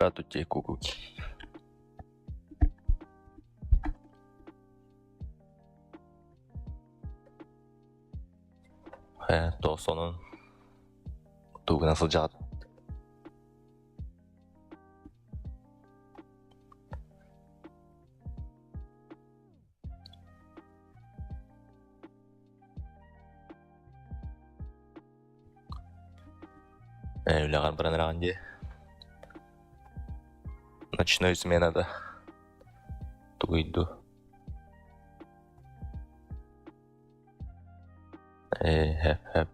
Здравствуйте, кукуки. То сонун тугу насыл жаат. Үлеген бараныраған де. Ночной сменада тугуйду. Хэп.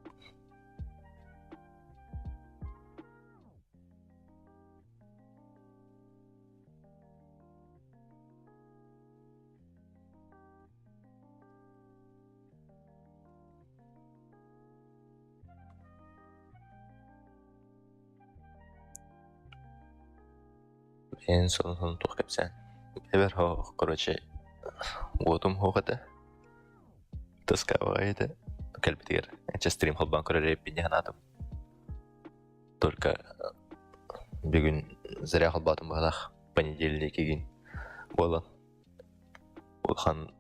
Мен сон тух кепсен. Эбер короче, отум хохата. Таскавайда. Кэлбитер. Я стрим холбан көрөрөп бинеханатым. Только бүгүн заря холбатым балах понедельник кийин болон. Улхан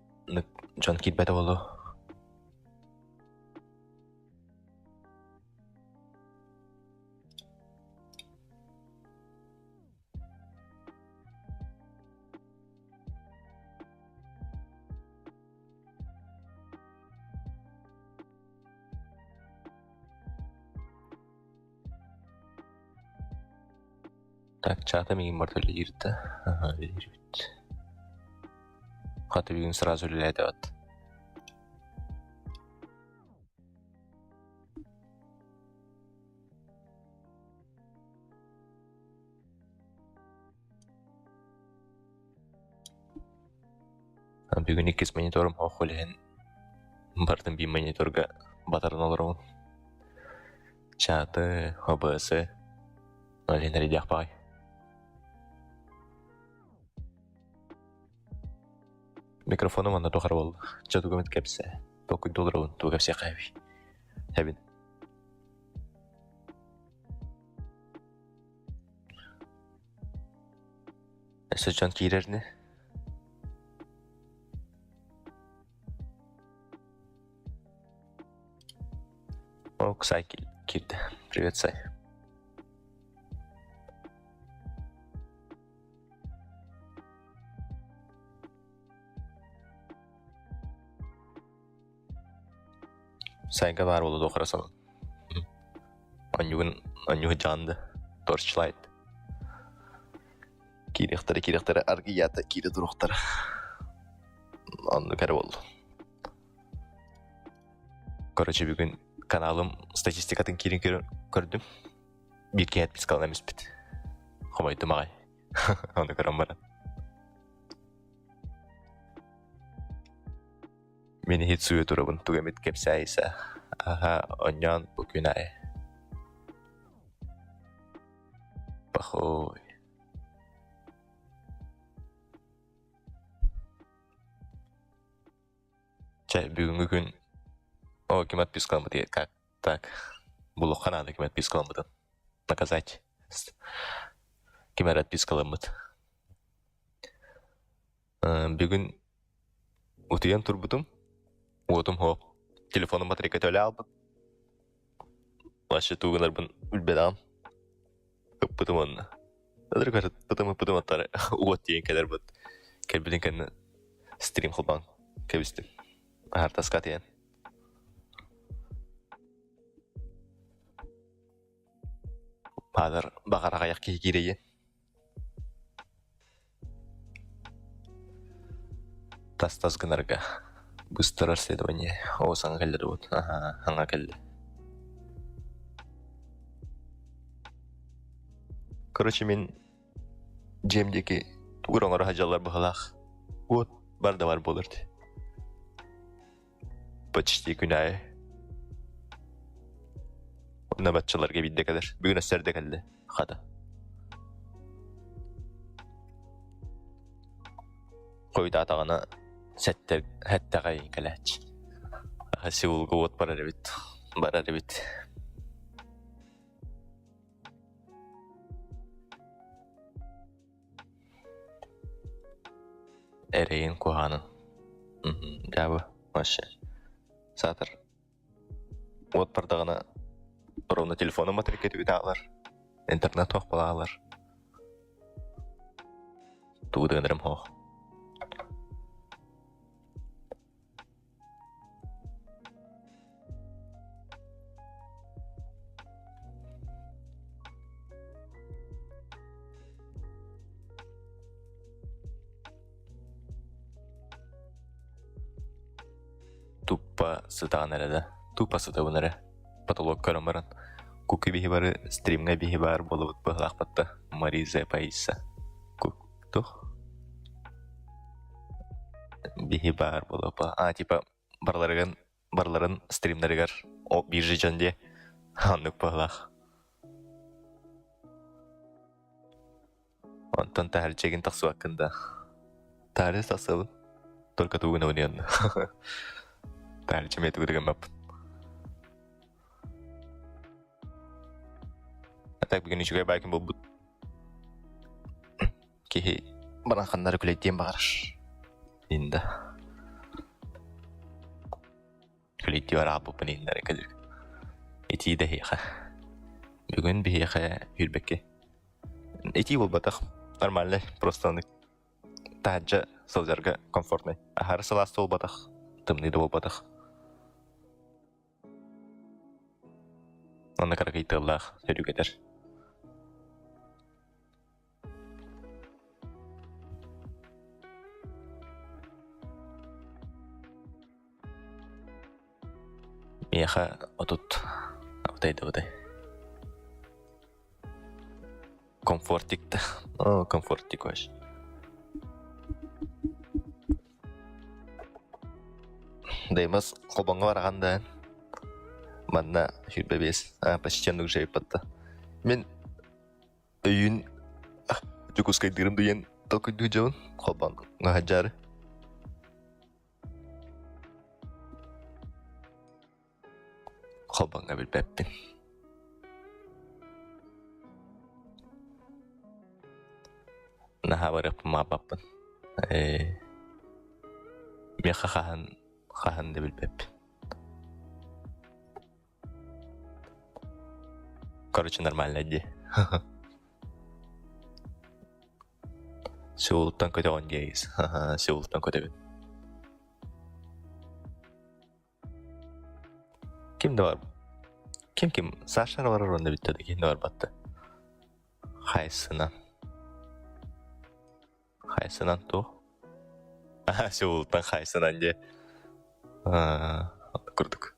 жан китбете болду. Так, чата мигин бартөлі ирді. Ага, ирбит. Хаты бүгін сразу үлеледі бат. Бүгін 2 мониторым хоқылен бардың бір мониторға батарын олырмын. Чаты, OBS, олен редяқ бағай. Микрофоном анда тоқар болды. Чату көмет кәпсі. $9 туы кәпсе қайбей. Әбін. Әсі жан кейреріне? О, Сай кирді. Привет, Сай. Сайға бар болды оқырасам. Анюғы жанды. Торчлайт. Киректері аргията, кире дұрықтары. Анны кәрі болды. Короче, бүгін каналым статистикатын кирин көрдім. Bir kere отпискалан емес бит. Қомайды мағай. Оны көрім бара. Мені хит суе тұрабын тугамет кепсі айса. Аха, оньян бүкін ай. Пахой. Чай, бүгінгі күн. О, кем отпискалан бұд ед, как? Так. Бұл қанады кем отпискалан бұдан. Наказать. Кем отпискалан бұд. Бүгін ұтыян тұр бұдым. Отым хоп. Телефоным батарейка төлі албын. Лашы туғынар бұн үлбедам. Көп бұдым онына. Өдір көрді бұдым аттары. Уот дейін кәдер бұд. Кәлбілін кәні стрим қылбан кәбістім. Артасқа дейін. Бадыр бағараға яқ кейгерейін. Тас гынарға. Быстро расследование. О, саңа кәлдері бұд. Ага, аңа кәлді. Короче, мен жемдекі туғыраңар хажалар бұғалақ. Вот, бар да бар болырды. Почти күн айы. Набатчыларға бидде кәдір. Бүгін өстерде кәлді. Қады. Қойда атағана сәттер хәтті қайын кәләч. Сеулға от барар бит. Ereğin kuhanın. Cevabı. Maşa. Satır. От бардағына ровно телефоны материк кетіп алар. Интернет тоқ балалар. Тудыңдырым хоқ. Туппа сытаған әреді. Туппа сытауын әрі. Потолок көрім барын. Куки бихи бары, стримға бихи бар болуыт бұғылақ батты. Мариза Паиса. Тух. Бихи бар болуыт. Типа, барларын стримдерігер. О, биржи жөнде. Аннық бұғылақ. Онтан тәрчегін тақсы вақында. Тәрес тақсылын. Только туғын өңен. Тәрчеме туғырған мапын. Так бүгін үшіғай бәкім бұл бұд. Кейі бана қандары күлейттен бағарыш. Енді. Күлейтті бар апыпын ендері кәдір. Еті де хейқа. Бүгін бір хейқа үйірбекке. Еті бұл батақ. Нормальный, просто оны тәджі сылжарға комфортный. Ахары сыласты ол батақ. Тымнайды ол батақ. Оны қарақайты ұллақ сөйрі кетер. Меха отут отайды. Комфортикті. Комфортик өш. Даймыз қолбанға барағанда манна жүрбебес. Пасичендік жайып батты. Мен өйін жүкускайдырым дейін тоқыды жауын қолбанға жары. Қолбанға білбәппен. Наға барып ма баппын. Мен қахан да білбәппен. Короче, нормально де. Сеулуттан көтеген кейіз. Сеулуттан көтеген. Kimde var? Kim? Saçlar var orada bitti. Kimde var battı? Haysınan tu. Seul'dan Haysınan diye. Kurduk.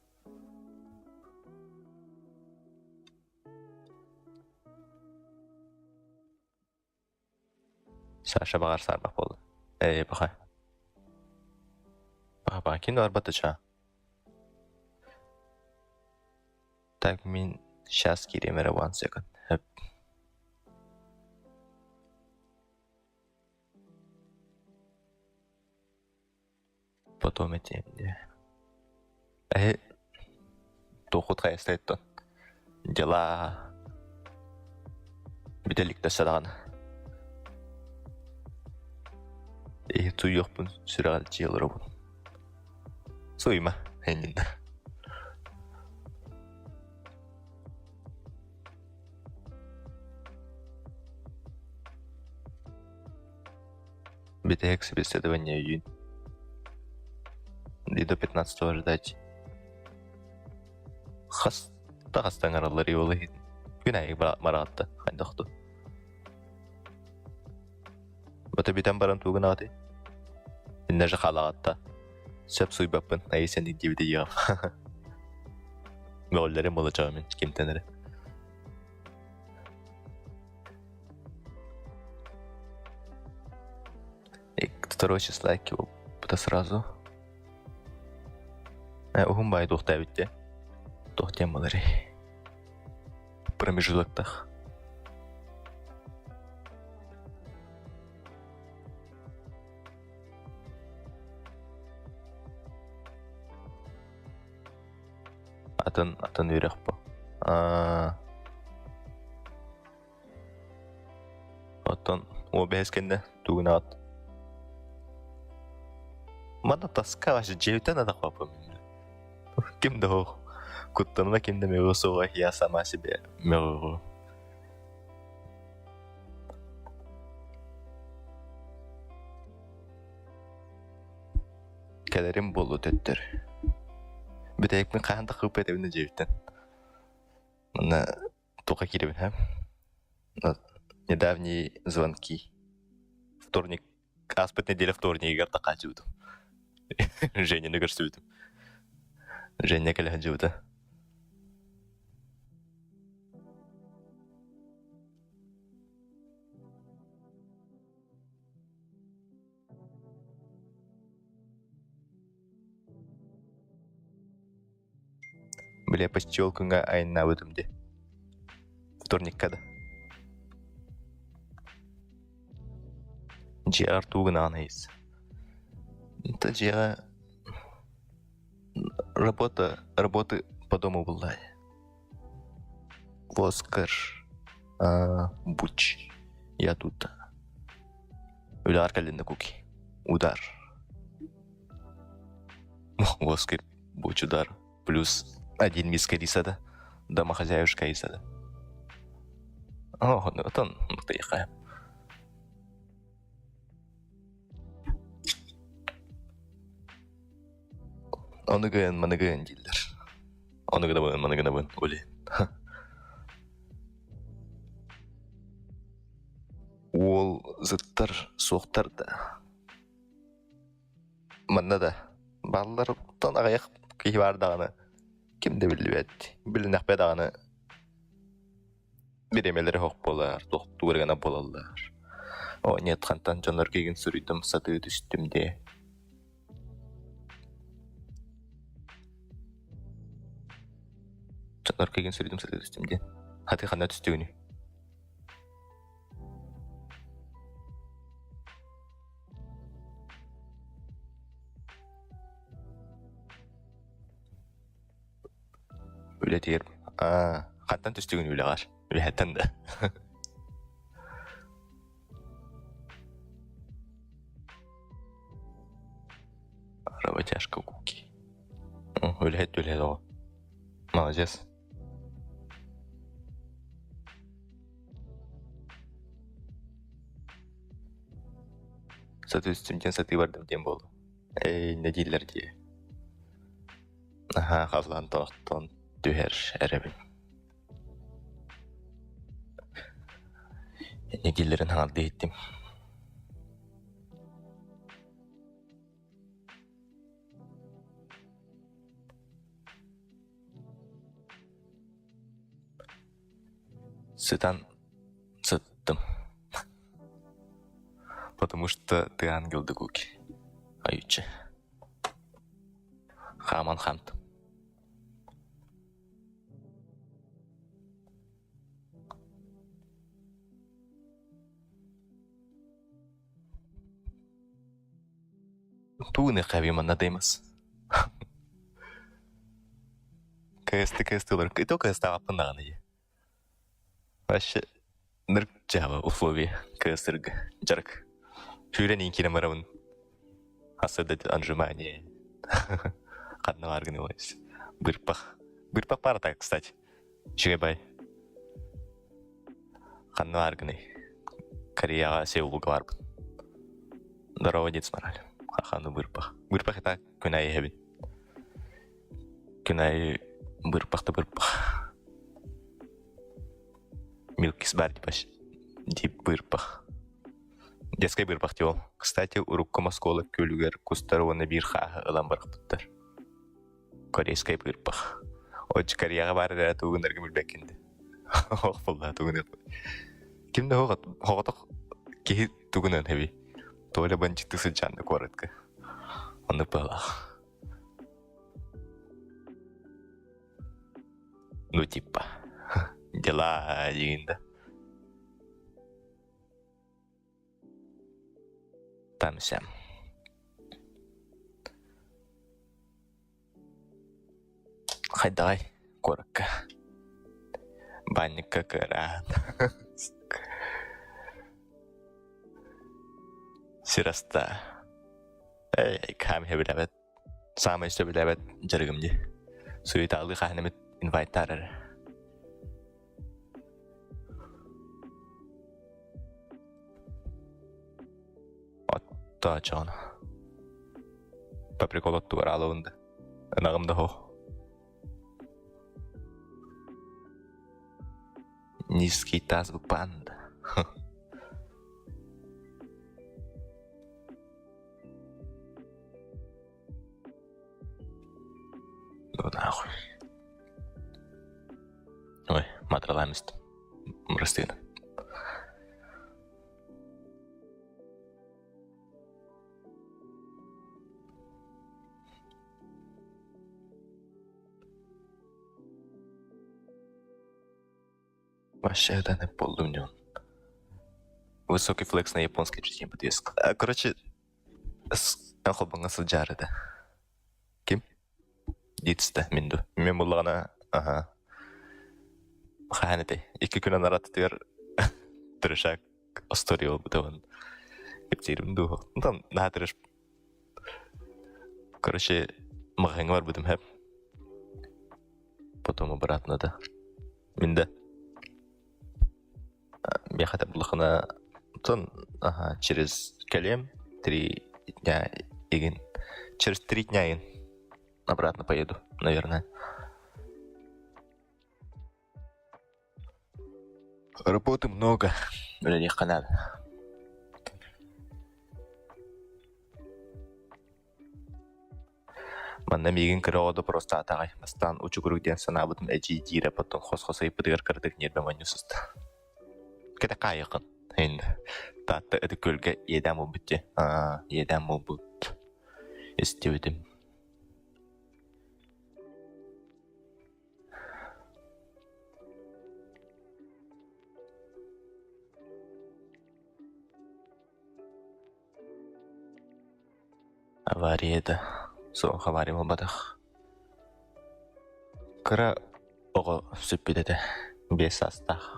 Saçla bağır sarmak oldu. Bakay. Bak, kimde var battı çağı? Так, мен сейчас киремер 1 second. Потом эти... Тоқут қайыстайттын. Дела... Бітелікті садаған. Туйоқпын сүрағал жиылыр бұн. Суйма, әнінде. BTX собеседование июнь. И до 15-го ждать. Хастан аралар йолы. Күнәйік маратты. Қайдақту. Бата битен баран туғын аты. Инна жа қалағатта. Сөп суйбаппын. Айсен дебіде еғап. Мөғілдерім болачағымен. Кемтенері. Второе числа его это сразу. Ухумбай тухта битте. Тухтем малари. Промежутоктах. Атын үйрек по. Атын о бәскенде тугын ат. Мана таска ваше жейтен ада хапам. Ким да куттанма ким да мегосуга я сама себе мегу. Кадерим болу төттөр. Битек мен канда кып этебин жейтен. Мана тука киребин ха. Недавние звонки. Вторник. Аспет неделя вторник игр така жуду. Женя не горсует. Женя каля жуда. Бля, пчелкунга айна в этом де. Вторник когда? Джиар тугна анайс. Это джиа работы по дому была. Воскар, буч. Я тут. Удар калинна куки. Удар. Воскар, буч, удар. Плюс один миска риса, домохозяюшка риса. О, ну вот он, приехаем. Манаган дилер. Манаган, оли. Ол зыттар соқтар да. Манна да. Балалардан ағаяқ кей бар дағаны. Кімді біліп әді. Білін ақпай дағаны. Беремелері хоқ болар. Тоқты көргені болалар. О, нет, қантан жанар кеген сүрүйдім саты түстімде. Жанар кеген сүрүйдім саты түстімде. Хаты қанда түстігіні. Öyle diyelim. Kattan düştüğün öyle var. Öyle hatten de. Araba тяжко куки. Öyle o. Молодец. Саты үстімден саты бардым дем болды. Не дейлер де. Қавлан тоқтон. Düher erebin. Negillerin halde ettim. Сытан сыттым. Потому что ты ангел Дагуки. Аютче. Хаман хамт. Туны хавима надымас. Кэсты, и только стала пананы. Вообще, нырк джава условия кэстырг джарк. Шүрен киномаравын. Асадать отжимание. Одного организовалась. Бырпах пара так, кстати. Чигабай. Одного органы. Корея сеулу гварб. Здорово, дед смораль. Хахану бырпах. Бырпах это күнәй хәбин. Күнәй бырпахты бырпах. Милкис бар дип бырпах. Детский бырпах тел. Кстати, урукка Москола көлүгер кустарованы бир хахы ылан барыптыттар. Корейский бырпах. Оч Кореяга бар да тугындарга билбекинде. Ох болла тугындар. Кимде хоготок ки тугынын хәби. Толя банчиты сычанды коротко. Он и пылах. Ну типа. Дела дегенде. Там сям. Хайдай, коротко. Банника кара. Сироста. Кам хебилебет. Сама işte билебет жыргымды. Суеталы ханымыт инвайттарыр. Отта чана. По приколу тугар алывынды. Нағымды хо. Низкий таз банда. Ну нахуй. Ой, матралаймыст. Мрастыны. Вообще, это не полдумнен. Высокий флекс на японской чуть не подвеск. Короче, хоббанга сылжары да. Ким? Дитсті менду. Мен бұлағына, ханеті. 2 күнен аратытыр тұрышак история ол бұтауын. Кептерім дұғы. Там нағатырыш. Короче, мағанға бар бұдым хэп. Потом обратно да. Менді. Я хотя бы лохана, через Калем 3 дня igen. Через 3 дня обратно поеду, наверное. Работы много, для них канал. Манна миген кыроодо просто атагай. Бастан учугуругден санабытым эжи дира потом хос-хосай пыдыгар кырдык нербе манюсуста. Кета кайыкын. Енді татты эді көлге едам ол бітте. Едам ол бұт. Істеудім. Аварияда. Соң авария болбадық. Кыра оғы сүппедеді. 5 астақ.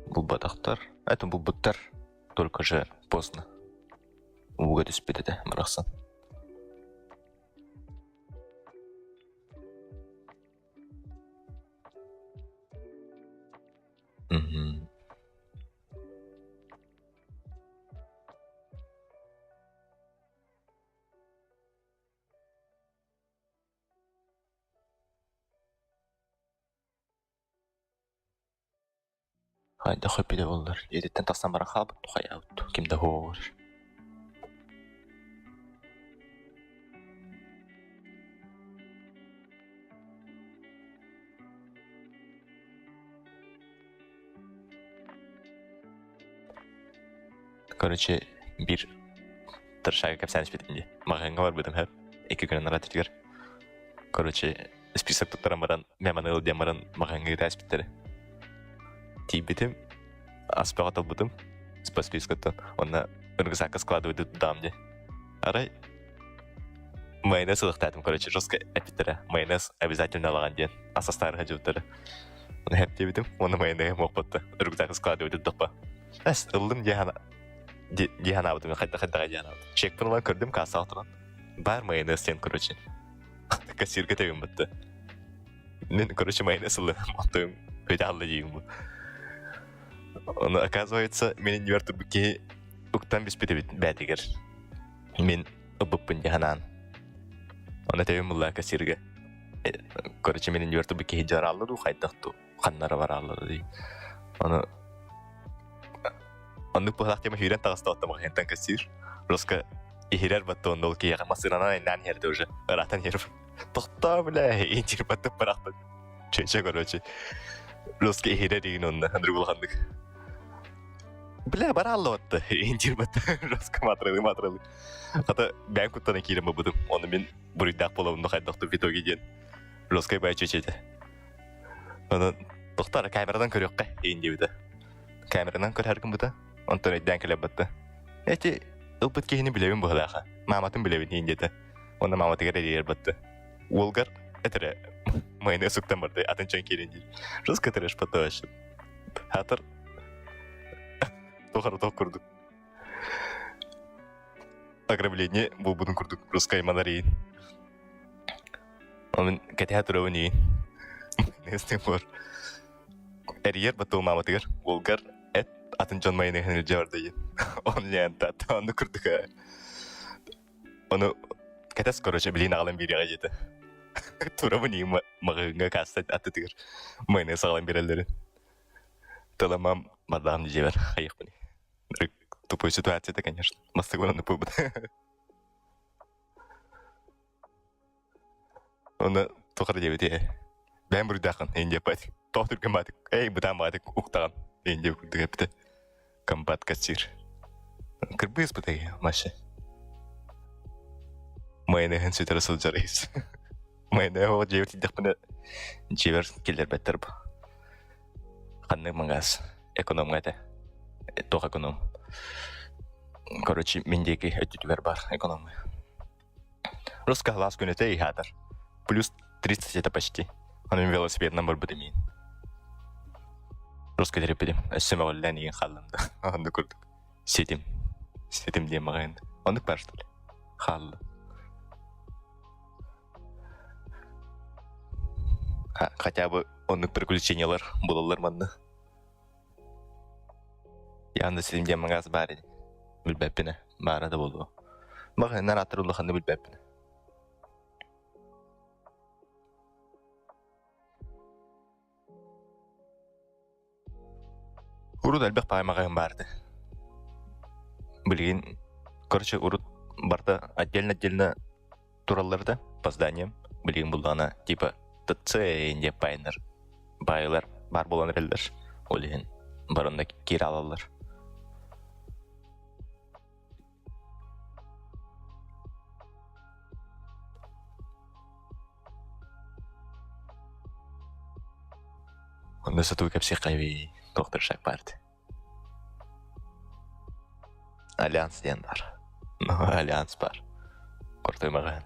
Булбадақтар. Это булбуттар. Только же поздно. Уға түспедеді, мұрақсан. Hayda höpide bollar. Edetten tassan bara xabıt tuxayavut. Kimde hoğur. Короче, bir тыршага кеп сәнеш бетімде. Мағанға бар бетім хәп. 2 күнен арат етігер. Короче, список тұттарамаран, мәманы ылдемаран мағанға кет әс біттері. Тибетим, аспағат албытым, по спискаттан, онна рюкзакка складываю дамде. Арай, майонез ылықтадым, короче, жестко әпеттері. Майонез обязательно алған ден, асастары ғажуыттары. Оны әп дебетім, оны майонезге моқпатты, рюкзакка складываю дұқпа. Әс, ылдым дехана абытым, қайта-қайта дехана абытым. Чекпін олан көрдім, касса алтыран. Бар майонез сен, короче. Кассирге тегім бітті. Мен, короче, майонез ылы, мақтығым, өте алды дейім бұл. Оны, оказывается, менің неберті бүке ұқтан беспеті бәдігер. Мен ұбыппын деханан. Оны тәуім ұлла кассирге. Короче, менің неберті бүке жар алды, қайдақту, қаннары бар алды дей. Оны бұғылақ тема хүйрен тағыста оттамға хентан кассир. Росқа ехерер бәтті онды ол кейеға масыранан айнан ерді уже. Ыратын еріп. Тоқта, бля, ентер бәтті барақты. Чөйші, короче. Росқа ехерер еген онды, андры болғандық. Бля, бара алды бәтті. Ентер бәтті. Росқа матралы. Ата бән күттаны кейлім бұдым. Оны мен бұрыйдақ болауынды қайдақты витоге ден. Росқа бәй чөйшеді. Оны тоқтары камерадан көріққа ен дебеді. Камерадан көр әркім бұда. Онтан өйден кіліп бәтті. Әйті, ұлпыт кейіні білевін бұғылаға. Маматын білевін ен деді. Оны маматығыр әрер бәтті. Олғар, әтірі, майны сұқтан барды, атынчан келін дейді. Жыз кәтіріш бәтті ашып. Хатыр, тоқары тоқ күрдік. ограбление был будем курдук русской мандарин. Он кетят ровни. Нестем пор. Эрьер батул маматыгар, волгар, эт атынчан майны хэнэл жавардайын. Он лянта, таанды курдука. Оны кетас короче билин ағалан бері ғажеті. Тура бұны мағыңға кастат атытыгар. Майны сағалан берелерін. Таламам мадам не жевер, қайық бұны. Тупой ситуация-то, конечно. Мастагуна на пубы. Оны тоқыр дебет, бән бұрдақын, енде пәтік. Тоқтыр кімбатық, бұдан бәтік ұқтаған. Енде күрдік әпті. Кімбат кәтсір. Кірбіз бұдай, машы. Майны хэн сөйтер асыл жарайыз. Майны оғы жевер тейдік бұны жевер келдер бәттір бұ. Қанның маңғас. Эконом ғайда. Тоқ эконом. Короче, мендеки өттүтүгер бар экономия. Русская глаз күнете и хатар. Плюс 30 это почти. Он им велосипед на борьбу демин. Русская терапия. Өссөмө голлан иген халланды. Онды көрдүк. Сетим дем магайын. Ондык бар что ли? Халлы. Хотя бы ондык приключениялар болалар манды. Янда сетим дем магаз бар edi. Bilbepine, mağarada bolu. Bakın, naratır ulakanda bilbepine. Urut elbek paymağın vardı. Bilgin, короче, urut barda отдельно туралlarda, по зданиям, bilgin bulduğuna, типа, ТЦ инде пайныр. Байлар, бар болан релдер. Олеген, барында кері алалар. Onda satu kapsi qayvi doktor şak bardı. Allians diyen var. Allians var. Kortoymağın.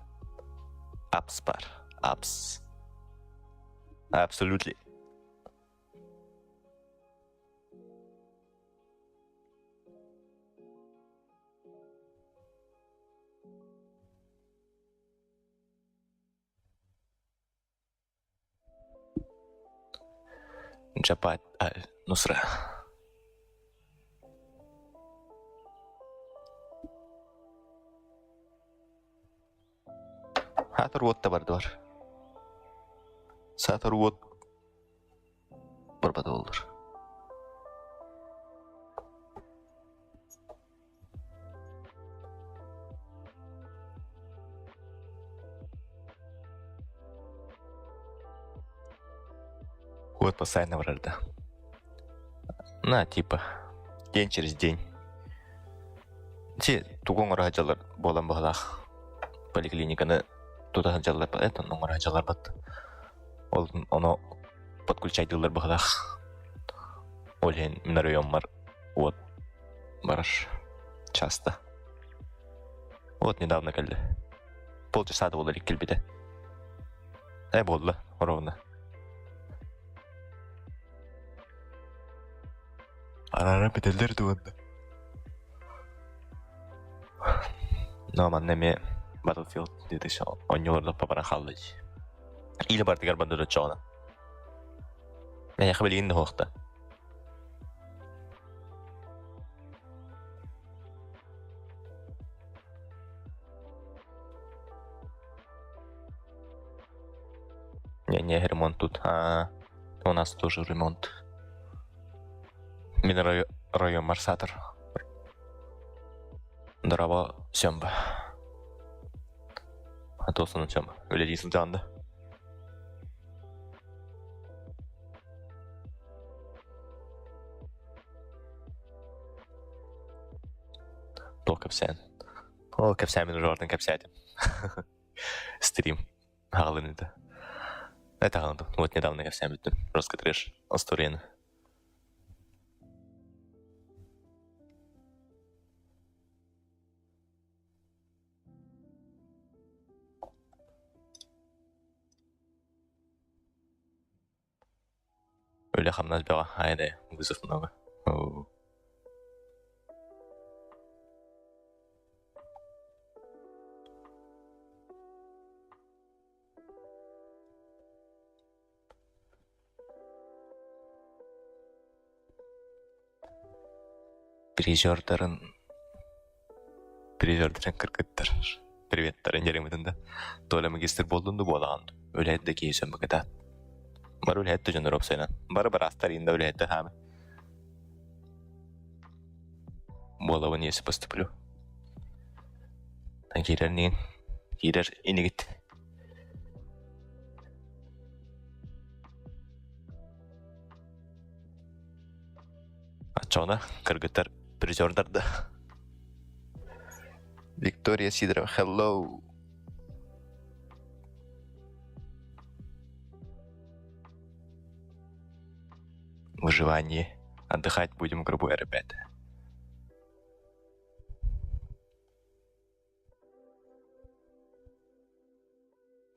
Apps var. Apps. Absolutely. Jabhat al-Nusra. Hatır vot da bardı var. Satır vot barbada olur. Вот постоянно вражда. На, типа, день через день. Те тугон раджалар болан бахлах. Поликлиниканы туда раджалар это, но раджалар бат. Оно подключайдылар бахлах. Олен на район мар. Вот бараш часто. Вот недавно калды. Полчаса было келбиде. Болды ровно. Арара беделдер дуанды. Но маннеме Battlefield 2010 папара халлы. Или бартигар бандыры чоғына. Мен яқы білгенді хоқты. Не, ремонт тут. У нас тоже ремонт. Мен район Марсатор. Дрова сёмба. А то сон сёмба. Өледи сылжанды. Тол кәпсән. Ол кәпсән мен жордан кәпсәдім. Стрим. Ағылын еді. Это ағылынды. Вот недавно кәпсән біттім. Раскатреш. Асторияны. Öyle хамназ бяга. Айда, вызов много. Призердарын кыргыттар. Приветтарын жеремединде. Толя магистр болдунду болаган. Өләдде кейсен баката. Бар өләдде жонор опсайна. Бар астар инде өләдде хами. Болавын есі поступлю. Тан кирер неген. Кирер инигит. Ачона кыргыттар призердарды. Виктория Сидорова, hello. Выживание. Отдыхать будем, грубо, ребята.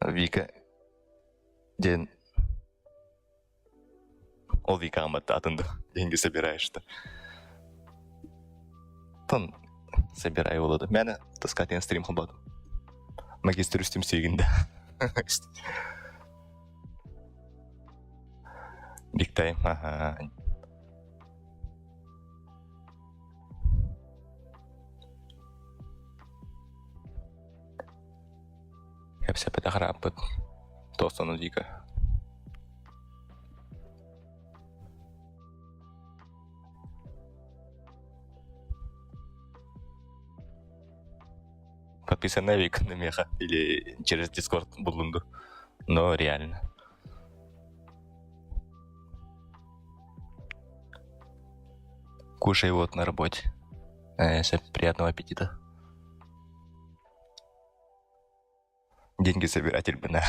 Вика. Ден. Ол Вика аматтатынды. Деньги собираешь-то. Тон. Собирай олады. Мәні таскатен стрим қылбадым. Магистр үстім сегінде. Big time. Ага. Хепсе петахраппыт. Тостану Вика. Подписан на Вик на меха или через Discord Будлунду. Но реально. Кушай вот на работе. Всем приятного аппетита. Деньги собиратель бы на.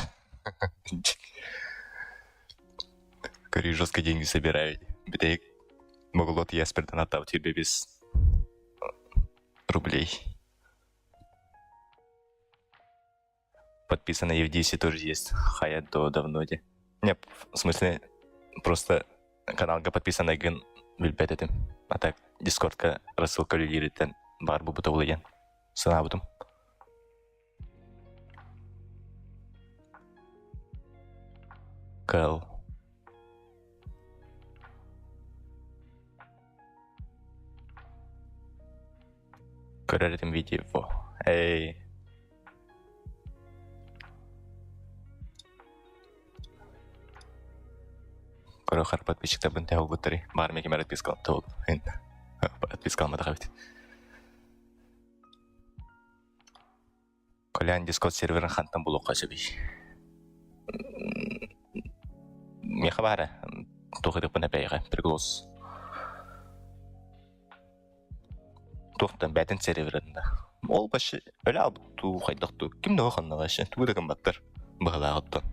Кори жестко деньги собираю. Битей могло я спрятанатав тебе без рублей. Подписано Евдисий тоже есть. Хаят до давно. Не, в смысле, просто каналга подписан еген билбет этим. А так, дискордка рассылка лидириттен бар бубута улыген. Сынабытым. Кал. Көрер этим видео. Эй. Корохар подписчикта бунтэ олгуттари. Бар мекемер отписка тол. Отписка алмады қабет. Колян дискорд серверін хантан бұлуққа сөбей. Меха бары. Тоқыдық бұна бәйға. Приглос. Тоқтан бәтін серверінде. Ол башы өлі албытту қайдақту. Кімді оқанна башы? Туғыда кім баттар. Бұғыла ғыттан.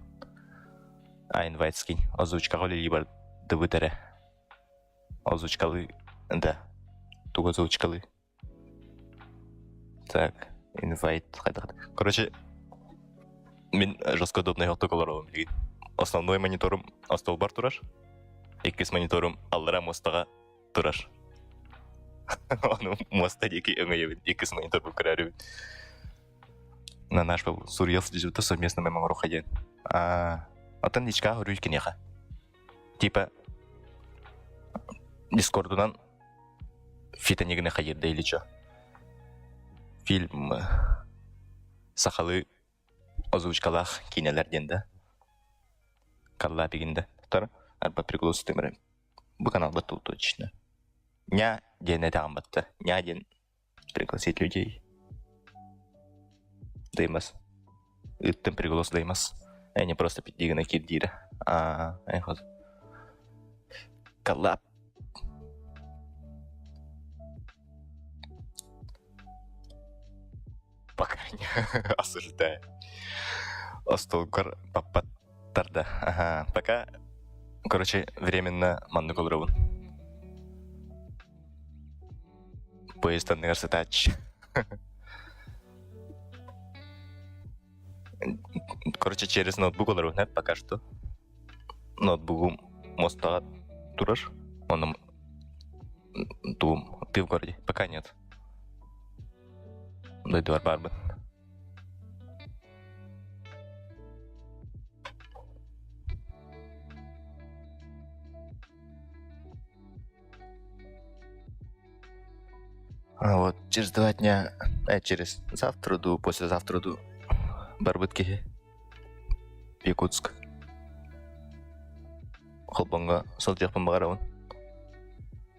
Айнвайтский. Озвучка ли бар дыбытары. Озвучкалы. Да. Туго озвучкалы. Так. Инвайт. Короче, мен жестко удобный халтык оларауым. Основной мониторым остол бар турар. Еккес мониторым аллара мостаға турар. Оны моста деки өңейебін. Еккес монитор бұл көрәрі. На наш был Сурьелс дежута совместно мемом рухаден. Атын дичка горю кенеха. Типа Дискордунан фита негіне қайырды или чо. Фильм сақалы озвучкалах кинелерден да. Карла пегенде. Тар арба пригласу темірі. Бұл канал батту точно. Ня ден этаган батты. Ня ден пригласить людей. Даймас. Ыттым приглас даймас. Не просто піддігана кіддіра. Ход. Калап. Пока не осуждаю. Остолгар папаттарда. Ага. Пока, короче, временно манну колровун. Поезд университач. Короче, через ноутбук олар нет пока что. Ноутбугум моста тураж. Он ты в городе. Пока нет. Дойду барбы. Вот через 2 дня, через завтра ду, послезавтра ду барбытки Якутск. Холбонга сол жакпын багарабын.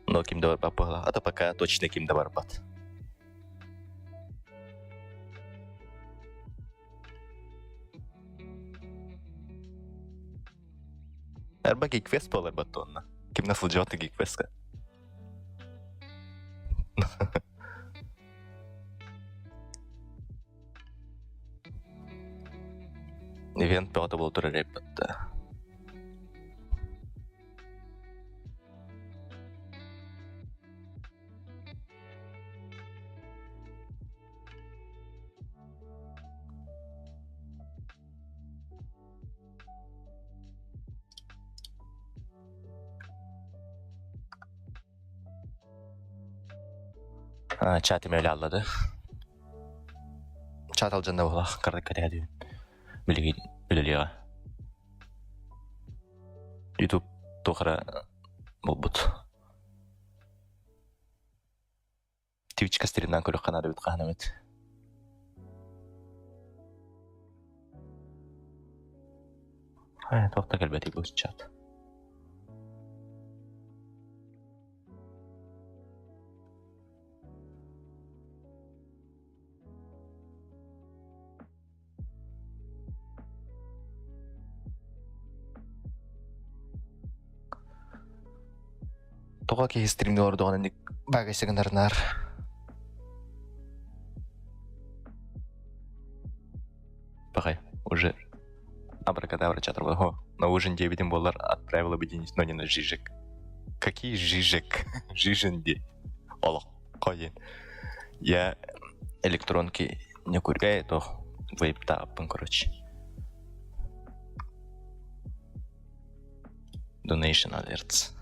Но кимде бар папа, а то пока точно кимде бар бат. Арба гиквест болар баттонна. Ким насыл жауапты гиквестка. Ивент пята бол турар еппатта. Чатым öyle aldı. Çat alcanda bola kardık kadar bilgi bileliyor. YouTube tohra bulbut. Twitch kasterinden körük kanadı bit kahnamet. Hayır, tohta kelbeti bu chat. Тоға кей стримде ордуған ендік бағай сегіндарынар. Бағай, уже абракадабра чатыр болды. О, на ужин дебеден болар отправила бы Денис, но не на Жижек. Какие Жижек? Жиженде. Олық, қойын. Я электронки не кургай, то вейпта аппын, короче. Donation alerts.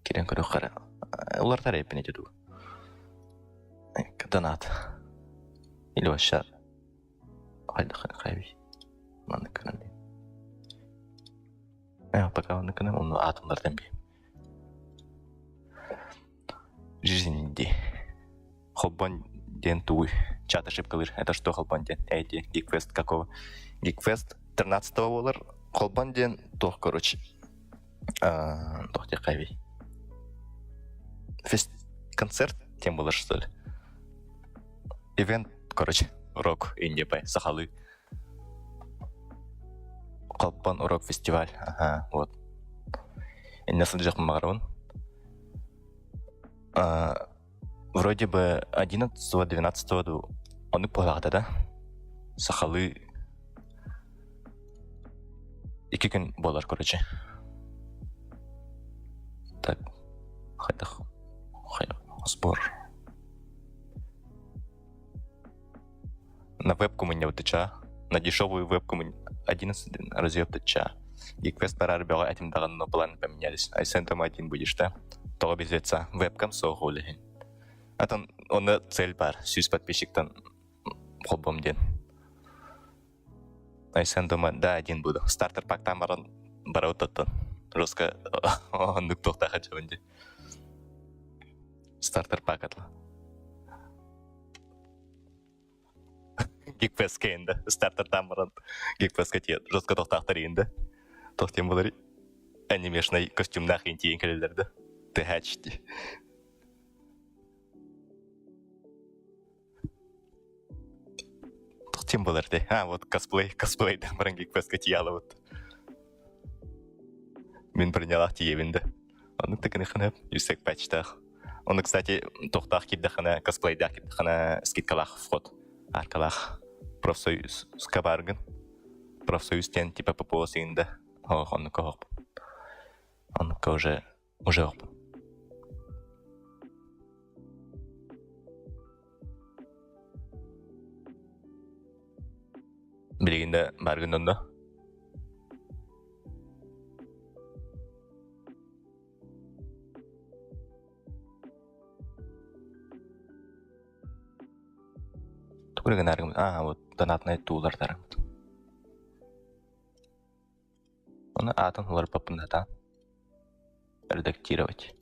Kirjan көрі қара. Олар тарай еппен етеді. Донат. Или вообще Haydi kaybı. Mantıklı değil. Пока mantıklı onu atımlardan bir. Жизнь. Холбан ден туй. Чат ошибкалыр. Это что холбан ден? Эти гикфест какого? Гикфест 13-го болар. Холбан ден тох, короче. Тох те кайби. Концерт тем болар, что ли? Ивент, короче. Рок Индия бай, Сахалы. Колпан урок фестиваль. Ага, вот. И на самом деле Магарон. Вроде бы 11-12 он и погады, да? Сахалы. И кикин болар, короче. Так. Хайдах. Сбор. На вебку мы не втыча, на дешевую вебку мы 11 разъем втыча. Гиквест пора ребята этим давно планы поменялись. А если там один будешь, да? То без лица вебкам сохули. А там он цель пар, сюз подписчик там хоббом ден. А если там да один буду. Стартер пак там барау тот. Жестко он никто так хочу венди. Стартер пак отла. Geekfest кейнді, стартер тамырын Geekfest кетеді, жостқа тоқтақтар енді. Тоқтен болар анимешный костюмнақ ентейін келелерді. Тэхачти. Тоқтен болар де. Вот косплей тамырын Geekfest кетиялы вот. Мен бірнелақ тиевінді. Оны тікіні қынып, юсек пәчтақ. Оны, кстати, тоқтақ келдіқіні, косплейдақ келдіқіні скидкалақ вход. Аркалақ. Профсоюз скабарган. Профсоюз тен типа ППО синда. Он кого? Он уже оп. Билигинде баргандонда. Tukurigan аргумент. Вот донатный тулар дарамт. Он атом лар попнада. Редактировать.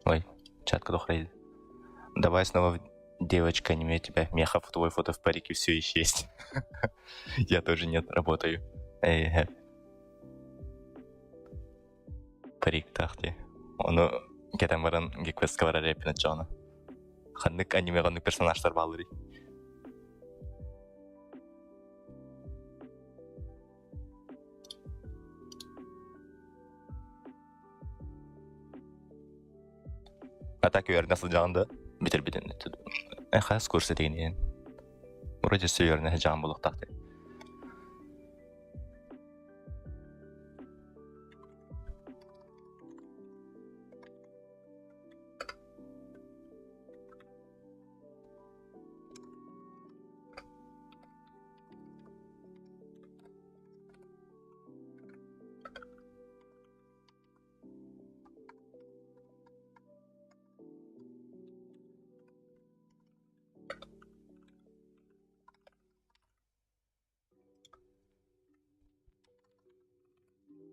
Ой, чатка дохрейд. Давай снова, девочка, аниме тебя. Меха, твой фото в парике все еще есть. Я тоже нет, работаю. Парик тахте. Оны кетен баран геквестка бара репин атчаны. Ханнык аниме ханнык персонаждар балыры. Атак үйер насыл жағында бітір бітін. Қас көрсі деген ең. Вроде сөйеріне жағын болық тақты.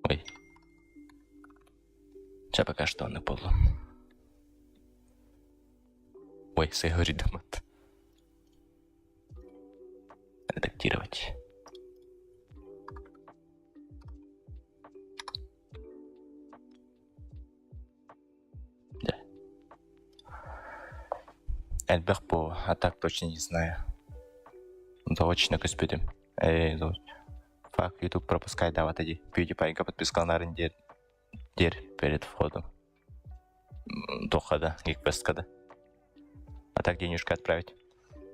Ой. Сейчас пока что на полу. Ой, сэгори дамат. Редактировать. Да. Эльбех по, а так точно не знаю. Заочно коспедим. Фак, YouTube пропускай, да, вот эти PewDiePie подписка на рендер перед входом. Дохода, гигбесткада. А так денежка отправить?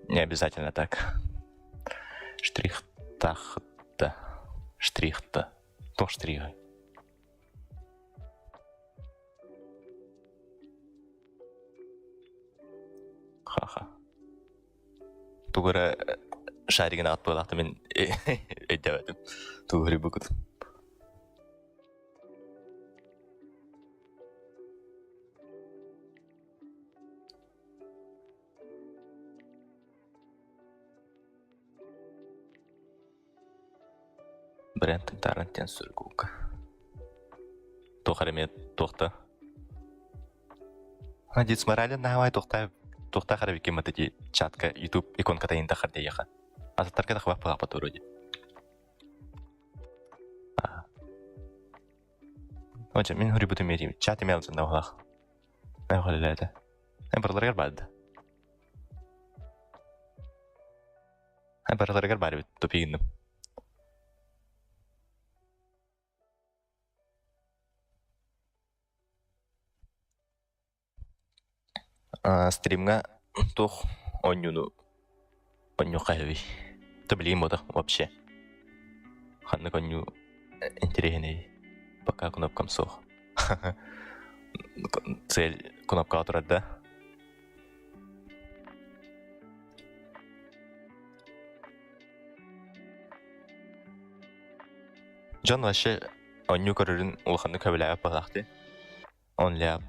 Не обязательно так. Штрих-тахта. Штрих-то. То штрига. Ха-ха. Тугара шаригин атпылақты мен өйдәвәдім. Тугары бұқыд. Брентін тарантен сүргук. Тоқары мен тоқта. Дец морален нағавай тоқта. Тоқта қара беке мәтіде чатка YouTube иконка тайын тақыр дейіға. Азаттарға да қывақ пағапа тұруде. Оча, мен хүрі бұты мерейім. Чат емел зында олақ. Мен қолылайды. Барларғар барды. Барларғар бары біт топегіндім. Стримға тоқ онюну қайви. Ты блин, вот вообще. Ханна коню интересный. Пока кнопкам сох. Цель кнопка отра, да? Джон вообще он ню корырын улханны кабеляп пахты. Он ляп.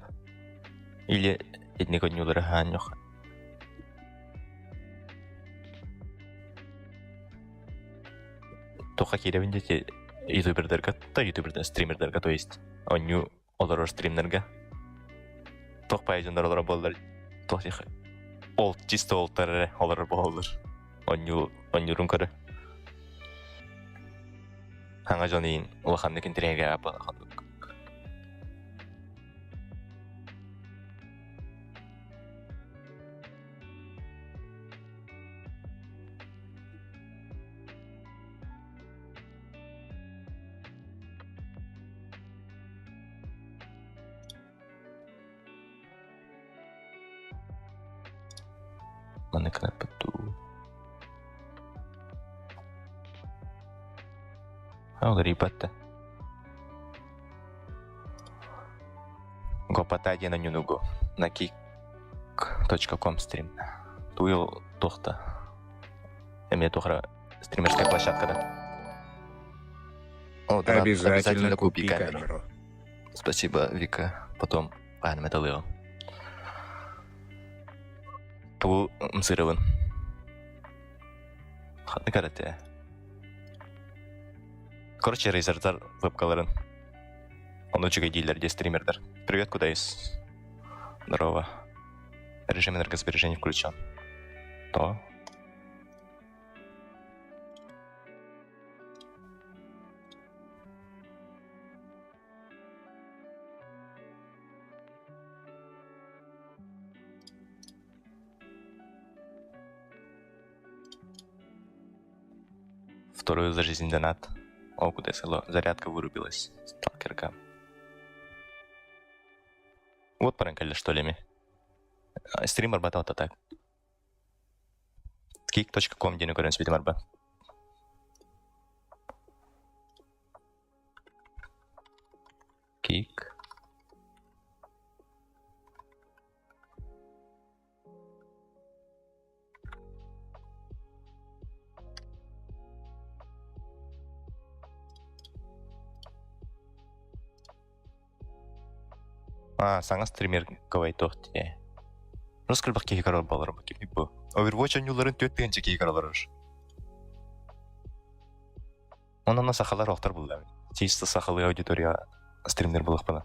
Или едни конюлары ханюх. Тоха киревинде те ютубердерга, та ютуберден стримердерга, то есть оню олар стримнерга. Тох пайжандар олар болдар. Тох их ол чисто олтары олар болдар. Онюрун кары. Ханга жонин улханны кинтереге апа. Mana kenapa tuh? Oh, ribet dah. Го потади на нюнугу. На kick.com стрим. Туил тухта. Эме тухра стримерская площадка, да? О, да, обязательно купи камеру. Спасибо, Вика. Потом пан металлио. Бұл мсырывын. Хатны карате. Короче, рейзердар вебкаларын. Он учуга дейлер, де стримердар. Привет, куда есть? Здорово. Режим энергосбережения включен. То. Вторую за жизнь донат. О, куда село. Зарядка вырубилась. Сталкерка. Вот паранкали что ли ми. Стрим арбата вот так. Kick.com дені көрін сөйтім арба. Kick. Саңа стример кавай тоқты. Рускал бақ кейі қарал балар бақ кемей бұл. Overwatch ойнуларын төттігінші кейі қаралар ұш. Онына сақалар оқтар бұл дәмін. Тейісті сақалы аудитория стримдер бұлық бұла.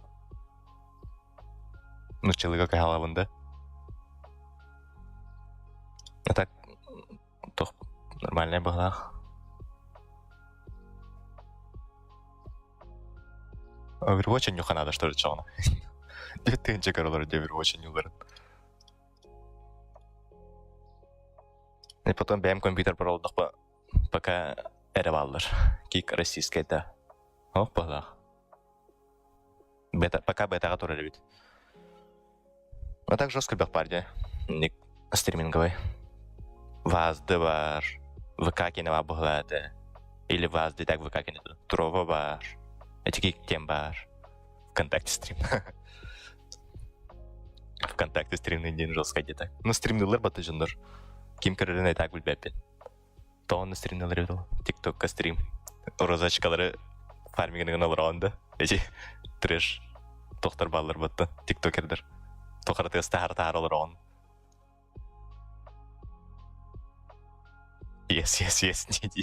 Нұрчылыға кайхалабында. Так, тоқ нормальный бұлақ. Overwatch ойну қанада что ли чоғына. Төттігінші қаралар Overwatch ойнуларын. И потом бәйім компьютер паролдық ба, пока әрі балылар. Кик российскайда. Оқ бағлақ. Пока бетаға тұрар бит. Но так жестко бәқ бар де. Ник стриминговый. Вазды бар. ВК кенева бұғлады. Или вазды так ВК кенеду. Трова бар. Эти киктен бар. ВКонтакте стрим. ВКонтакте стримный день жестко где-то. Ну стримнылар баты жындар. Ким көрерін айтақ білбәппен. Тоғынны стримнелер еді. Тиктокка стрим. Розачкалары фармигінің олар оңды. Эти трэш тоқтар балылар бұтты. Тиктокердер. Тоқары тығыз тағар олар оң. Yes, не ди.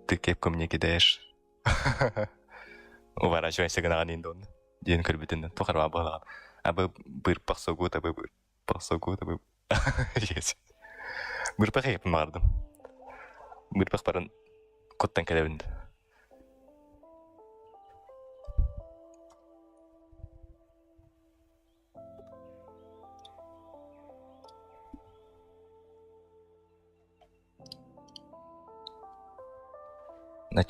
Ты кепку мне кидаешь. Уворачивайся гнаған енді оны. Ден көрбетінді. Тоқарма бағылаған. Абы бұрпақ соғуыт, абы бұрпақ соғуыт, абы... Бұрпақ епін мағырдым. Бұрпақ барын коттан кәдәуінді. На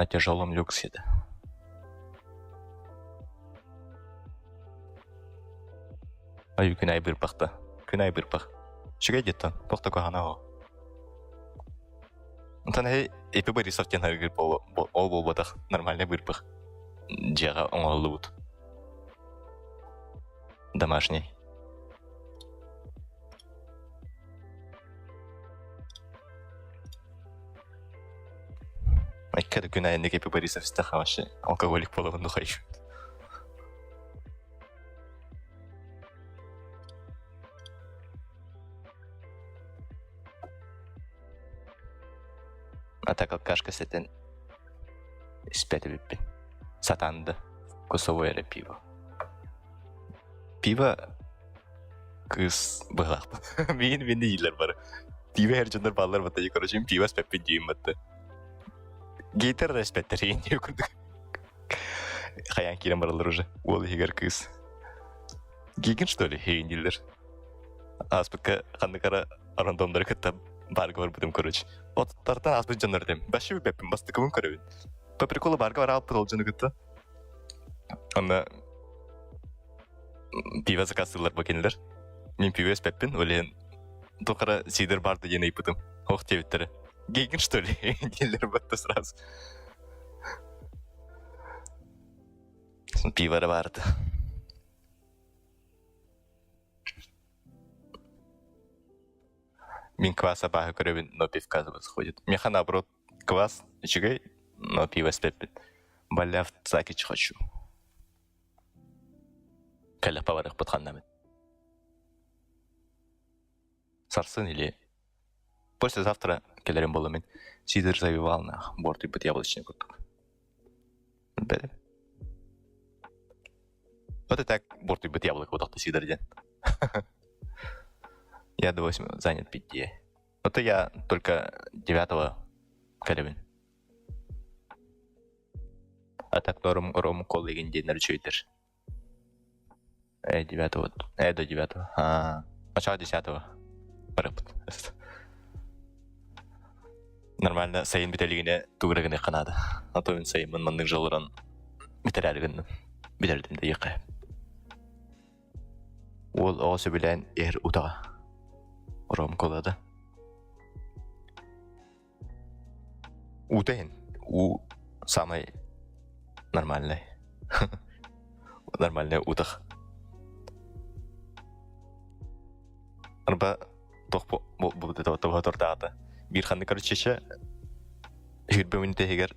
тяжелом люксе, да. Ай, күнай бұрпақта. Күнай бұрпақ. Шүгай деттен, тоқта көғана о. Онтан эпі Борисов кен әргір ол болбадақ нормальный бұрпақ. Жеға оңғылы бұд. Домашний. Айкады күнайынды кепі Борисов істіға вообще алкоголик болуынды қайшы. Ата алкашка сетен испәті біппен. Сатанды. Вкусовое әлі пиво. Пиво кыз бұғлақ. Менде елер бар. Пиво әр жындар балалар бәтті. Короче, пиво спәппен дейін бәтті. Гейтер респеттер еңде өкірдік. Қаян керем баралар уже. Ол егер кыз. Гейген, что ли, еңделер? Аспыққа қандықара рандомдары күтті барғы бар бұдым, короче. Оттардан аспық жанар дем. Бәші бәппен бастықымын көрәуін. По приколу барғы бар алып бұдыл жаны күтті. Онда пиво закасылар бәкенілер. Мен пиво спәппен, олен тоқара сидер барды ені бұдым. Оқ тебеттері. Гейген, что ли? Нелер бәтті сразу. Пивары барды. Мен кваса бағы көребін, но пивка сходит. Меха наоборот квас, ичігай, но пиво спеппен. Баля в цакич хочу. Кәлі паварық бұтқан намет. Сарсын или Послезавтра келерим болу мен. Сидер завивал на борт и быть яблочный куртук. Бәлем. Вот и так борт и быть яблоко вот так сидер ден. Я до 8 занят 5. Вот я только 9 келебин. А так ром коллегин денер чуйтер. 9 вот. До 9. Начало 10. Парапт. Нормально сайын бителигине туграгыны канады. Атойын сайын мындың жылыран бителерігіннің. Битердим де йыкы. Ол оғысы білән ер утаға. Ром колады. Утайын. У самый нормальный. Нормальный утах. Арба тоқ бұл тоға тортағыды. Bir xandı karışçışı hürbümünde heger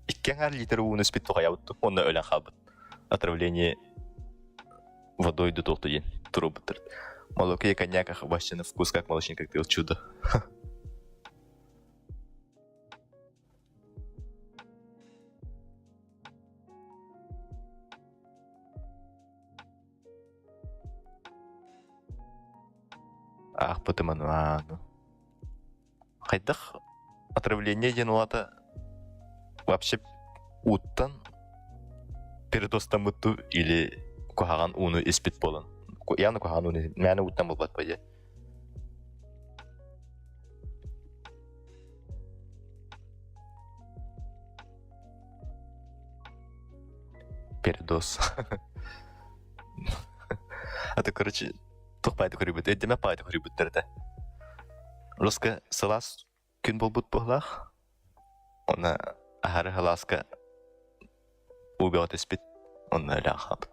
2 литр уны спит тоға яуытты. Онда өлен қалбыт. Отравление водой до тоқты ден. Туру бұттырды. Молоко и коньяк башчаны вкус как молочный коктейль. Чудо. Ах, потыману. Хайдах отравление денуата вообще уттан передостан мытту или кухаган уну испит болан. Яны кухаган уну мәні уттан болбат пайда. Передос. А то, короче, тух пайда көрібіт. Эддеме пайда көрібіттірді. Лоска салас күн болбут бұғлақ. Оны ахары халаска убиот испит. Оны өлі ақап.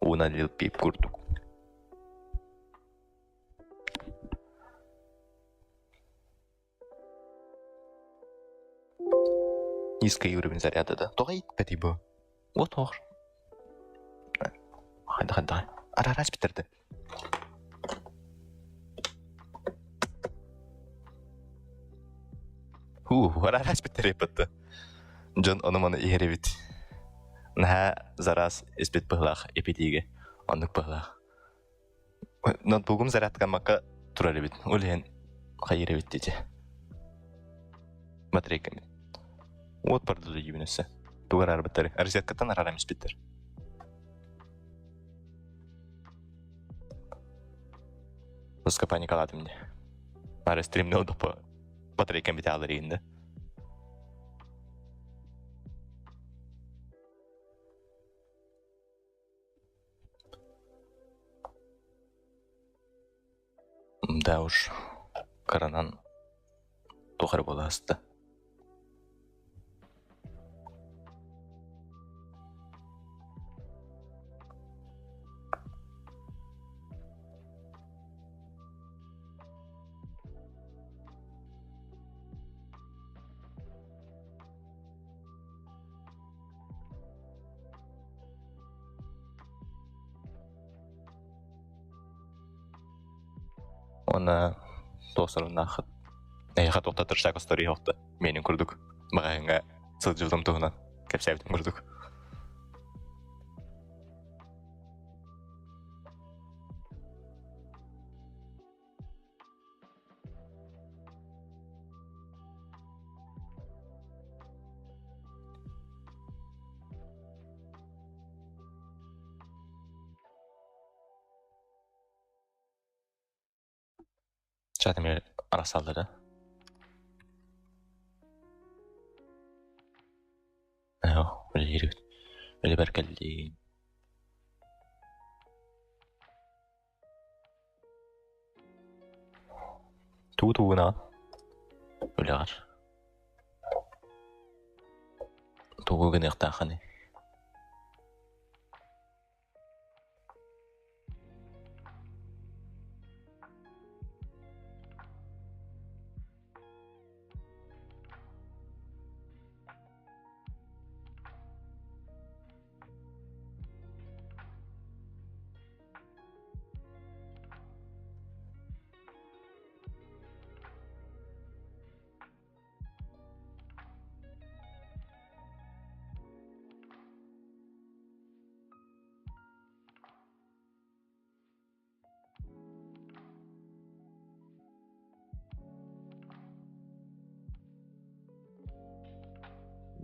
Уна лил пип күрдік. Низкий уровень заряда, да? Тоға итпәді бұл. Вот оғыр. Хайды. Арарас бітерді. Арарас бітерді бітті. Джон оны мұны егері біт. Наға зарас іспет бұғлақ эпидеге. Онық бұғлақ. Ноутбугым зарядқан маққа тұрары біт. Олен қайыры біт деді. Батарейка біт. Вот пардылы ебінесі. Туғар арбіттері. Розеткаттан арарамыз біттер. Лұсқа паникаладым де. Ары стримді ұдықпы батарейкам біте алыр егінді. Да уж, коронан тоқыр бола асты. Оны тоқсырын ақыт. Әйіға тоқтатыр шақ істория оқты. Менің күрдік. Мағайынға сыл жылдым тұғынан. Кәпсәбітім күрдік. Çatımı arasalları. Öyle yürüt. Öyle berkelli. Tuğuna. Öyle var. Tuğu gınıqta xanı.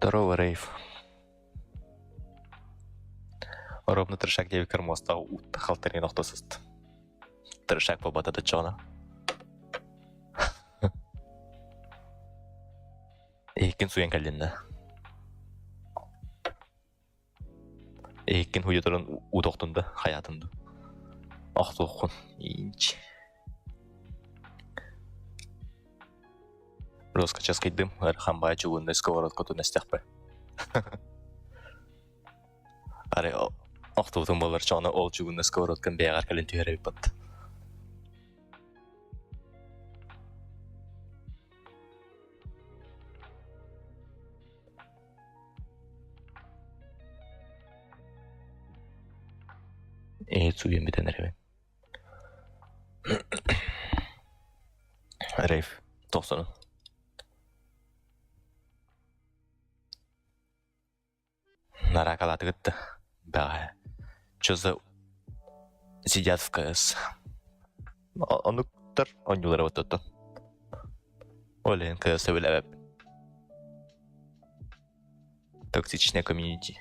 Здорово, Рейв. Ровно трешак девик кермоста утта халтарин охтосыст. Трешак побата да чона. Eikin sujen källinnä. Eikin hujutorun utohtunda hayatında. Ahtohkun. İnç. Роскача скидым, хамбай чугунный сковородку тунестяхпе. Аре, ахтовтун болар чана ол чугунный сковородкан бягар калин түйереп бат. Суем битен ревен. Рейв, тоқсанын. Наракалаты гытты. Бага. Чё за... Сидят в КС. Онуктар, онюлары вот это. Олен КС вылявеп. Токсичная комьюнити.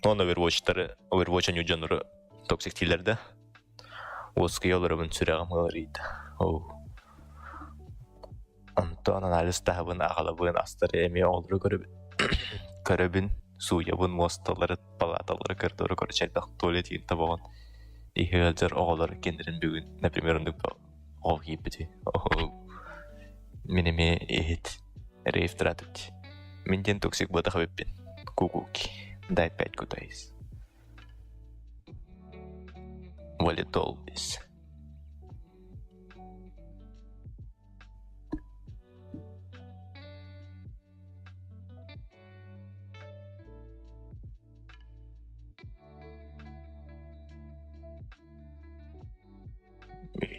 Он Overwatch'ın yücanları toksik değillerde. Oski yollarımın sürağımlarıydı. Anton analiz tahabın ağalabın astarı emi olur görübün suyabın mostaları palataları kırdığı körçelbaq tuvalet yiyip tabağın. İhiyelcer ağaları kendirin bugün. Например, ağ gibidi. Minimi ehit. Reyf tratıt. Minden toksik bada habibin. Kukuki. Дай 5 кудайс. Валитол бис.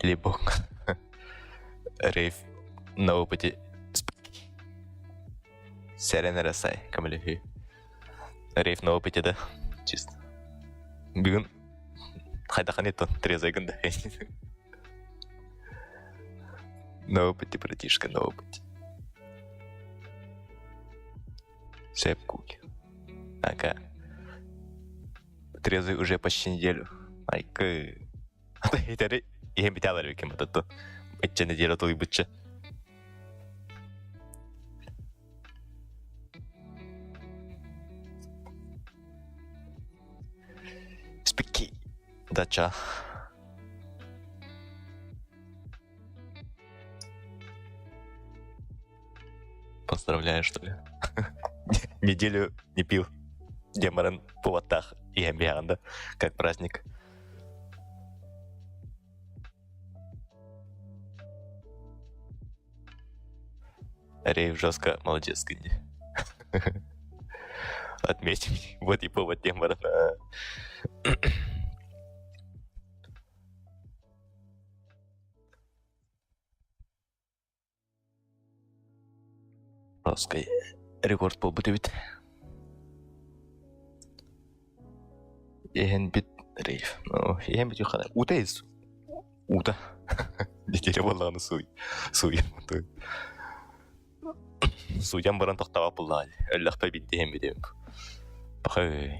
Либо Рейв на опыте Серена Расай, Камалихи. Рейв на опыте, да? Чисто. Бүгін қайдақан еттон, трезайгында. На опыте, братишка, на опыте. Сэп куки. Ага. Трезвый уже почти неделю. Айка. Это я биталар векем вот это. Этче неделю той быча. Спики. Дача. Поздравляю, что ли? Неделю не пил. Демаран по ватах и амбианда, как праздник. Рейв жестко молодец, Кэнди. Отметим. Вот и повод Демарана. Роской рекорд полбытывит. Ehen bit Рейв. Ну, ehen bit юхана. Ута из. Ута. Неделя болланы суй. Суй. Суян баран тоқтава пуллай. Әлләхпә битте ehen битем. Бахай.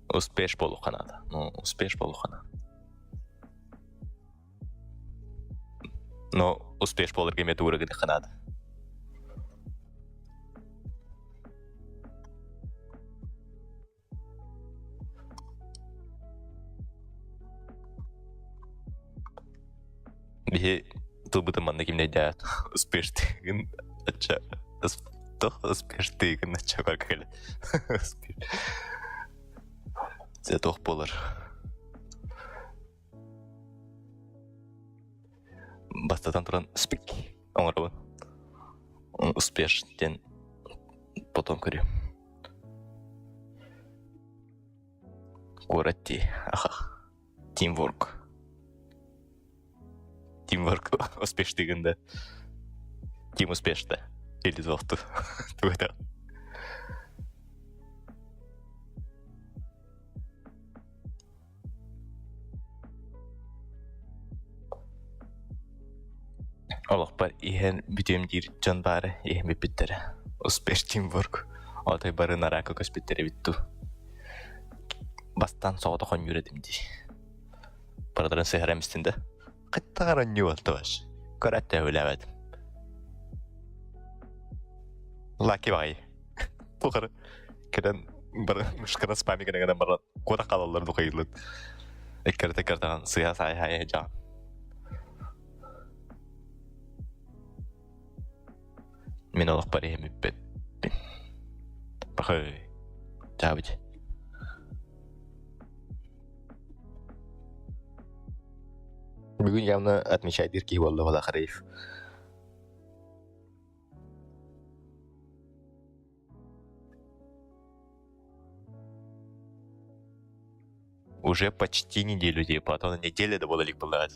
Успеш болу қанады. Ну, успеш болу қанады. Но успеш болыр кеме туыры кеде қанады. Бихе тылбытым манна кемне дят. Успеш тыгын ача. Тох успеш тыгын ача как әлі. Зе тох болыр. Бастатан тұран спик. Оңырабын. Успештен потом көрі. Горатти. Аха. Тимворк. Тимворк успештігінде. Тим успешті. Или звоқты. Туғыда. Олох бар иһэн бүтем дир жон бары иһэн биппиттере. Успеш тимворк. Отой бары нарака көспиттере битту. Бастан соғыда хон юредимди. Парадарын сыхарамистинде. Кыттагарын юолты баш. Көрәтте өләбәдим. Лаки бай. Тухар кеден бар мышкара спами кеден бар кота калалар дукайлы. Эккерте-кертаган сыя сай жа. Мен олық бар ем үппет. Бақы жабыд. Бүгін явно отмечает ирки болды вала Хараев. Уже почти неделю, типа, а то на неделе да было лик было.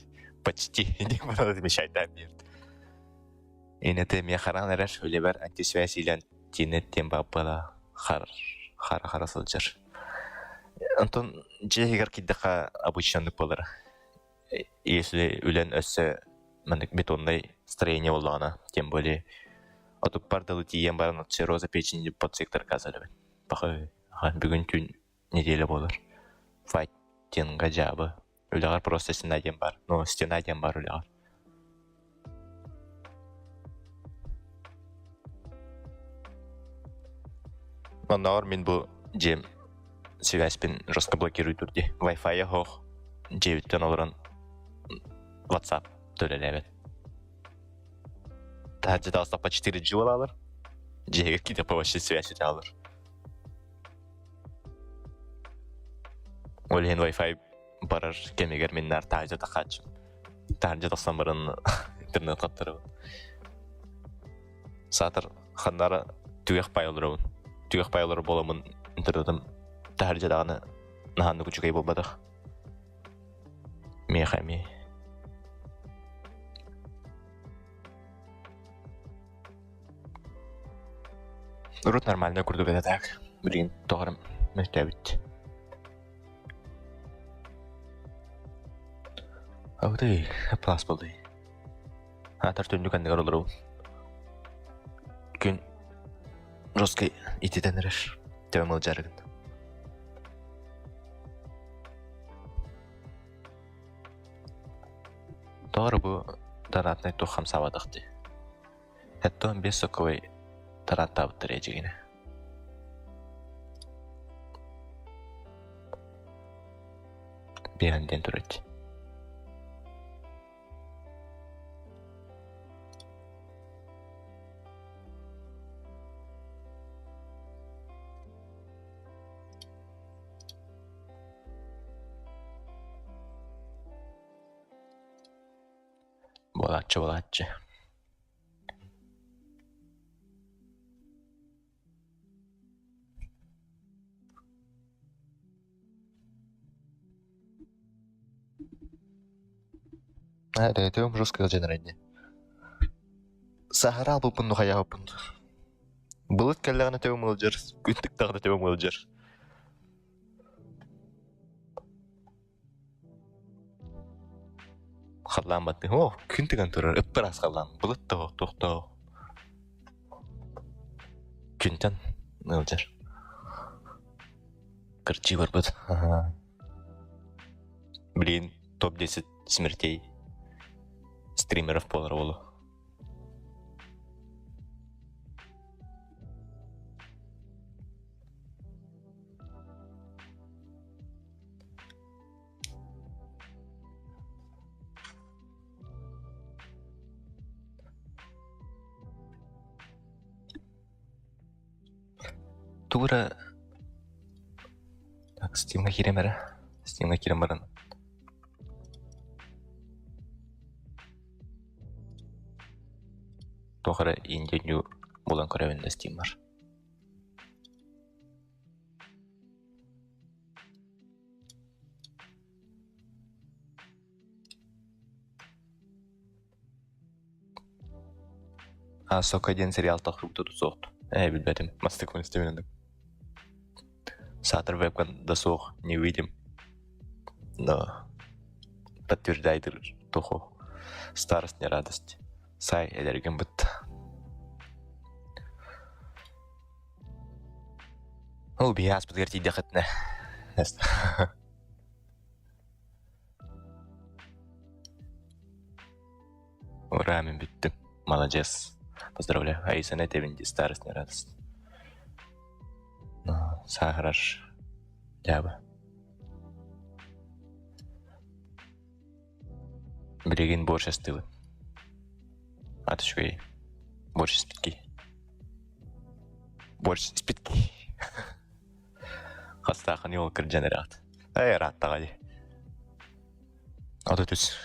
Почти не было отмечать, да, мир. И на теме харан раш улебер антисвязь или антинет тем бабала хара сылжыр. Антон жегер киддака обычный полар. Если улен өссе мандык бетонный строение улана, тем более отуп пардалы тием баран цирроза печени подсектор казали. Бахы бүгін түн неделя болар. Файт тенга жабы. Улягар просто стена дем бар. Ну, стена дем бар улягар. Оннаур мен бұл жем связьпен жестко блокирую түрде. Wi-Fi хоқ 9-тен олырын WhatsApp төлелебет. Тәжі дауыста по 4G олалыр. Жеге кейде повышный связь өте алыр. Олеген Wi-Fi барыр кемегер меннер тәжі тақачым. Тәжі тақсан бұрын интернет қаттыры. Сатыр қандары түгек пай олырын. Түгек пай олыры боламын интернетім тәжі дағаны нағанды күчігей болбадық. Мехами. Рут нормально курдук это так. Блин, тоғырым мектебит. Ауды, плас болды. Атар түндік әндігер олыру. Күн жосқы итеден әріш. Тәуіміл жарығын. Тоғыры бұ таратынай тоққам савадықты. Әтті 15 соққывай таратта бұттыр әжігіне. Бейгінден түрет. Болатчы. Да, это вам жестко generalnie. Сахарал бұл пұнды қая пұнды. Бұлыт кәлләғына тәуім ұлжыр, күндік тағда тәуім ұлжыр. Қаллан баттың, о, күндігін тұрыр, үппір аз қаллан. Бұлыт тағы, тоқтағы. Күнтен ұлжыр. Кірчі бар бұд. Блин, топ-10 смертей стримеров полар болу. Тура... Так, Steam'ga kiremere. Steam'ga kiremeren. Тоғыры инденю болан көрәуінде Steam бар. Соқа ден сериал тақырып тұту соқты. Білбәдім, мастықын істеменіндік. Сатыр вебкан да соқ, не видим. Но подтверждает туху старость, не радость. Сай эдерген бұт. Ол бей аспыдығыр тейді қытны. Ура, мен біттім. Молодец. Поздравляю. Айсан этевинди старостный радость. Ну, сахараш. Дябы. Білеген борщ астылы. Атышкой. Борщ спитки. Борщ спитки. Қастақын ел кірджені рағыт. Рағыттаға де. Аты түс.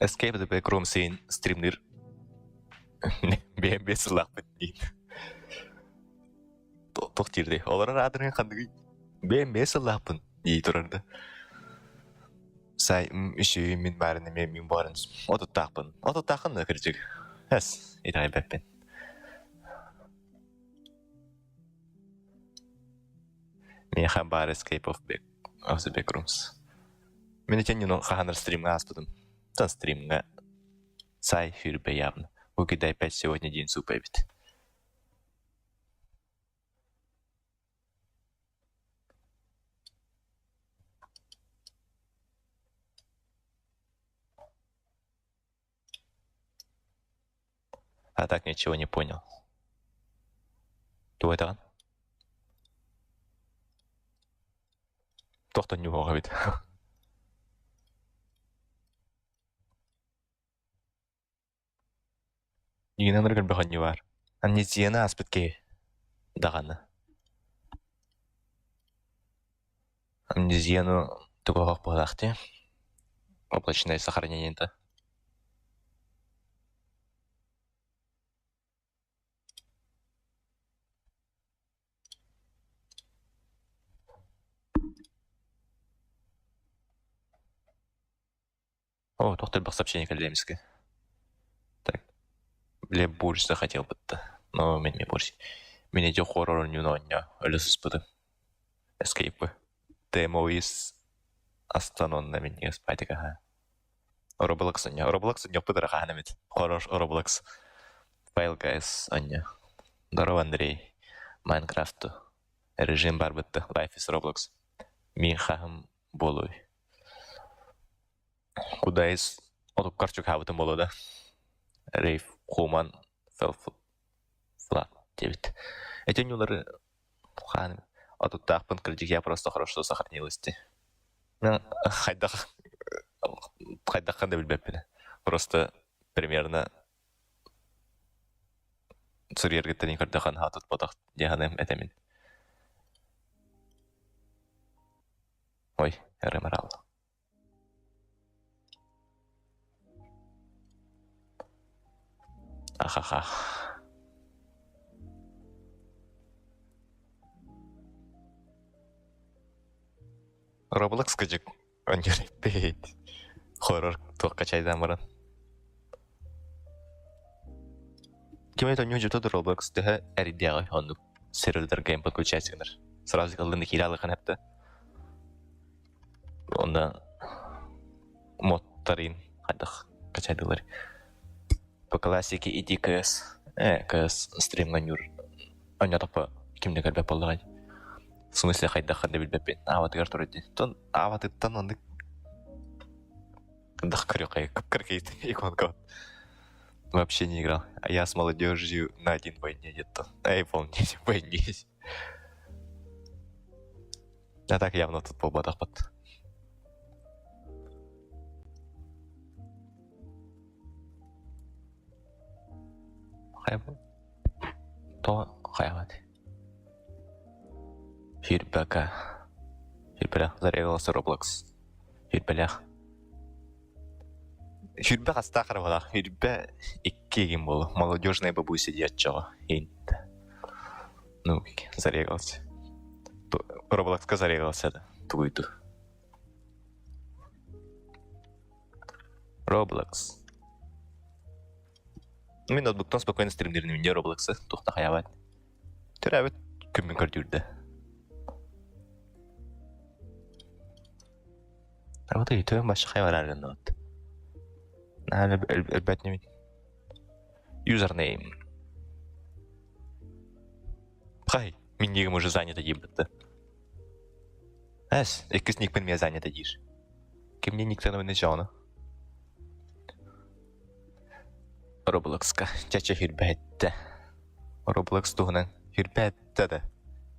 Escape the Backroom scene стримнер. Бен бесілақ бітнейін. Тоқ жерде. Оларын адырын қандығы бен бесілақ бін ей тұрарды. Сай үші мен бәріні мен барыныз. Отыттақ бін. Отыттақын да кіржік. Әс, етағай бәппен. Мен хан бар Escape of the Backrooms. Мен етен қағаныр стримға аспыдым. Тан стримға сай хүрбе явно. Угидай 5 сегодня день супа бит. А так ничего не понял. Кто это? Кто не говорит. Нигінен ұргін бұған не бар. Амнезияны аспытке дағаны. Амнезияны тұғылғақ болақты. Облачное сохранение-то. О, тоқтар бір сообщение кәлдемізге. Так. Бля, борщ захотел бы-то. Но мен не борщ. Меня идет хоррор не на меня. Лесус буду. Escape. Demo is останон на меня спать ага. Roblox он не. Roblox не опыт раханамит. Хоррор Roblox. Файл guys он. Здорово, Андрей. Майнкрафту. Режим бар бітті. Life is Roblox. Мен хахым болуй. Куда из отып карчук хабытым болу да. Рейв Хуман Флат 9. Эти нюлары ханым. А тут так панкритик я просто хорошо сохранилась. Хайдах ханды билбеппин. Просто примерно цурьергетте не кардахан хатут потах дияным этемин. Ой, ремарал. Ахаха. Roblox качек он не репейт. Хоррор тух качайдан баран. Кеме то нюджи тодор Roblox теха эридиагы онду серверлер гейм подключайсыңдар. Сразу калдын хиралы ханапты. Онда модтарын кайдах качайдылар. По классике иди КС. КС стримганюр. Аня тапа кимде калбе боллагай. В смысле хайдах ханды билбеппин. Аватыгар турыды. Тон аватыттан онды дах крюкай, крюкает иконка. Вообще не играл. А я с молодежью на один войне где-то. Эй, помните, войне. А так явно тут по ботах под. Хайбу. То хайват. Фирбака. Фирбаля. Зарегался Roblox. Фирбаля. Фирбак астахар вала. Фирба иккегин болу. Молодежная бабу сидят чего. Инта. Ну, зарегался. Roblox зарегался, да. Туйду. Roblox. Мен ноутбуктан спокойно стримдерін үйінде Roblox-ы тұқта қаябат. Түрәбет күмін көрдірді. Вот и то башы қайвар арында от. Әлі әлбәт немен. Username. Қай, мен негім уже занято дейм бітті. Әс, еккіз никпен мен занято дейш. Кемне никтен өне жауны. Roblox-ка чача хирбәтті. Roblox туғынан хирбәтті да.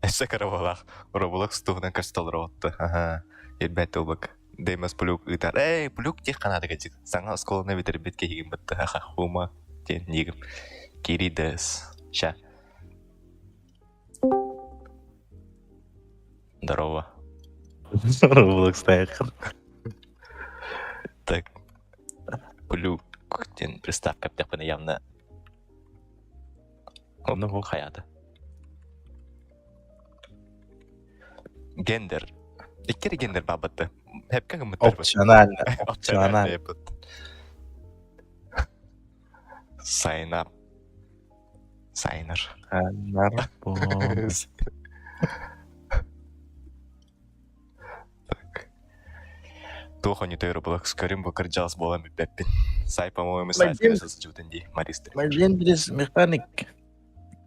Әсі қарабалақ. Roblox туғынан касталыр отты. Хирбәтті олбақ. Деймас пулюк ұйтар. Пулюк тек қанады кәдік. Саңа сколына бетер бетке хеген бітті. Хума. Тен негім. Киридес. Ша. Здорово. Roblox таяқыр. Так. Пулюк. Тен приставка птяпыны явно. Ну, бұл Хаяты. Гендер. Иккері гендер бабытты. Хепке гымыттар бұл. Опционально. Сайнап. Сайнер. Сайнар бұл. Тухо не той Roblox көрім бұл кірджалыс болам бәппен. Сай, по-моему, сайт көресіз жүтінде, Маристер. Legendary механик.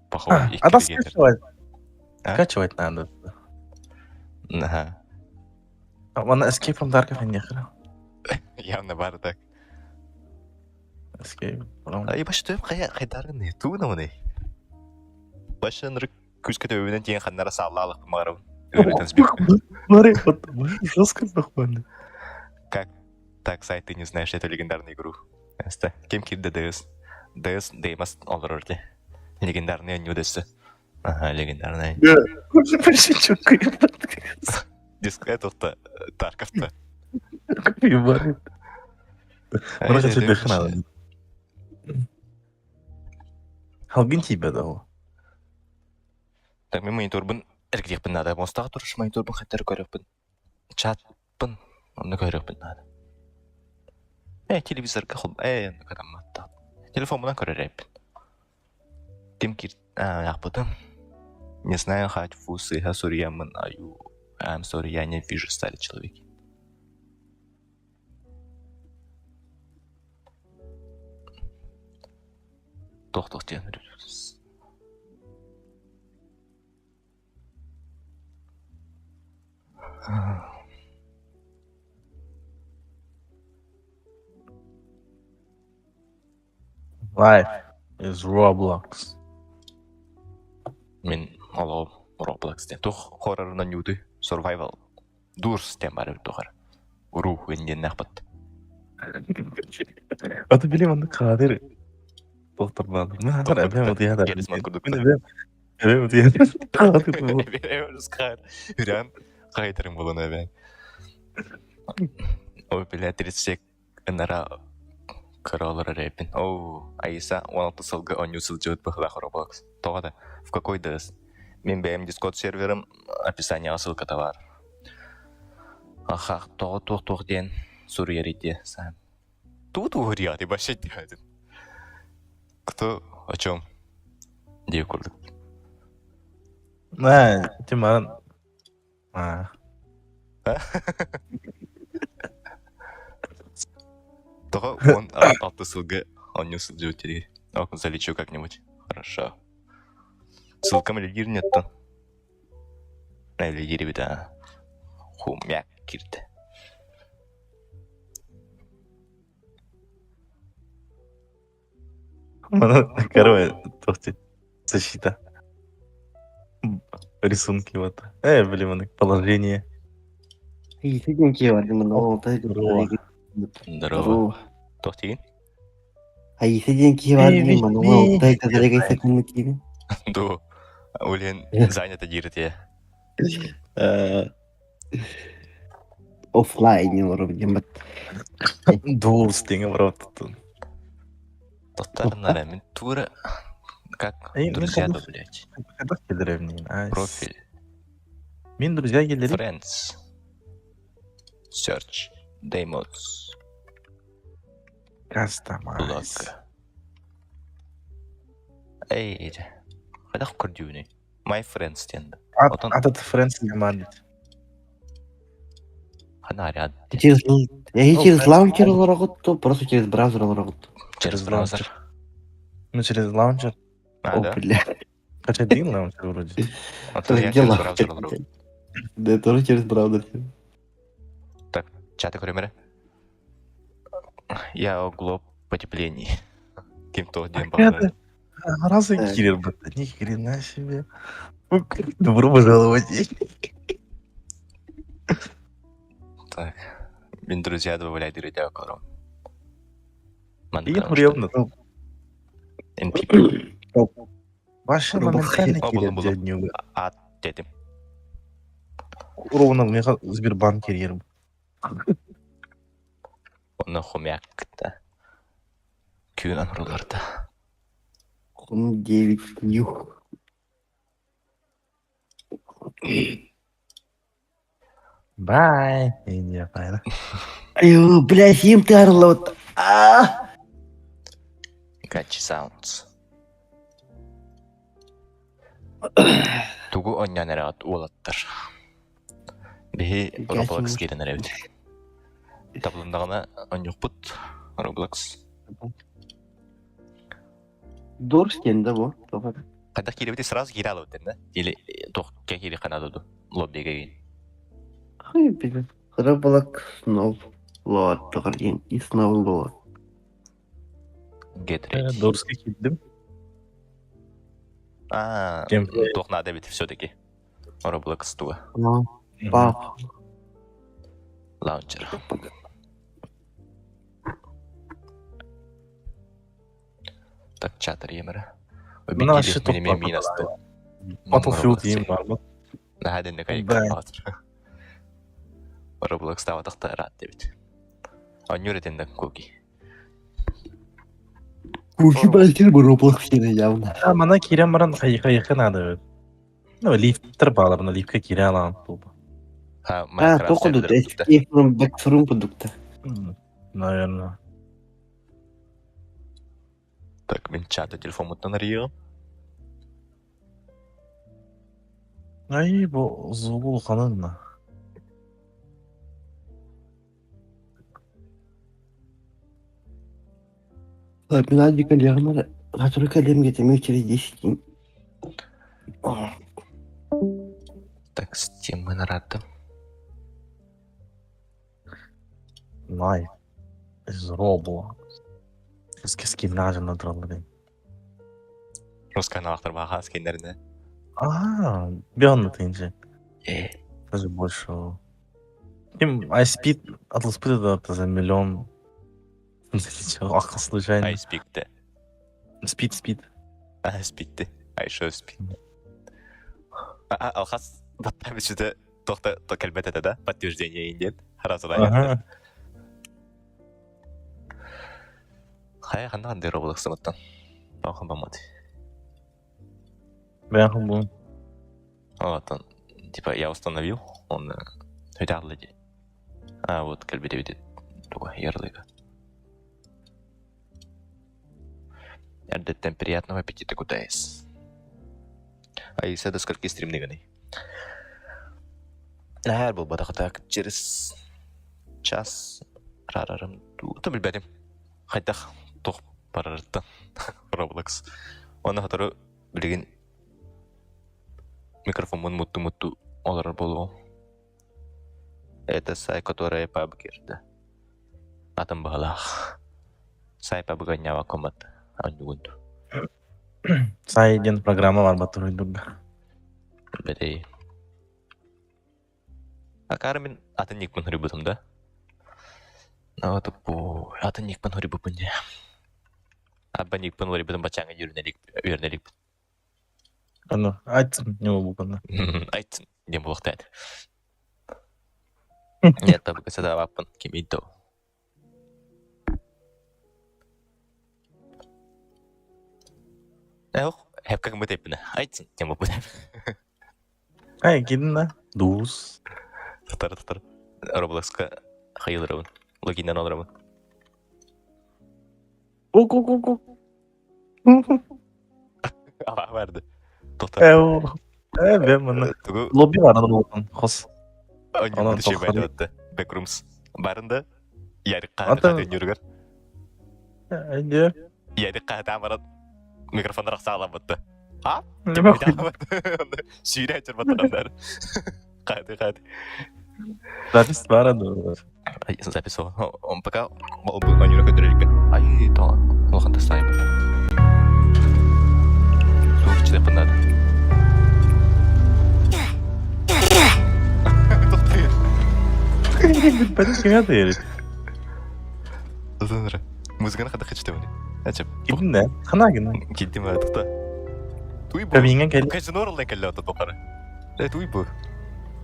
Похоже, А да иккері гендер. скачивать. Скачивать надо. Ага. Вона эскейпом дарка фенехра. Явно бар так. Эскейп. Ай, башы төп қайдарғы не? Туына мұны? Башы нұры күз көті өбінен теген қандара сағылалық мағарым. Өретініз бек. Мари, вот, жестко нахуй. Как так сайт ты не знаешь эту легендарную игру? Кем кирді ДС? ДС Деймас олырырды. Легендарный не удастся. Ага, легендарный. Почти чука ебать. Диск этого-то Тарков-то. Как ебать. Она же тебе храна. Халгин тебя дал. Так, мен мониторбын әргідекпін надо. Монстаға тұрыш мониторбын қаттары көріппін. Чатпын. Оны көріппін надо. Телевизорға құл. Оны көрематты. Телефонымдан көререппін. Кем кир... Яқпыдым. Не знаю, хоть фусы, sorry, я мынаю. I'm sorry, я не вижу старый человек. Тоқтық ден үріріз. Life is Roblox. Мен олау Roblox ден. Тоқ хорарынан юды. Survival. Дурс ден бары тоқар. Уру өнден нақпыт. Аты білем аны қадыр. Тоқтырмады. Мен ақыр әбем ұты ядар. Кересман күрдік. Мен әбем ұты ядар. Қадыр бұл. Береміз қар. Үрем қайтырым болын әбен. Ой, біле 30 үнара Короллер рэпин. Оу, Аиса, 16 сылғы 10 сыл жөт бұқылақ Roblox. Тоғады, в какой дыз? Мен бәйім Discord серверім, описание ссылка бар. Аха, тоғы ден, сұры ерейде сән. Туғыр яды башет дегадын. Кто, о чем? Дей көрдік. Тимаран. Того он автосылга, он не сыл жөт деді. Окын залечу как-нибудь. Хорошо. Ссылкам лидер нет-то. Лидер беда. Хумяк кирді. Короче, тоқти. Защита. Рисунки вот. Блин, положение. Сиденький варим, Здорово. Тоқтеген? Сиденький варим, дайте зарегайся коммутиве. Ду. Олен занято дирте. Оффлайн вроде. Дурс теңі бар вот. Тоқтарына рәмін тура как друзья добавлять. Когда в древней? Профиль. Мен друзья келдері. Friends. Search. Demos. Customize. Blog. Эй, қайдақ күрдеуіне. My friends тенді. Атат Фрэнс команды. Қана аряд. Я через лаунчер работаю, просто через браузер работаю. Через браузер. Ну, через лаунчер. А, О, да? бля. Хотя один лаунчер вроде. Это я Где через лаунчер? браузер лауру. Да, я тоже через браузер. Так, чаты көремері. Я оглоб потеплений. Кем то дем бағдар. Разы киллер, блядь. Ни хрена себе. Добро пожаловать. Так. Мен друзья добавляют радио колором. И приемно. NPP. Вообще моментальный киллер Было. дядню. А, дедім. Ровно мне Сбербанк киллер. Оны хомяқта. Күйін аныруларда. Хум 9 нью. Бай. Не понятно. Аю, бля, сим ты орлот. Гачи Sounds. Тугу оннян әрәғат олаттыр. Бехи Roblox керін әрәуді. Таблындағына он жоқ бұд. Roblox. Дорстен, да, вот. Қайдақ керебеде сразу кері алып өттерін, да? Или тоққа кері қанады лоббиге кейін. Ай, бля. Roblox снова. Лот, тұғырден. И снова лот. Get ready. Дорский килдим. Тоқ надо бит все-таки. Roblox туға. Ну, пап. Лаунчер. Так, чатыр емірі. Мына вообще тоқ Менемен минасты. Battlefield ем бар ма? Нәден кайық Да. қатыр. Roblox тава тақта рад дебит. Онюретенден көки. Кучи бәлкер бұл Roblox сені явно. Мана кирен баран қайықы надо. Ну, лифттер бағалар, мына лифтке кире алған болды. Походу, Escape from Backroom продукта. Наверное. Так, мен чаты телефон мұттан ария. Ай, бұл зұғыл қанынна. Пинадик Лермана, который калем где-то через 10 дней. Так, с тем мы нарадым. Най. Из Roblox. Скин нажим на дрон. Росканалақтар баға скендеріне. Бёрн тынче. Е, Даже больше. Ким iSpeed атылыспыды да за миллион. Ақы случайно. айспикті. Speed. Айспикті. Айшо спик. Алхас, баттан бішіді тоқта кәлбет әді да? Подтверждение инден. Харазыда янды. Хай қанда қандай Roblox сымыттан. Бақын бамады. Бәқым бұл. Вот он. Типа я установил, он видарлыди. Вот кәлбеде видит. Туға ярлыға. Әдеттен приятного аппетита кутайыз. Айса до скольки стримдегіні. Әр бұл бадақы так через час рарарым. Ты білбәдім. Қайдақ тоқ барарыттан. Roblox. Оны қатыры білген микрофон мутту олар болу. Это сайт, который пабгерді. Атым бағалақ. Сайт пабға нява комат. Андугунду. Сайден программа бар батыр ойдырда. Бәдей. Акары мен атын никпін хүрі бұтым да. Вот бұл атын никпін хүрі бұпын де. Абба никпін хүрі бұтым бачаңа үйернелік. Аны айтсын, не ол бұқаны. Айтсын, не бұлықты әді. Нет, табы кісада баппын, кемейді ол. Эх, хеп как мы тепіне. Айтсын, не бұпын әді. Ай, кедің да. Дус. Тұтар. Roblox-қа қайылырымын. Логиннен алырымын. Оқ. Aba vardı. Э, Tohtar. o. Ben bunu. Tugu Lobby var onun olsun. Hos. önce Alan bir şey tohtarı. baydı. Backrooms. Barında yarı Atan- kahve yürüger. Hadi. Yarı kahve amarat mikrofonlar sağlam battı. Ha? Ne bakayım? Şiire açır battı kanlar. Kahve. Запись var adı. Ay, запись o. Он пока он yürü götürecek ben. Ay, tamam. Olhan da sahip. Soğuk içinde pınladı. Tohtayır. Ben kime değil. Uzanır. Müzikana kadar kaçtı beni. Açıp. Kim ne? Kana gidin. Gittim artık da. Tuy bu. Kabingen gel. Kaçın oradan geldi o tokarı. Tuy bu.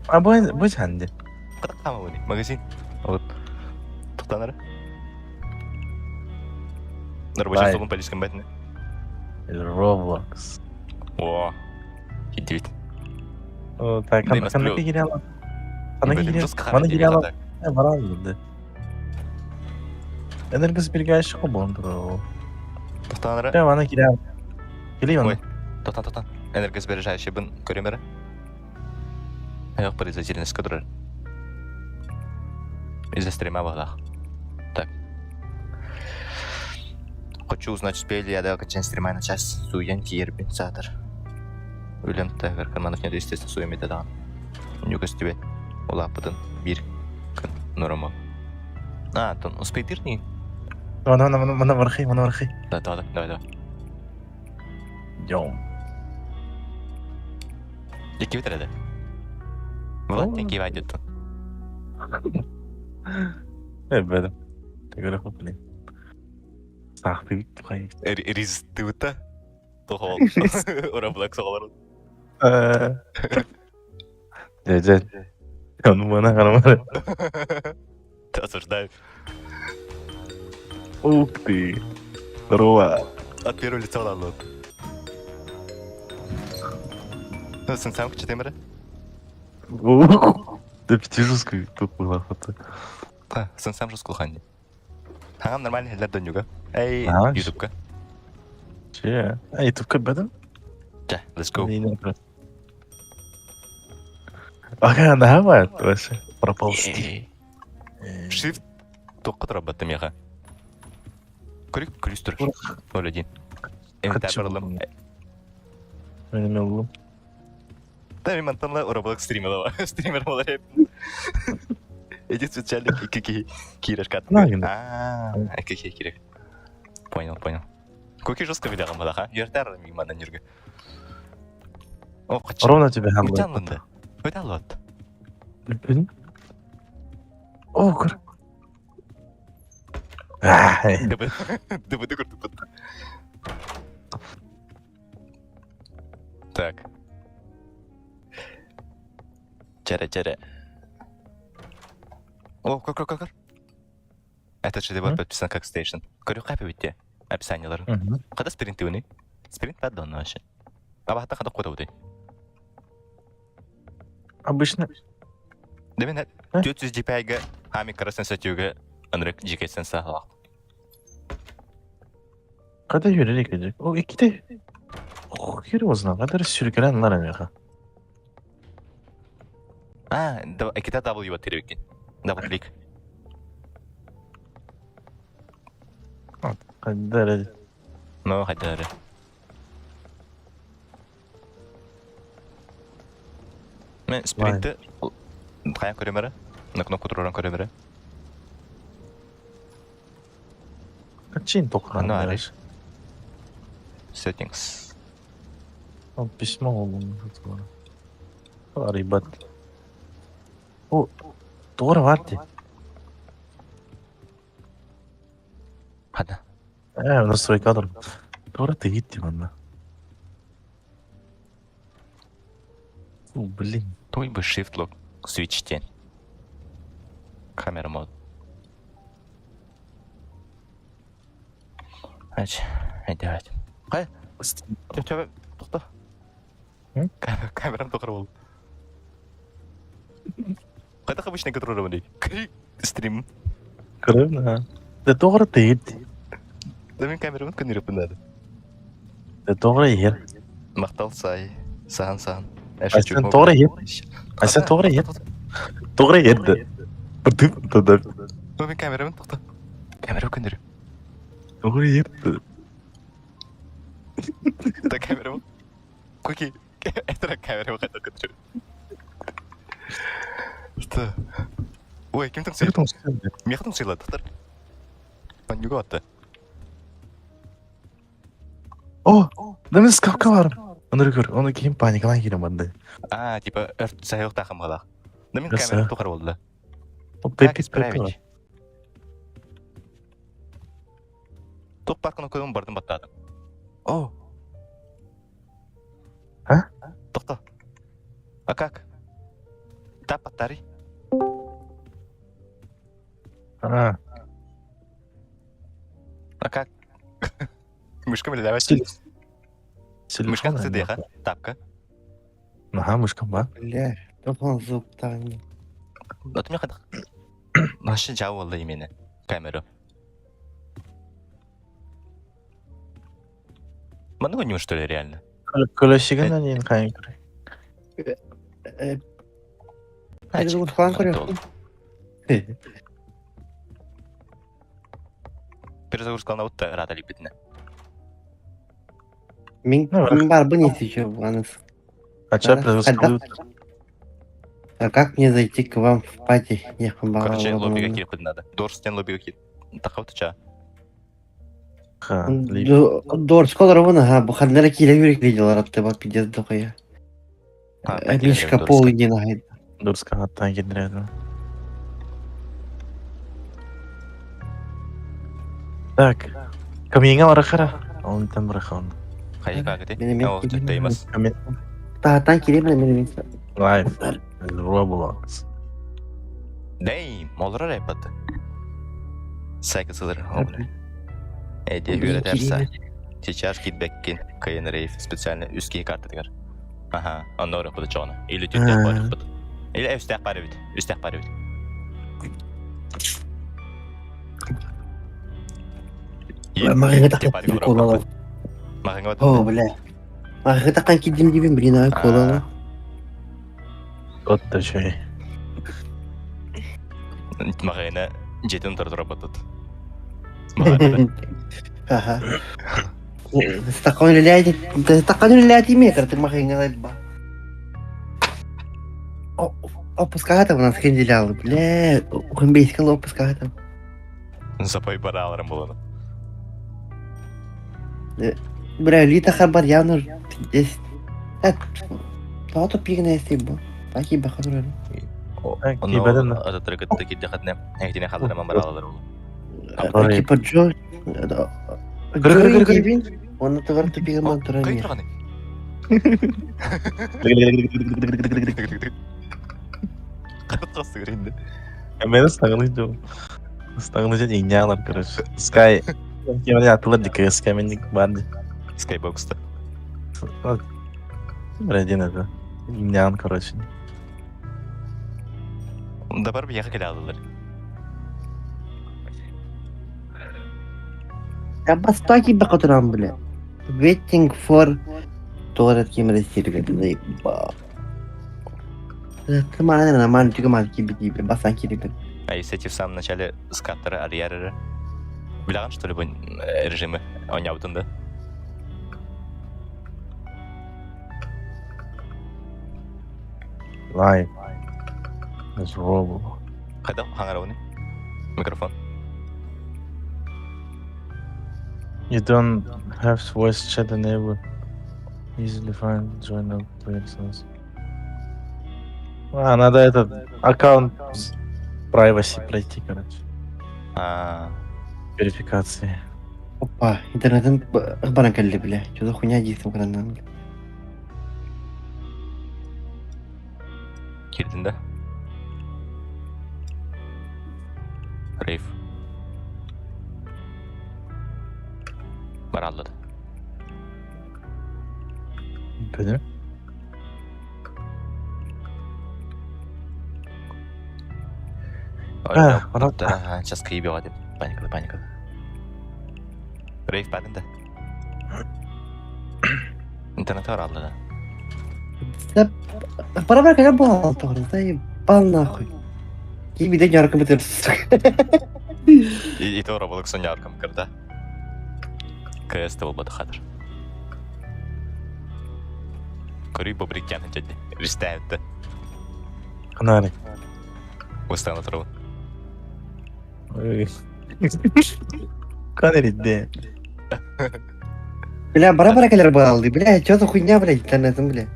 Aa bu sende. Katak tamam beni. Magazin. Вот. Tohtanları. Рабочий Vay. стол политическом бэтне. Roblox. О. Хитивит. O ta Ne, kan nasıl kan giriyor lan. Sana Benim giriyor. just kahve Bana demiyor giriyor lan. zaten. Ne var aldı. Enerjisi bir gel şu bondur o. Tohtanları. Ya bana giriyor. Geliyor Ой. mu? Тоқтан. Энергосбережающий бін көрем бері. Аяқ производительность которая. Из-за стрима бағдақ. Так. Хочу узнать, успею ли я до окончания стрима на час. Суян компенсатор. Өлем тәгір карманов нет, естественно, суем метадан. Нюкас тебе. Улапыдын. Bir күн нормал. А, тон успеет ирни? Bana varxı, bana varxı. Да, давай. Йоу. Які витрати? Влад, які вайдет? Evet. Tekrar yapalım. Sahbi bir tukay. Риз ты ута? Тохол. Ораблак соғалар. Cece. Onu bana karamar. Осуждаю. Ух ты. Здорово. От первого лица лало. Сен сам че темере? Да пятижускую тут была фото. Сен сам жескул ханни. Хангам нормальный хеллер дөнюга. Эй, Ага. ютубка. Че? А YouTube кабеда? Жа, let's go. Ага, да, бат, вообще. Пропал стиль. Shift тоққа тұрабатты меға. Көрік күліс тұр. 0-1. Эмтар барлым. Benim yolum. Да, мен мантанла Roblox стримила. Стример болар еп. Эти специальные кирер кат. Нагин. Какие кирер. Понял. Көке жестко билаған балаға. Ертар миманан жүргі. О, қачы. Ровно тебе хамлы. Мутанлынды. Өте алуат. Bilin. О, көр. Ай. Дыбыды көрдік бұтты. Так. Чара. О, көр. Этот же дебат подписан как стейшн. Көрі қайпы бітте. Описанияларын. Қада спринті өне? Спринт бәді оны ашы. Абақта қада қода өте. Обычно. Демен 400 DPI-ға хами қарасын сәтеуге ынырық жекетсен сағылақ. Kada yürüyerek gidecek. O iki de. Oh, yürü o zaman. Kadar sürüklenenler ama. Ekita W bat теребеккен. Double click. Kadar. Ну, хотя да. Мен спринтті қаян көрем әрі? На кнопку тұраран көрем әрі? Kaçın tokran. Ну, әрі. Settings. O pişman oldum. Araybat. O doğru vardı. Hadi. Настройка alırım. Doğru da gitti bana. Блин. Той бы shift lock switch'тен. Камера мод. Hadi. Қай? Төбе, тоқта. Камерам тоқыр болды. Қайда обычный контролер мындай? Стрим. Кырым, да. Да doğru değil. Да мен камерамын көндіріп бұндады. Да doğru yer. Мақтал сай. Саған. Sen doğru yet. Sen doğru yet. Doğru yedi. Бырдып. Мен камерамын, тоқта. Камера өкіндірі. Doğru yedi. Да, камера бұл. Көке. Это камера бұл қайта өкіндірі. Что? Ой, кім тыңсай? Мен қытың сыйлады, тоқтар. Мен неге атты? О, demin skapka var. Onu gör. Onu kim panikalan girin bende. Типа, өрт сайық тақым қалақ. Да мен Жақсы. камера тоқар болды. O Как pepis исправить? Топ паркына көйім бардым баттадым. О! А? Тоқта. А как? Тап баттарый. Ha. А как? Мышка мені давай. Мышка қысы дейха? Тапка. Ага, мышка бар. Бля, тоқсан звуктан. Отым яқадық. Машин жау олды емені. Камера. Маны өнім, что ли, реально? Көлөшігін әнейін қайын көрі. Перезагрузка falan koruyor. Перезагрузкалына өтті рада лепетіне. Min бар бы не сейчас в анус. Ача перезагрузка. А как мне зайти к вам в пати? Я Короче, лоббиға келіп кетін надо. Дорстен лоббиға келіп. Тақауты ча. Ха, лип. Дорс колор вон, ага, бухадлера киля юрик видел, рабты ба пиздец дохуя. Мишка пол иди нахай. Дұрысқа аттан келдіреді. Так. Камиңа бара қара. Оны тен бара оны. Қайы қағыды? Мен- Ол түтті емес. Тағаттан келе мен мен. Лайф. Roblox. Дәйм, олар райпады. Сайкысылыр. Әйде үйретәрсі. Сейчас китбеккен кайын рейф специально үске карты дегер. Ага, он орын бұды жоғыны. Или түттек бар бұды. Или үстек бар өйді. Үстек бар өйді. Мағыңа таққан колалы. Мағыңа О, бля. Мағыңа таққан кидім дебем, блин, ай колалы. От да şey. Мағыңа жетін тұрдыра бұдыд. Ага. Стакан ляди, стакан ляди мекар, ты махинга лайба. Опуската у нас хенделял, бля, ухамбейскал опуската. Запой бара аларым боланы. Бля, лита хабар явно здесь. Тото пигна если бы. Таки бахадурали. Кибеден. Ататыргытты кидде хатне. Әйтіне қалдырыман бара алалар ол. Таки поджо. Гры. Он товар тупига Кай мантурами. тұрғаны? Қырық қасы көрейінді. Мен ыстағылыйды ол. Ыстағылыйды иңнялар, короче. Скай. Кемені атылыр дика, скайменник барды. Скайбокста. Бір один это. Иңнян, короче. Да бар бияқы келе алалар. Я бастаки бахадурам, бля. Waiting for Торет кемера сирга, заеба. Это нормально, только маленький беги, бля, басан кирибен. А если в самом начале скаттары арьеры білаған, что ли, бұл режимі ойнаудында? Live. It's Roblox. Қайда хаңар оны? Микрофон. You don't have voice chat enabled. Easily find join up players. Надо этот аккаунт privacy пройти, короче. Верификации. Опа, интернетом охбаран калли, бля. Что за хуйня действует грандан? Келдің да? Рейф. Бар алды. Пойдем? Баралды. Сейчас киебеға деп. Паникада. Рейф бәрінде. Интернет бар алды да. Да, пора когда бал, тоже, заебал нахуй. И видать, ярко бытер. И то Roblox-ун яркам кырда. КС-те болбоду хадыр. Көрүй бобриккен жеди. Ристәйетті. Канали. Остана тұру. Канали, да. Бля, пора когда бал, бля, что за хуйня, блядь, интернетом, бля.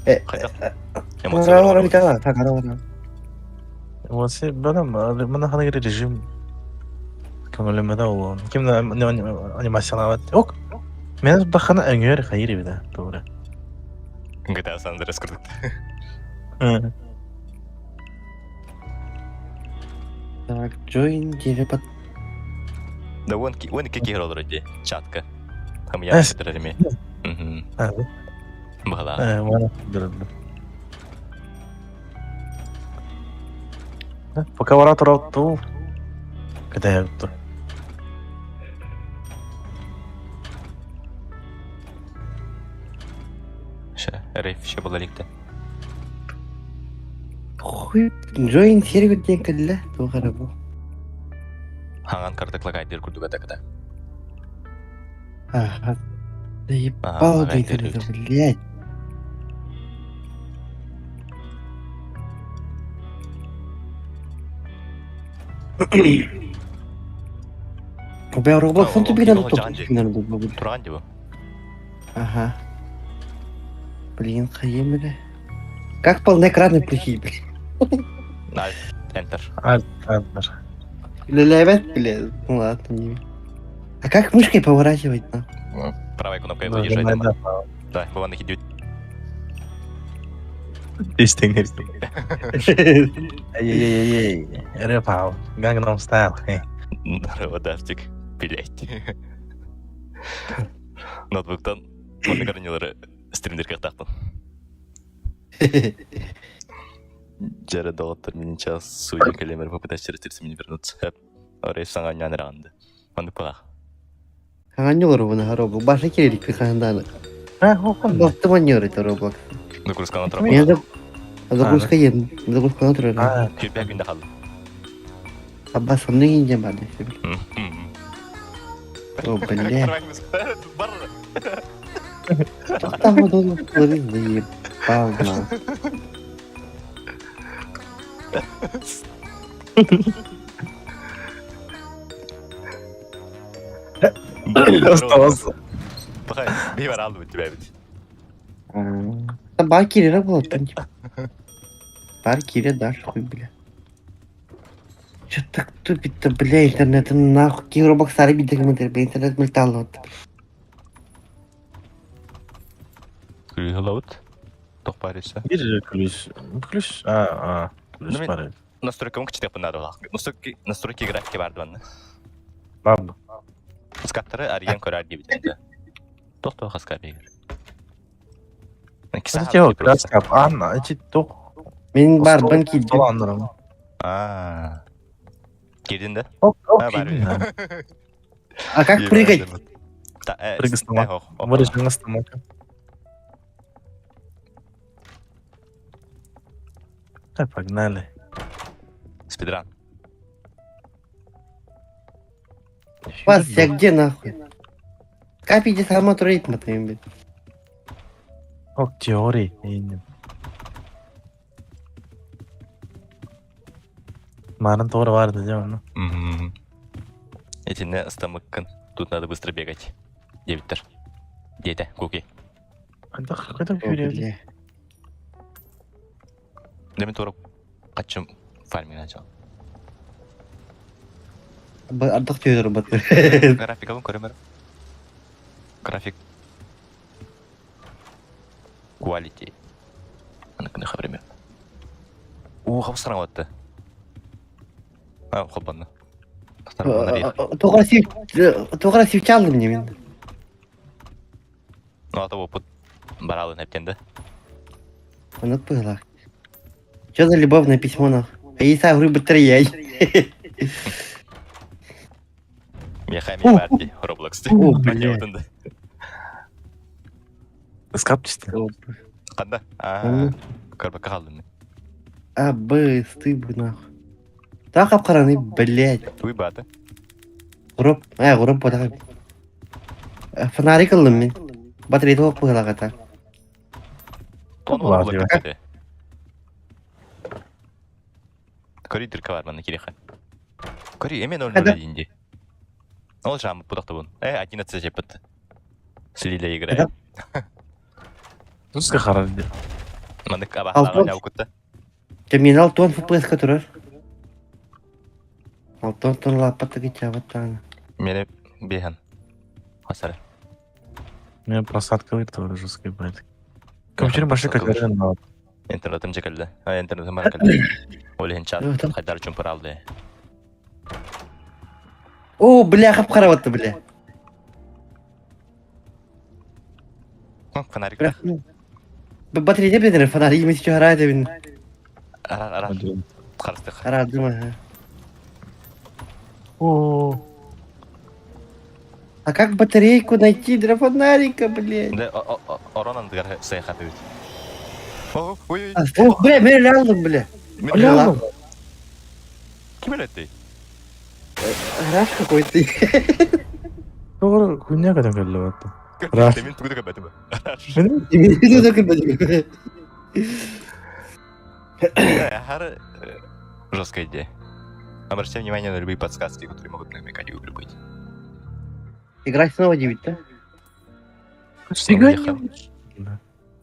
Қайда? Ора, битала, так, ора. Вообще, бана хана гире режим. Көңіліме да ол. Кімді анимациялават. Ок. Мен бақана өңер қайыры беді. Doğru. GTA San Andreas кырдык. Так, join, телепат. Да он какие роллеры де? Чатка. Там я Эс. не Мгм. Abi. Бала. Bana durdu. Пока ворота роту. Когда я тут. Ше, рейф ще была ликта. Хуй, join, сервер день кадля, то хорошо. Ханган картыкла кайдыр курдуга такда. Ага. Заебал Ага, ты интернетом, блядь. Бля, Roblox, он тебе надо топ, надо было. Турган дебу. Ага. Блин, хаем, бля. Как полноэкранный плохие, бля. Alt, Enter. Альтер. Ля-ля, бля. Ну ладно, не. А как мышкой поворачивать, нахуй? Правой кнопкой выезжай дома. Да, быван их идет. Истинный. Ей-ей-ей. Репау. Gangnam Style. Родастик. Блять. Ноутбуктан оны гарнилары стримдерге тақтым. Жары доллар меніңше судья калемер попытаться через меня вернуться. Орай саңа няныранды. Оны пах. Ханюр его на Roblox. Баша керик хандана. Окон. Бафты манер это Roblox. Нагрузка на Я тропу. загрузка ем. Загрузка на трое. Фидбэк инде қалды. Абба сонны инде бады. О, бля. Там вот он говорит, заебал, на. Остался. Пахай, бивар алды у тебя ведь. Там Бакири работал, типа. Бакири дашь, хуй, бля. Чё так тупит-то, бля, интернет, нахуй, какие робоксары бить комментарии, бля, интернет мультал, вот. Күлгілауыт. Тоқпарысы. Bir ключ. Ключ. Ключ Ну, бар. Настройка мунк читеп надо было. Настройки графики барды ванна. Баб. Скаттары ариен көрәр деп итенде. Тоқто хаска бегер. Кстати, краска. Анна, эти тох. Мен бар, банки. Доlandırım. Girdin de. Ок, бар. А как прыгать? Прыгай с тома. Вырежем с тома. Так, погнали. Спидран. Вас, я где нахуй? Капите сама трейд, твоим, блядь. Ок, теорий. Марын doğru vardı değil mi? Эти не стамыккан. Тут надо быстро бегать. Девиттер. Дети, куки. Когда О, görüyordu? бля. Демен тура качым фарминг начал. Ардақ түйдір, бат. График алын көремер. График. Quality. Аныкыны хабарымер. Хабысыран отты. Холбанны. Тоғыра севчалды мне, мен. Ата опыт баралын әптенді. Она пыла. Чё за любовное письмо, нахуй? А если говорю, батарея. Мехами бәрді Roblox'ты. О, бля. Искап işte. Канда? Аны. Карбакка калдым. Абы, стыбы нахуй. Так капкараны, блядь. Туй баты. Гроп. Гроп бота. Фонарик алдым мен. Батарея толық қойылағата. Onu Var olur diyor. bir Koridor var bana kireken. Kori emin onu Kada? öyle deyince. Olacağım bu da bunun. 11 yapıt. Siliyle играет. Kada? Туска харалды. Мандык Алтын. абақтаған яукытты. Мен 6 FPS-ка тұрар. 6 лаппаты кетябаттаны. Мені бейхан. Хасары. У меня просадка тоже жесткая, блядь. Компьютер большой как надо. Интернетім жекілді. Интернетім бар кілді. Олеген чат. Қайдар үшін пыр алды. О, бля, қап-қара батты, бля. Фонарик. Батарея білдіңір, фонарик емес че арайды мен. Ара. Қарыстық. Арады ма? О, А как батарейку найти для фонарика, блядь? Де оронан дығар сайқаты өт. Ой. О, бля, мен өлі алдым, бля. Ляну. Кім өлетті? Раш какой-то. Doğru хуйня kadar geldi battı. Раш. Демин түгіді көбәті бі. Benim Именно так и подумал. Хары жесткая идея. Обращайте внимание на любые подсказки, которые могут намекать в игры быть. Играть снова 9, да? Фига не.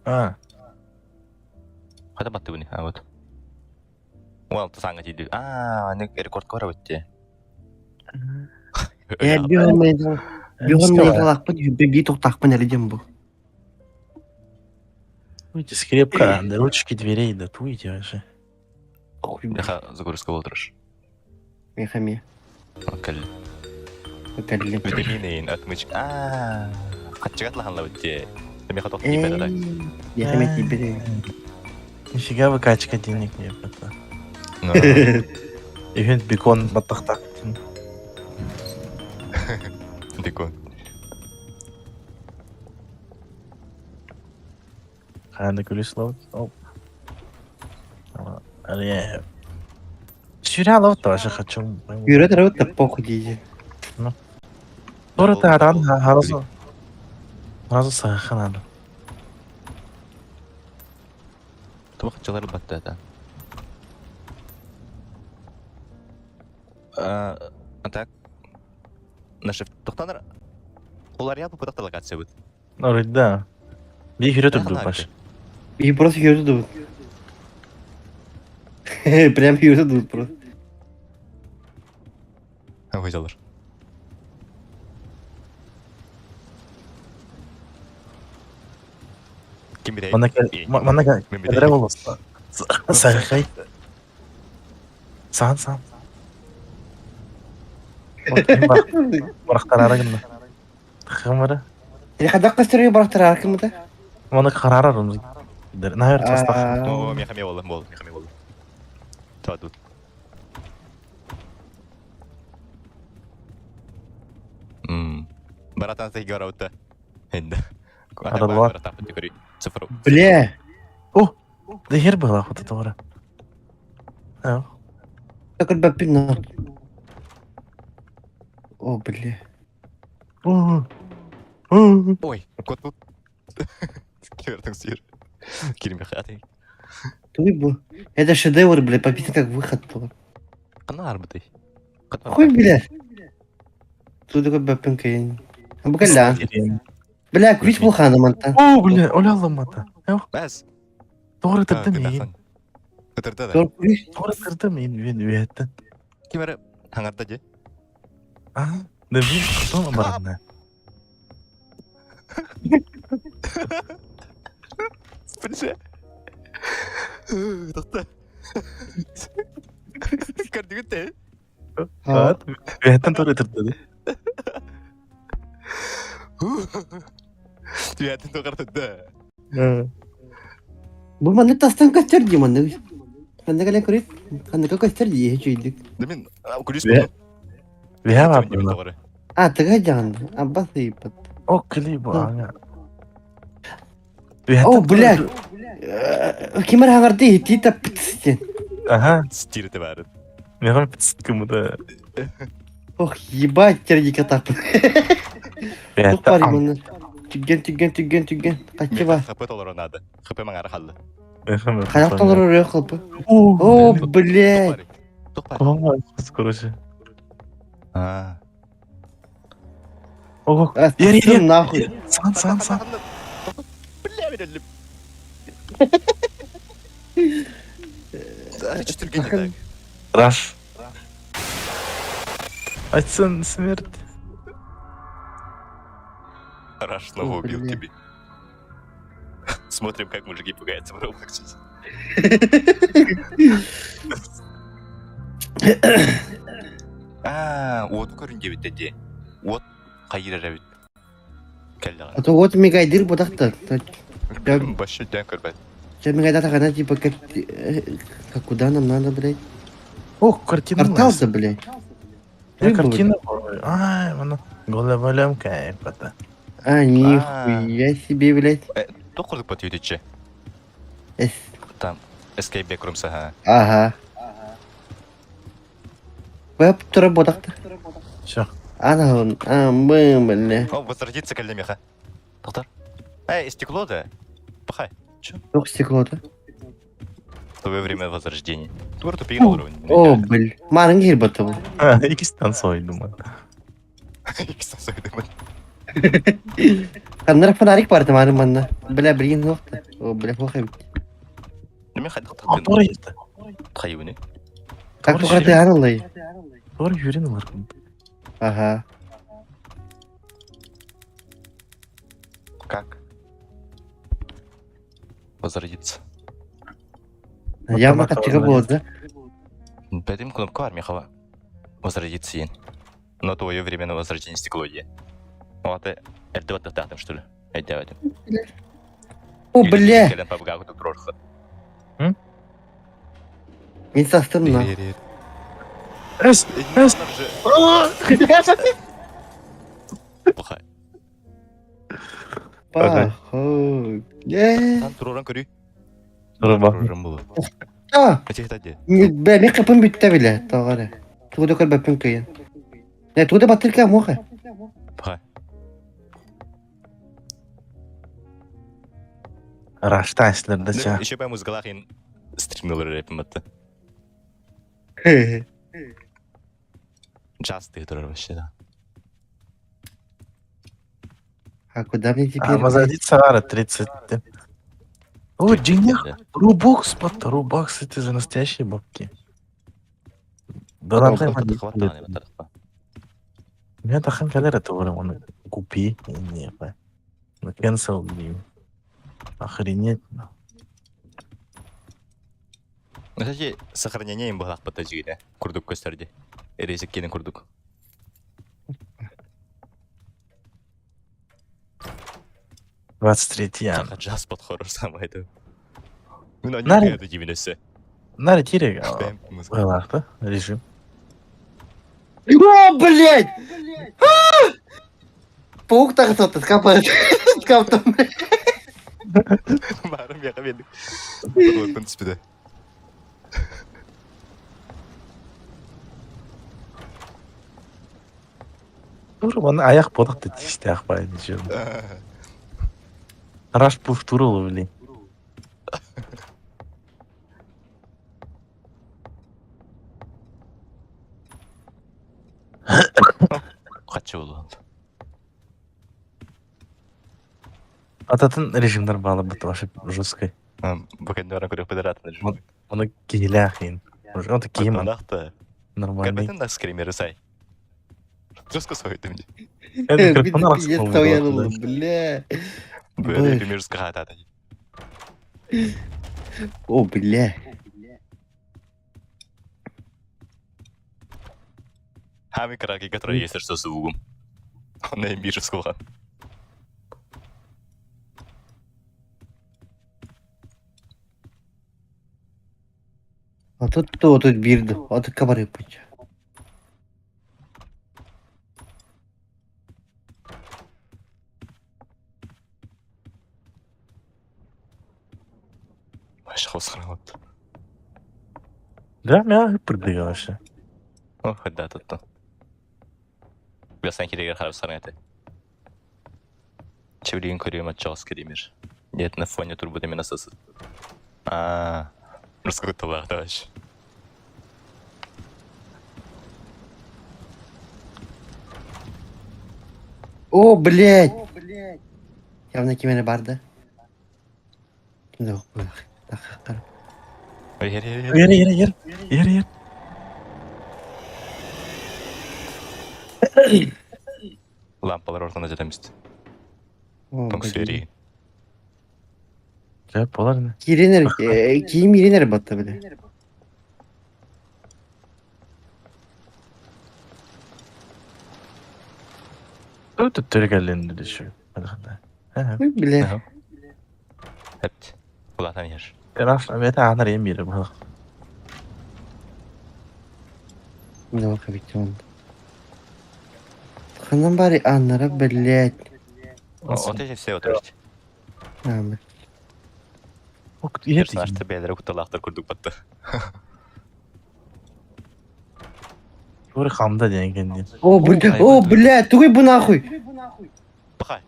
А, Қайда батты бұны? Вот. Ол тысаңға тейді. Аны рекорд қора өтті. Бюгон қалақпын, бей тоқтақпын әлі дем бұл. видите, скрепка, до ручки дверей, да туйте вообще. Ой, бля, Яха загрузка болдырыш. мехаме. Кәлі. Өтәлілем. Витаминейн, отмычка. Қатчығат лаханла өтті. Меха тоқты дейбәді да. Мехаме тебе. Нифига выкачка денег нет. Это. Ну, И бекон баттахтак. бекон. Ханды күліслау. Оп. Әле. Сюрялау тоже хочу. Үйрет рәуіт та похуй дейді. Doğru da aran Разу сағақан ады. Тұбақ жылары батты әді. Так. Наши тоқтаныр. Олар япы бұтақты локация бұд. Орыд, да. Bir hürret öldü Яхана baş. И просто үйрет дұд. Прям үйрет дұд просто. Өз алыр. Кім бідей? Mana kadar olmasa. Сағақай. Сан. Барақтар арағында. Қымыры. Қадақ қастыры барақтар арқымы да? Оны қарарарымыз. Наверное, тастақ. О, мехаме болды. Тұа тут. Баратан сәйге бара өтті. Енді. Аралуар. Цифру. Бля. О, дегер была вот это вора. Так от бапин на. О, бля. Ой, кот тут. Кертің сүйір. Кереме қаты. Туй был. Это шедевр, бля, попить как выход был. Қана арбытай. Хуй, бля. Тут такой бапин кейн. А букаля. Бля, ключ был ханаманта. О, бля, ойлалым ата. Бәс. Doğru tırdım мен. Кытырды да. Ключ. Doğru tırdım мен üyetten. Кемері хаңарда же. Да мен кто барадна. Бірінші. Тоқта. Көрдігін те. Üyetten doğru tırdı. Түйәтін тоқартыды. Бұл маңды тастан көстер дей маңды. Қанда қалай көрет? Қанда көстер дей, жүйдік. Демен, күліс болды. Veya var bunda. А, тыға жағанды. Абба сыйпат. O klibi anga. О, блядь. Кемер хаңарды тита пытстен. Ага, Стирте бәрін. мен қой кімді. Ох, ебать, тердика тап. Тук пари маны. Түгген. Качы ба. Хп толыр онады. Хп маңары қалды. Қаяқтан ұры қылпы. О, О, блядь. Туқ пари. Ой, короче. А. Ого, Сын нахуй. сан. Бля, береліп. Четірген так. Раш. Айтсын, смерть. Раш снова О, убил бля. тебя. Смотрим, как мужики пугаются в Роблоксе. Вот көрінге бит әде. Вот қайыр әбіт. Кәлді А то вот мегайдыр бұдақты. Башы дән көрбәді. Сейчас мегайда тағана типа как... Куда нам надо, блядь? Ох, картина. Картался, блядь. Картина. Ай, она голая валямка, это. А, нихуя себе, блядь. Тоқырдық бат өтетші. Там escape backroom'sa ha. Ага. Веб тура бұдақты. Все. Ана он, бля. О, возродиться кәлдемеха. Тоқтар. Стекло да? Пахай. Чё? Только стекло-то. Твое время возрождения. Тур тупик уровень. О, блин. Марың гербаты бұл. İkisinden soydum ben. Қандыр фонарик барды марың манна. Бля, білген жоқты. О, бля, плохо бит. Немен қайдық А, тақтың? doğru işte. Қайуыны? Как бұғарды анылай? Doğru yürüyün var. Ага. Как? Возродиться. Явно капчыға болды. Пойдем кнопку Армихова. Возродиться ен. Но твое время на возрождение стекло е. Вот и это вот там что ли? Это вот. О, бля. Келен папа тут рожха. Мен састым на. Es. Плохая. Пахой. Бля. Там туроран көрі. Dur bak. Туроран болу. А, Әтек тәде. бля, мен қапым бітті біле. Тағары. Туғды көр бәпін көйен. Не, туғды батырка моға. Плохая. Raşta işlerde ça. Еще по музгалах ен стримнылыр рэпім бәтті. Частый турор вообще, да. А куда мне А, теперь? возродиться ара 30. О, денег. Рубокс, бата. Рубокс, это же настоящие бабки. Да нам Хватаны бәтті. меня тахан калер это уже он купи. Не, на cancel блин. Охренеть. Кстати, сохранение им бағлақ бәтті жігіне. Күрдік көстерді. Ересік кені күрдік. Январь. Жас подхорыр самай да. Мен они Нарі. кәді деймін өсі. На ретире. Бәм, музыка. Байларда режим. О, блядь! Паук так сотты, скапает. Скаптом. Барым яға бендік. Вот, күн түспеді. Тура бана аяқ бодықты тиште ақпайды жөн. Раш пуф турулы блин. Қатшы болу. Ататын режимдер балы бұты вообще жесткой. Бәкенді оран көрек педератын жүрмек. Оны кейлі ақиын. Оны кейім Нақты. нормальный. Кәрбәтін да скримері сай. Жеско сойды мне. Я стоял, бля. Бәрі примерскі қатады. О, бля. Хами караки, которые есть, что с угом. Он им більше склад. А тут бирді. А тут кабары путь. Aşağı olsana oldu. Да, я прыгаю вообще. Oh, hadi tuttu. Biraz sanki de harap sarı ete. Çevireyim koruyorum açacağız kedimir. Нет, на фоне турбо именно сосуд. Раскрутила, дальше. О, блядь! Явно кемені барды. Yok, bırak. Dakika. Yer. Лампалар ортана жетемизди. О, Пункт блин. серии. Cevap olar ne? Kiyim irinер battı bile. Öyle törgellerini düşüyor. Hadi hadi. Ha. Koy bile. Aha. Hep. Kulağdan yer. Raf, evet anar yem biri bu. Ne bakabilirim onu. Kandan bari anlara блядь. O da все oturdu. Ahmet. Ok, yer Персонажты бәлері куталақтар көрдік батты. Doğru kamda diyen kendin. О, блядь, тугай бы нахуй. Бақай.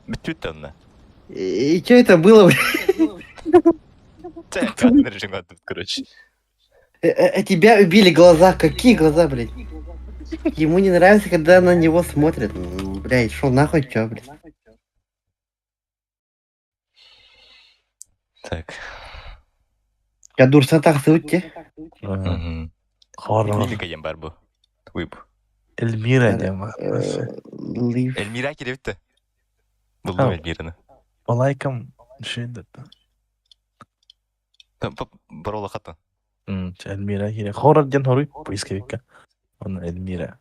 Бітті онна. И что это было, блядь? Це кадмір режим отдыв, короче. Тебя убили глаза. Какие глаза, блядь? Ему не нравится, когда на него смотрят. Блядь, шел нахуй, чё, блядь? Так. Я дурса так сути. Horror. Нелі кайым бар bu. Уй bu. Elmira diyen bak. Лив. Эльмира келіпті. Бұлдым Tamam. Эльмираны. Olaykam şey dedi. Бар ола қатын. Elmira yine. Horror diyen horuy. Bu iskevika. Onu Elmira.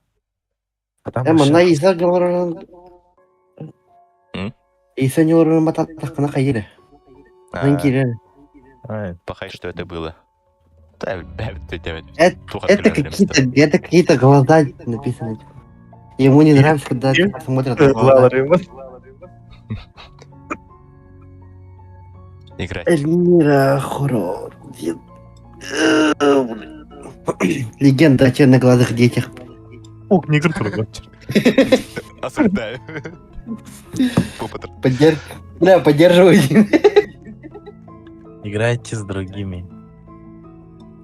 Adam Эмма, на aşağı. Иса говорил. Иса не говорил, мататах на хайре. На кире. Evet. Бақай, что это было. Да, бәбіт. Это какие-то глаза написаны. Ему не нравится, когда смотрят на глаза. Играть. Эльмира Хоро. Легенда о черноглазых детях. Ok, негр тұрғы. Осуждаю. Поддерживайте. Играйте с другими.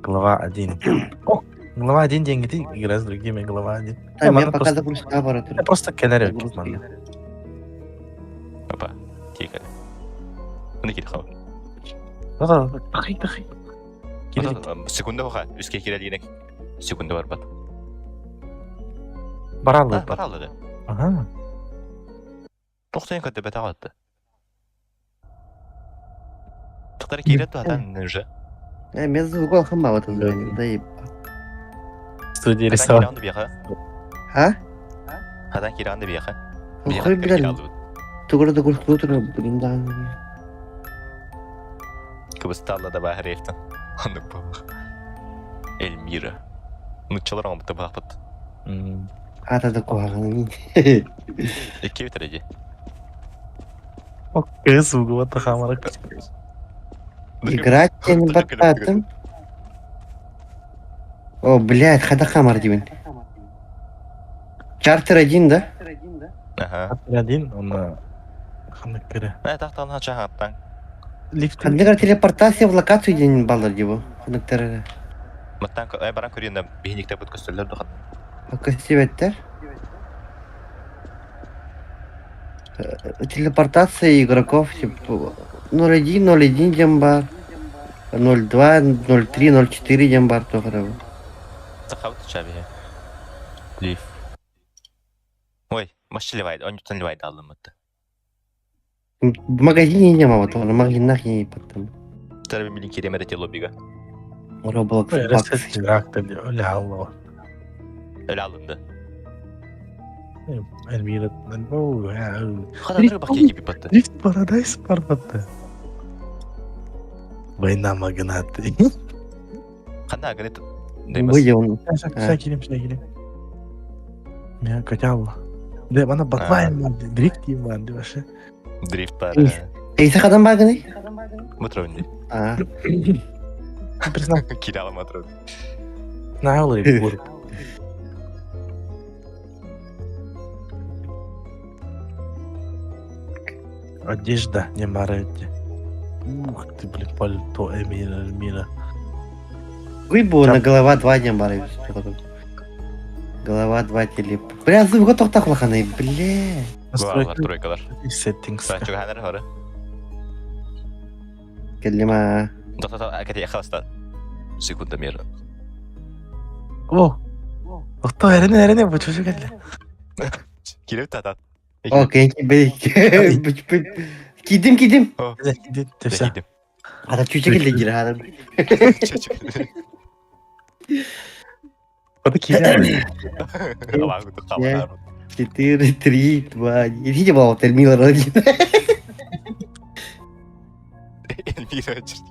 Глава 1. О, глава 1 деньги, ты играй с другими, глава 1. Там я пока запущу наоборот. Я просто келер yok man. Опа, тихо. Мына кел хау. Тахи. Секунда оға, үске келе дейінек. Секунда бар бат. Баралы. Баралы да. Ага. Тоқтайын көтті бәті ағатты. Тоқтары кейлетті атан уже. Мен звук хама в этом здании. Да и... Студия Атан рисовал. келанды бияқа. А? Атан келанды бияқа. Ой, блядь. Тугры клутер, блин, да. Кыбысталла да бағы рейфтін. Андық бұл. Эльмира. Нұтчалар оң бұтты бақ бұт. Ата такого. Екке бітір әде. О, кыз угла тахамарак. Играть я не бататым. О, блядь, хадахамар дивен. Чартер 1, да? Ага. Один, он ханык кире. Тақталына чаға аттан. Лифт. Хандыгар телепортация в локацию день баллар диву. Хандыктар. Маттан баран көрейінді бейіндікті бұт көстерлер дұқат. Костиветтер. Телепортация игроков типа 0-1, 0-1 дембар, 0-2, 0-3, 0-4 дембар тоже. Сақауты чабия. Лиф. Ой, машты ливайды, он ютан ливайды алдым мұтты. В магазине не мало, в магазинах не потом. Тәрбі милин керемеді лоббиға. Roblox, Reset çıraktı diyor. Öyle Allah. Өлі алынды. Elmira. Oo ya. Қадандырғы бақ кейгі біпатты. Lift Paradise parmattı. Bayına magnatı. Қанда агонет Выйдем. Sen gireyim. Ya kötü Allah. De bana batmayın ben. Drift diyeyim ben de başı. Дрифт бар. Ey sakadan bakın. Матровни. А, Признак. Кидала Матровни. Знаю, Лори. Одежда не морете. Ух ты, блин, пальто Эмира. хуй было Чап. на голова 2 не барай. Голова 2 телеп. Бля, зубға тоқтақ лақанай, бля. Главное, тройкалар. Settings. Сачу ханар хора. Келлема. Да, акадия хаста. Секунда мира. О! Отто эрене bu çocuk elle. Кирев татат. О, кенки, бля. Кидим. Gidin tefsa. Дехидим. Ада чучек еле жир, ада. O da kiyle. Алаңды қалар. 4, 3, 2, 1. Видите, было терминал родин. Эльмира жүр.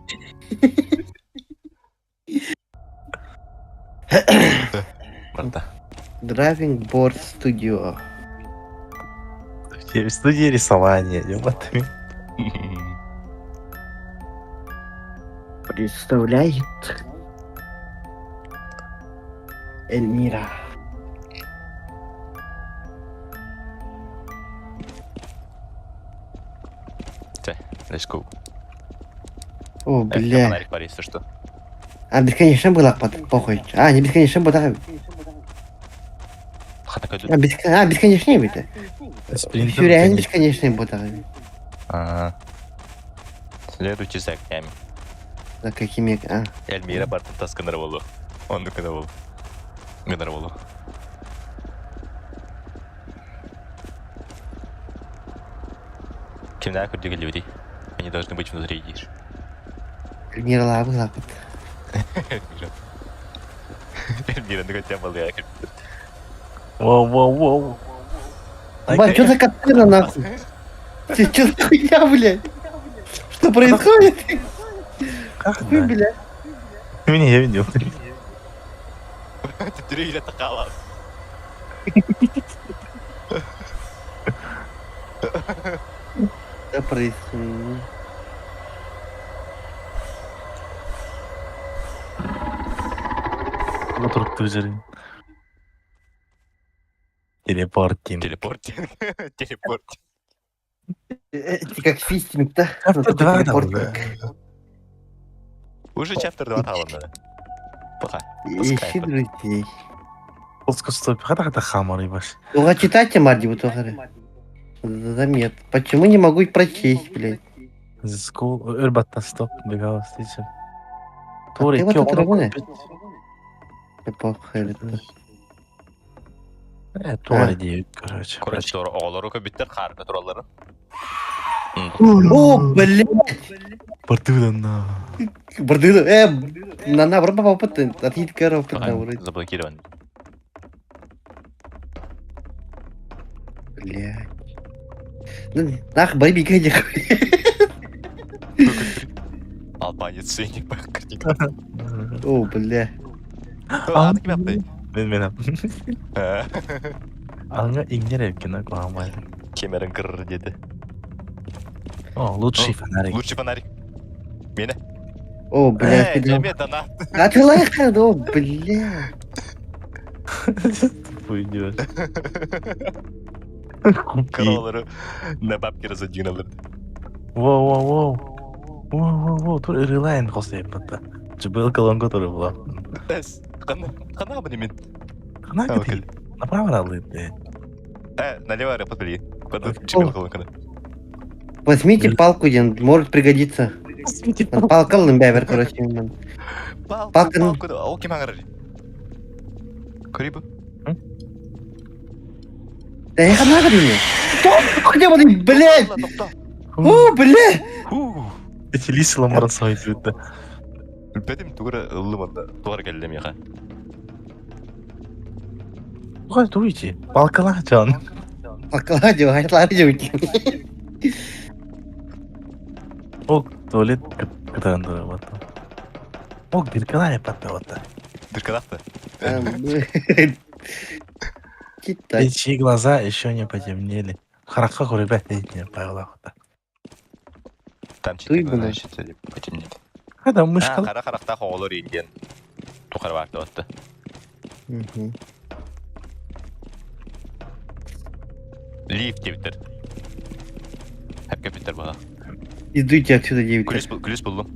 Марта. Driving Board Studio. В студии рисования. Ёбаный. Представляет Эльмира. Let's go. О, бля. Фонарик пари, если что. А, бесконечно было, похуй. А, не бесконечно было. А, бесконечный будет. Все реально бесконечный будет. Следуйте за огнями. За какими... А. Эльмира бартын тасканар болу. Ондыкына болу. Гынар болу. Кимнаа көрдегі люди. Они должны быть внутри, видишь. Эльмира лабы лапот. Эльмира, ну хотя бы я. Воу. Ба, что за катына, нахуй? Что за хуйня, блядь? Что происходит? Как Хуй, да? блядь. Меня я видел. Ты трюгля такала. Что происходит? Oturup üzerine. Телепортинг. Телепортинг. Телепортинг. Это как фистинг-то. Chapter 2 да Телепортинг. уже. Уже чаптер 2 таланды. Пока. Ищи друзей. Пускай стоп. Хата хамар ебаш. Уга читайте, Марди, вот это. Замет. Почему не могу прочесть, блядь? School ürbatta stop бегал стичер. ты вот это работаешь? Похуй. Туаре дейік, короче. Короче, оғалары көбіттер қарғы туралары. О, блядь! Портудан на. Барды, на, бұрын опыты. Отъедь коров, на вроде. Заблокирован. Блядь. Ну, нах, бэйби, конечно. Албанец сүйник бақырник. О, бля. Аны кім апты? Мен. Аңа иңдер евкен, қоғамай. Кемерін кірір деді. О, лучший фонарик. Лучший фонарик. Мені? О, бля, Жәме дана. А ты лайка, о, бля. Тупой идиот. Кроллары на бабки разодвинули. Воу. Тур ирилайн қосы еппатта. Жыбыл калонго туры була. Әс, қана бұны мен? Қана кетейін. Направо алды. Налево рэп подбери. Под жыбыл калонканы. Возьмите палку, Ден, может пригодиться. Палка лымбявер, короче. Палка. Ол кем аңырыр? Көрейбі? Да я хана говорю. Где вот, блядь? О, блядь! Эти лисы ламараса айтып. Үлпәдім туғыры ұлымында. Туғыр кәлдем еға. Бұға дуйте. Балкала жан. Покладю, айтладю. О, туалет кытағында бата. О, биркала епатта бата. Дыркадақты? Читай. Эти глаза еще не потемнели. Харакка хуребет не павла бата. Там Туй bunu. Hadi muşkal. Kara karakta olur indiyen. Tukar vardı otta. Hı hı. Leaf bitir. Hep bitir bu. İzleyeceğim отсюда девять. Kulis buldum.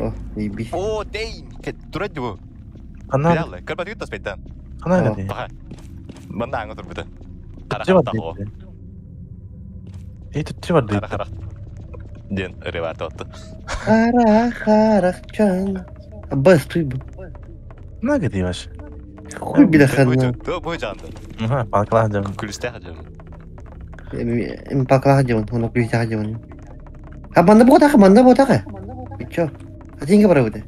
О, заебись. Oo, deyin. Durat bu. Ana, Bilal, kırbat yutas beden. ana Aa. gadi. Baka. Bana anlatır bir de. Kara Tutri var karakta o. dedi. Tutri var Kara dedi. karakta. Diyen öyle vardı otta. Kara karakcan. Бас туй bu. Ana gadi baş. Хуй bir dakika. Bu canlı. Aha, palkala hacam. Kuliste hacım. Пока ходил, он ключ ходил. А банда bu так. И чё? А деньги проводы.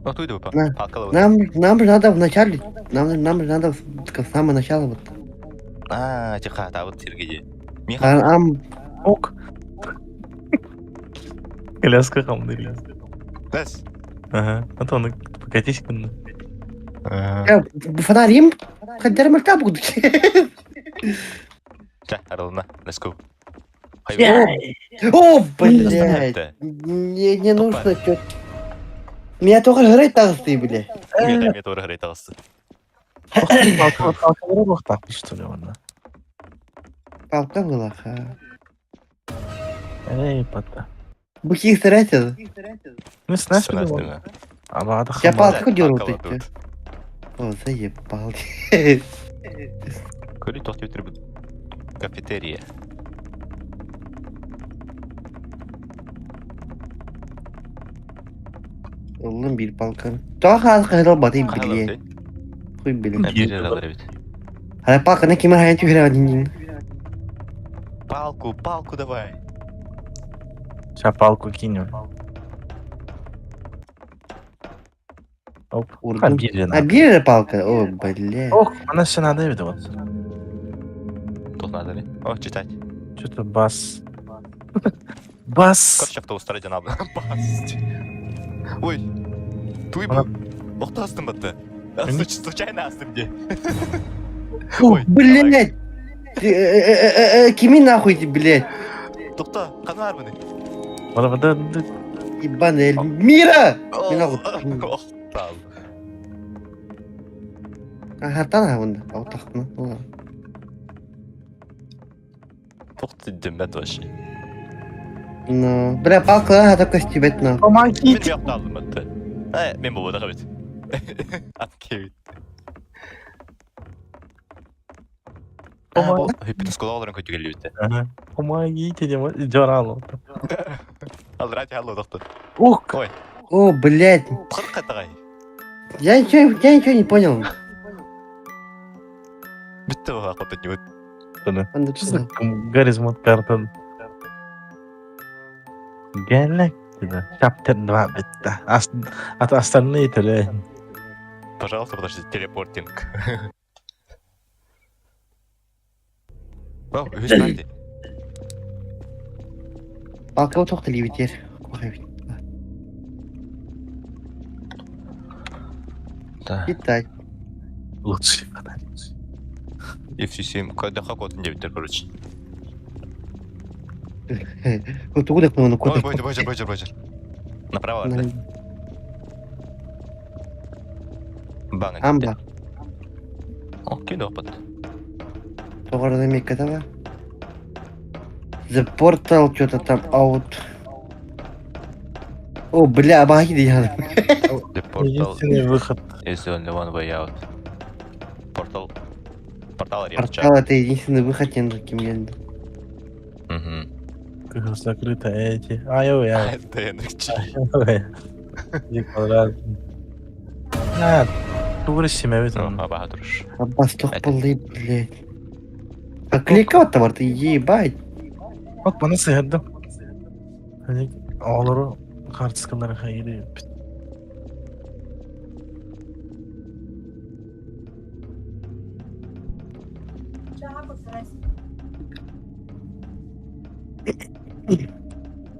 O duydu bu. Ne? Halkalı. Нам же надо вначале. Нам же надо с самого начала вот. Aaa, çıkart abi tirgici. Ok. Коляска хамдырıyor. Nes? Ага. А то он покатись кunda. Фонарим. Хотя мальта будут. Gel aralığına. Let's go. О, блядь. Не нужно чё. Меня только жрать толстый, блядь. Miyete doğru harita bastı. Palkalara bak takmış что ли ona. Палка была, ха. Ey pata. Бухих тратил. Ну знаешь Sönmez что değil ли? mi? Я Ama adı hamar. палку дернул Halkalı ты. dur. О, заебал. Köylü toht götürüp kafeteriye. Oğlum bir balkan. Daha az kadar batayım Kahalı bile. değil. Kuy bile. Ben bir aralar evet. Hala balkana kime hayatı veremedim. Палку давай. Сейчас палку кинем. Оп. Vurdum. Ha bir yana. Ha bir yere palka. O bile. Ох, она все надо видно вот. Тут надо ли? О, читать. Что-то бас. Бас. Короче, автобустар canım. Бас. Ой. Туй Она- bu. Okta astım battı. Случайно astım diye. Ой, блядь. Kimi нахуй ты, блядь? Tokta, kan var mı ne? Arabada Ебаный Мира! Меня вот. Oh, tamam. Хартан бunda. А вот так, ну ладно. Tokta cimmet başı. Ну, бля, палка, а такой стебет на. Ben помогите. bir yaptı aldım battı. He, ben babada evet. At kevit. Bu hepiniz kulağların kötü geliyor işte. Ага. Помогите, Джорало. Al rahat hallo doktor. Ух, Ой, О, блядь. kırk katay. Я ничего не понял. Bitti bu hakikaten yok. Он что за гаризмат картон? Гелек dedi. Chapter 2 bitti. Остальные тели. Пожалуйста, подожди, телепортинг. О, üç geldi. Палка вот так левитер. Да. Китай. Лучше. FCC'm daha kodun cebitler короче. Вот куда к нему Ой, куда? Божер. Направо vardı. Bana gitti. Амба. Okey de kapat. Тоғырда мекка да? The Portal что-то там out. О, бля, баги дияды. The portal Единственный выход. is the only one way out. Portal yapacak. Портал это единственный выход, я кем geldi. Угу. Закрыто эти. Ай-ой-ай. Dayanıkçı. Где квадрат? Ha, doğru evet onu. Oha Bahadır. Аббас тоқпылды, блядь. А кликова-то var, ты ебать. Bak bana sığırdım. Hani ağları kartıskaları hayırı.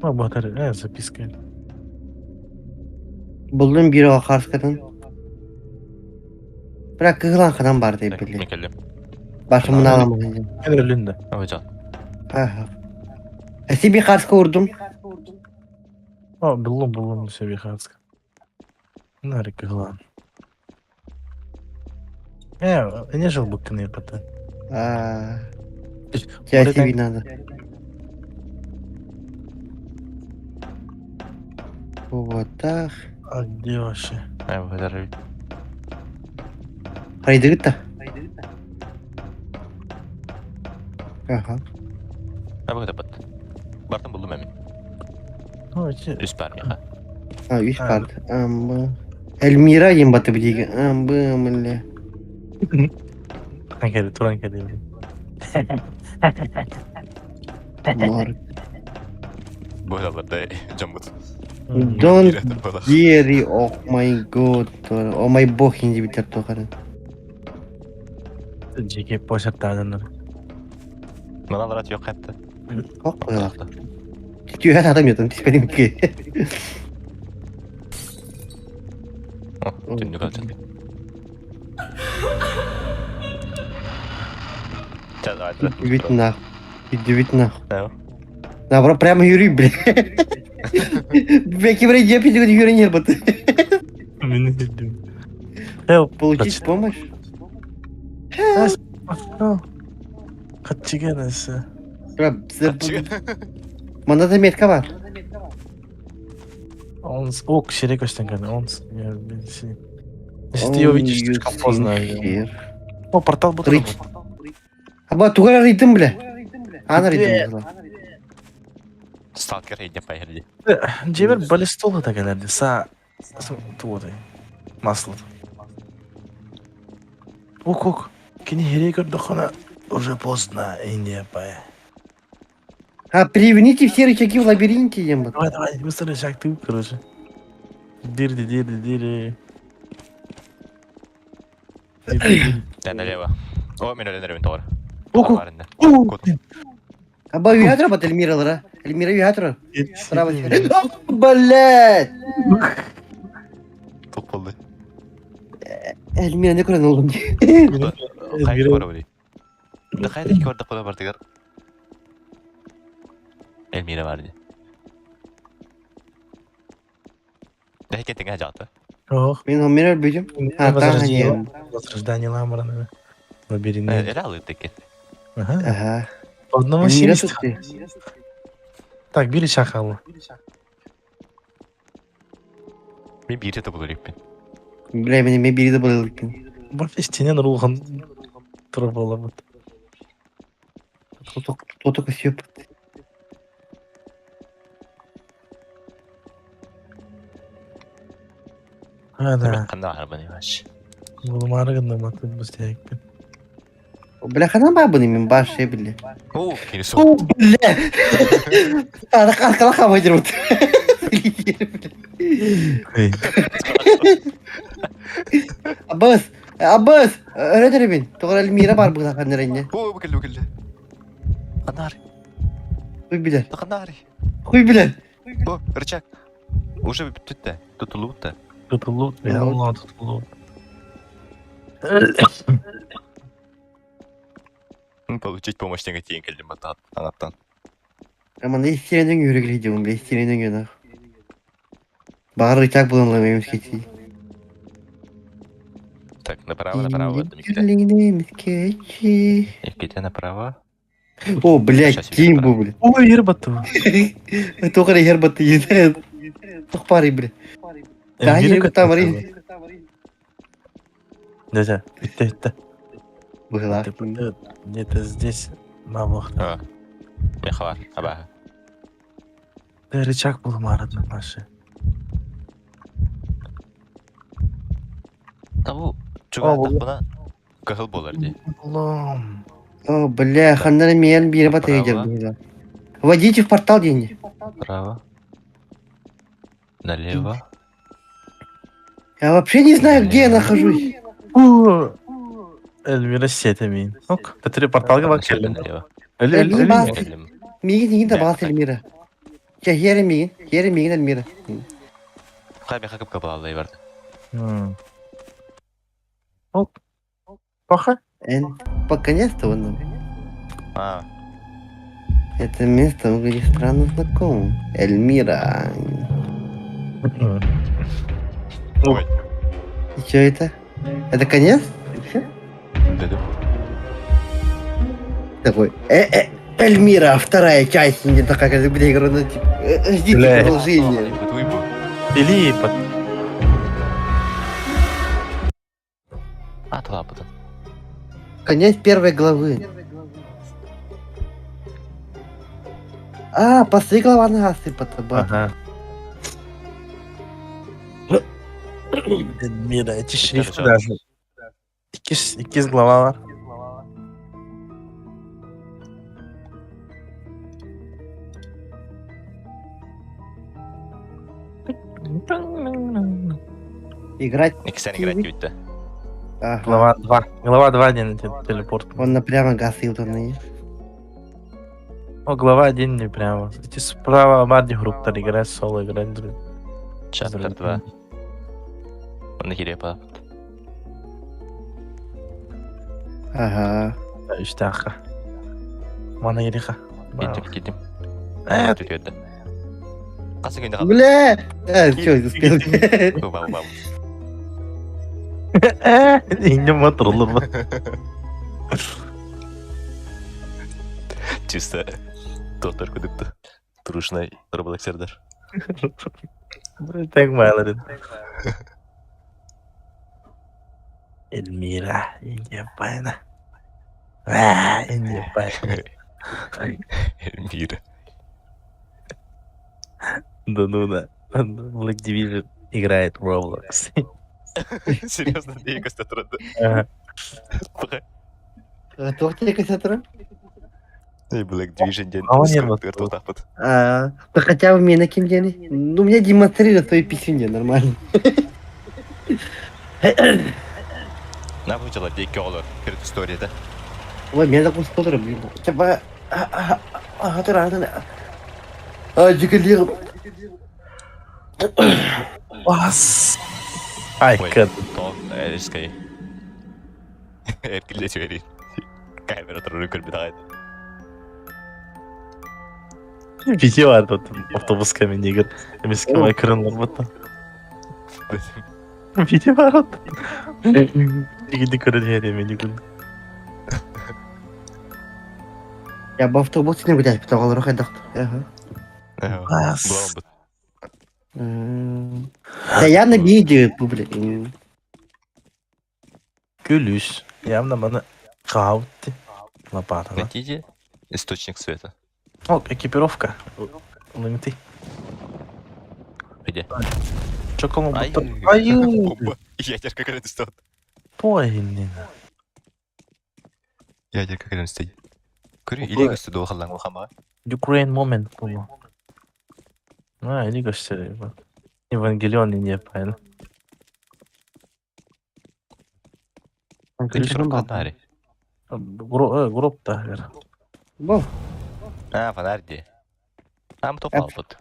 Bak batarya записка. Buldum biri o karskadan. Bırak kıgılan kadın var diye Teknik bile. elim. Başımını alamayacağım. Ben önünde. Hocam. Aha. Eski bir karska vurdum. О, буллум себе хацка. Нарик глан. Не жил бы ты пота. Тебя себе надо. Вот так. А где вообще? Bu kadar. Хайдыгыта. Ага. Bu kadar bat. Bardan buldum emin. Ну, эти... Üst parmağı. Üç Ha. part. Amba. Elmira yem batı bilgi. Amba amele. Туран кәде. Mor. Bu kadar da can but. Don't dare, oh my god. Oh my бог, hindi bitir to karın. Жеке почерттадыңдар. Manalar yok hatta. Kok koyalak. Çünkü her adam yatın. Benim ki. Tünlük alacak. Çal aydır. Вид нах. Иди вид нах. Ne o? Наоборот, прямо Юрий, бля. Бля, кибрей, я пиздец, Юрий не работает. Мені дедім. Help. Получить помощь? Катчиген есі. Мана да метка var. Онс... О, кішерек өштен кәді. Онс... Я білсі. Если ты его видишь слишком поздно. О, портал будет. Рыч. Аба, тугара ритм, бля. Ана ритм. Stalker yedin payırdı. Джебер баллистолы да келерди. Са... Туодай. Маслы. Ок. Кені херей көрді қана. Уже поздно, Индия пая. А, приведите все рычаги в лабиринте, ем. Давай, быстро шаг ты, короче. Дирди. Den налево. О, мен öğrenirim doğru. Oku. Varında. Аба, уятра бат Эльмира, лара. Эльмира уятра. Право. Блядь. Top oldu. Эльмира не kurun oğlum. Kayıt var orayı. Da kayıt iki orada kola vardı gar. Elmira vardı. Da hikaye tengah jatı. Ох. Ben Elmira öldüm. Ha, tamam ем. Возрождение ламбрана. Лабиринт. Ele alıyor teki. Ага. Ага. По одному Эльмира 70. tuttu. Так, бери шахалу. Bir biri de bulur ipin. Бля, мен biri de bayıldık. Вообще стенен рулхан. Тұрып алабыд. Кто только съеб. Ада. Kandı arabanı yavaş. Бұл марығында матып бістейікпен. Бля, хана бабы мен баш şey bile. Oo, yeni О, son. бля. Arkala havaydır bu. Abbas, öyle der ben. Doğru Elmira var burada kanlarında. Oo, bu geldi. Kanari. Kuy bilen. Da kanari. Kuy bilen. Bu, rıçak. Уже bitti. Tutulup da. Тұтылу. Я Allah тұтылу. Получить помощь теңе тиен келдім бата аңаттан. Ama ne istirenden yürü gidiyorum. Ne istirenden yürü. Bağır rıçak bulunlamıyormuş keçi. Так, направо verdim ikide. Gülünemiz keçi. İkide направо. О, блядь, Сейчас kim я bu bля? Ой, ербату. Только не herbatı yedi. Тухпарый, бля. Да, я там варил. Дядя, это. Была. Где-то здесь. Мамох. Ha. Meha var. Haber. Рычаг был маратный наши. Ha bu. Aa, Çuğa bu- tak buna. Kıhıl bolar diye. Лом. О, бля, хандар мен bir herbatı Право. yedirdim. Вводите в портал деньги. Право. Налево. Я вообще не знаю, где я нахожусь. Эльмира сетами. Ок. Ты порталга Şöyle bakayım. налево. Elmira bas. Geldim. Migin de bas Elmira. Ya yerim Migin. Yerim Migin Elmira. Kay bir kakıp kapalı Allah'ı verdi. Ок. Паха. Наконец-то он. Ha. Это место выглядит странно знакомым. Эльмира. Ой, И что это? Это конец? Всё? дедім. Такой, Эльмира, вторая часть, не такая, как бля, игра, ну, типа, ждите Бля. продолжение. Вибух. Филипп, А, то лапота. Конец первой главы. А, после глава насыпата, ага. Эльмира, эти шрифты Держал. даже. İkiz glava var. Играть. Ikisi играть gibi. Ага. Глава 2. Глава 2 один телепорт. Он напрямо гасил там на О, глава 1 не прямо. Эти справа Марди группа играет, соло играет. Chapter 2. Оны хире yapalım. Ага. İşte akka. Mana geri ka. Gittim. Evet. Tütüyordu. Kaç günde kaldı? Бля! Все, успел. Babam. İnce motor olur mu? Чисто тоқтар күдікті. Тұрушынай роболаксердар. Tek bağlarım. Elmira, ince payına. İnce payına. Эльмира. Да ну да. Black Division играет в Roblox. Серьезно, не костя тұрады. Ага. Кто тебе кассетра? Black Division'ден Ама не скриптер тоқтапыд. Да хотя бы мне накинь. Ну, мне демонстрируют твои писюни, нормально. Ne yapacaklar diye ki olur. Кірт историяда. Ой, меня так устроили, блин. Типа... Декалир. Bas. Ay Ой, kadın. то erskay. Erkille söyleyeyim. Kamera turunu көрмей тағайды. Video vardı otobüs kameni Emez ki ekranlar battı. Video var orada. Gidi көреді мені күн. Я бы автобус не гулять, потому что рухай Ага. Бас. Бұлауын бұд. Да я на видео, блин. Gülüş. Явно bana kahvetti. Лопата. Найдите источник света. О, экипировка. Лимиты. Где? Чоколом Ай. бутыр. Аю. Бомба. Ядерка кірін істеді. Пойнина. Ядерка кірін істеді. Көрі, илек істеді ол қалдан қоқамаға. Ukraine moment bu. Ha, eli gösteriyor bak. Evangelion не правильно. Күншірін қалдан әрі. Группта. Во, А, фонарь де. А, мы топал бұд.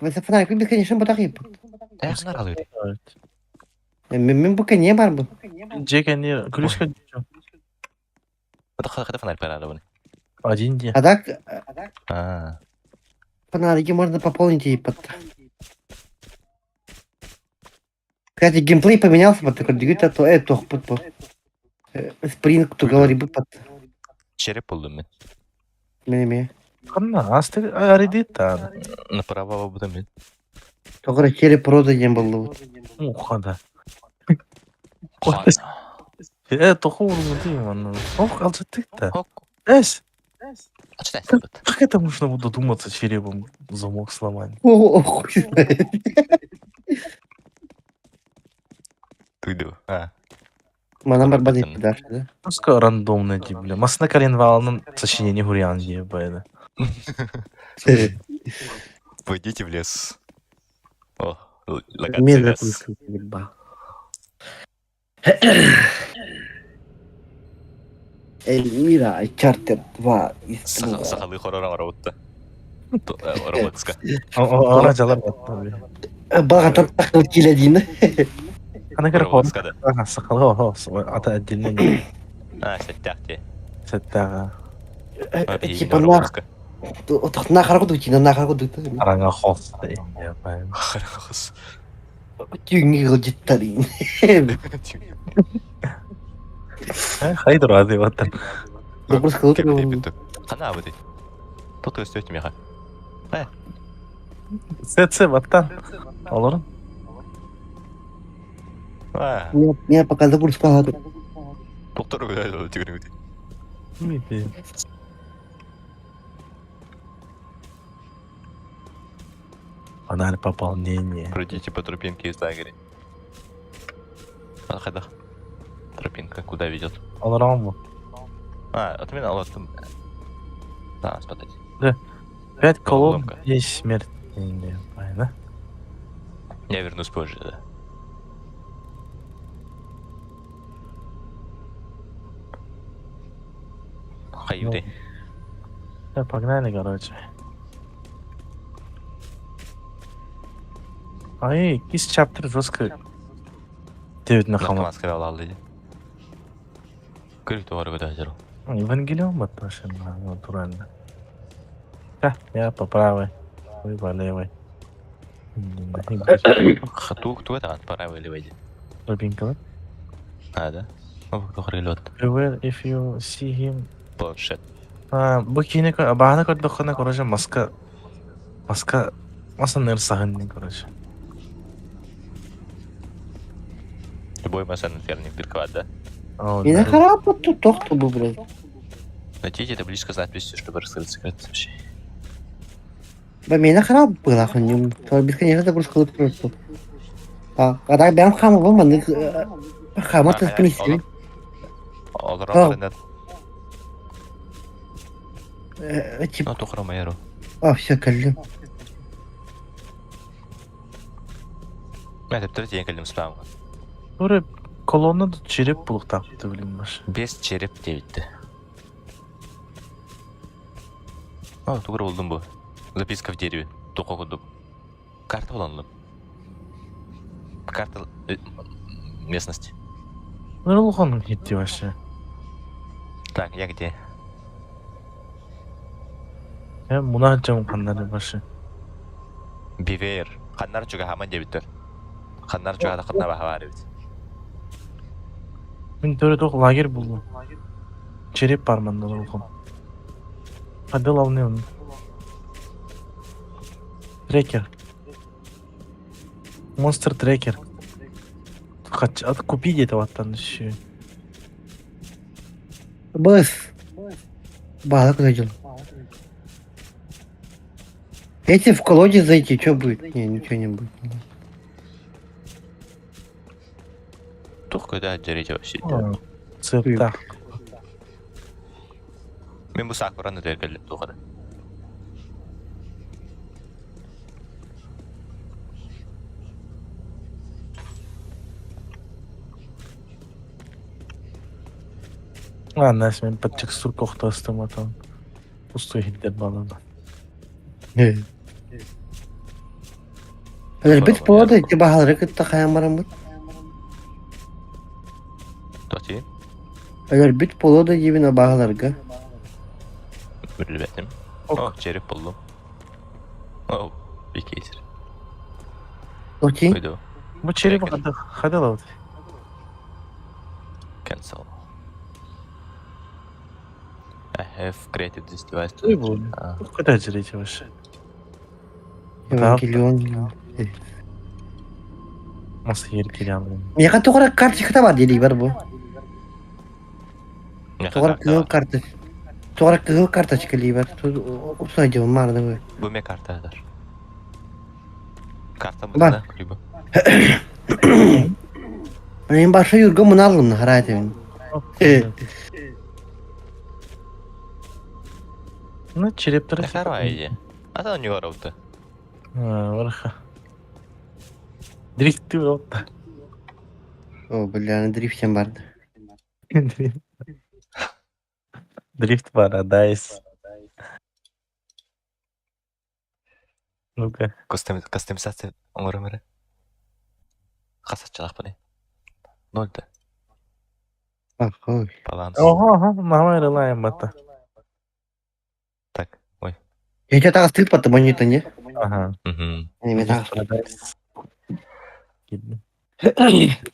Вася фонарик, вы конечно, батареи. Аяқсынар қалы өре. Мен пока не бар был. Джек они ключка. Бұда қада фонарь парады бұны. Один день. А так, А, фонарики можно пополнить и под... Кстати, геймплей поменялся под такой двигатель, то это под... Спринг, кто говорит, бы под... череп болдым мен. Менеме. Kanna aslı aridita. Направо бұдым мен. Только череп прода не был. Мухада. Қана. Тоқу değil mi onu? Ох, алжатык-то. Хок. Эс, А что это бұд? как это можно буду думаться черепом замок сломать? О, хуй знает. Туйду. А, Мана барбалет дальше, да? Пускай рандомно ди, бля. Масына коленвалының сочинение Гурьян ебает. пойдите в лес. О, Медленно локация лес. ебал. Эльмира, Чартер 2. Сақалы хороран роботта. Роботска. Ona calar battı. Бага тартакал килядин. Ana göre korn. Роботска, да. Ага, сақалы о, ата отдельно не А, сәттәқ те. сәттәға. Типа нах. Нахар кудук, нахар кудук. Араңа холсты инде байым. Қарақыз. Түйінге қылжыттарин. Хайдыр азы баттан. Добрый скалот. Қана абы дейді. Тут өстөйті меға. Сетсе баттан. Олар. Меня пока добрый скалот. Тоқтар өйді жүгірің өйді. Миди. Фонарь пополнение. Пройдите по тропинке из лагеря. Қайда? Тропинка куда ведет? Олар мı? Это мен алаттым. Да, смотрите. 5 колонн, Головоломка. 10 смерть. Инде байна. Я вернусь позже, да. Хайюды. Да, погнали, короче. Ай, кис чаптыр жосқа. Девит на хамат. Маска алал дейді. Көрікті бар көді ажыру. Евангелион баташен, натурально. Я по правой, вы по левой. Тук это правый или выйди? Тропинка, да? Да? Ну, кто хрилет. Beware if you see him. Планшет. Бу кийне багана көрдөхөна короче маска нер саханны короче. Любой массан ферник дырковат, да? Меня харап тут тохту был, блядь. Найдите табличку с надписью, чтобы раскрыть секрет сообщений. Меня харап был, охуенно. То бесконечно добрый скалот просто. Когда бям хама был, маны хама ты принесли. Олар аларынан. Типа, Ну, тухра майеру. все, калю. Мен тіпті дейін кілдім спамға. Туре колонна череп булук тапты билим баш. Бес череп девитті. Тугра болдым бұл. Записка в дереве. Туқо құдық. Карта боланлым. Карта местности. Нер улган кетти вообще. Так, я где? Я муна жам кандары башы. Бивер. Қаннар жүгі хаман дебіттер. Қаннар жүгі қанна баха бар ебіт. Мен төре ток лагерь булдум. Череп бар мында улган. Хады лавны он. Трекер. Монстр трекер. Купи где-то вот там еще. Бас. Бала куда дел? Если в колодец зайти, что будет? Не, ничего не будет. Тух көді әджерете вообще. Цепта. Мен бұл сақыраны дәргеліп тұғады. Ладно, если мен под текстур кохта астыматан. Пустой хиттер балада. Бит повода, тебе багалры кытта хаямарам бит. Тоти, Бит повода дебина багаларга. бірлі бәтім. О, череп болдым. О, бекейтер. Тоти? Қойды. Bu череп Трекер. хады лавды. Cancel. I have created this device. Ой, бұл. А, Куда жерете вообще? Евангелион. Nasıl yer kiralıyım? Мне как тугара карточка бар дели бар бу. мен Тугара қарта кызыл бар. карта. Тугара кызыл карточка ли бар. Усай дел марды бу. Бұл мен карта бар. Карта бұл Бар. да, либо. Мен башы юрга муналым харайтын. Ну, черептер. Не вторая идея. А то не ворот-то. Варха. Дрифты вот. О, бля, на дрифтем барды. Дрифт Парадайс. Ну-ка. Кастомизация умыры. Қасатшылақ бұны. Нольді. Ой. Баланс. Ого, нормально лаем это. Так, ой. Я что-то остыл, потому что не. Ага. Мгм. Не так. Paradise. Gittim.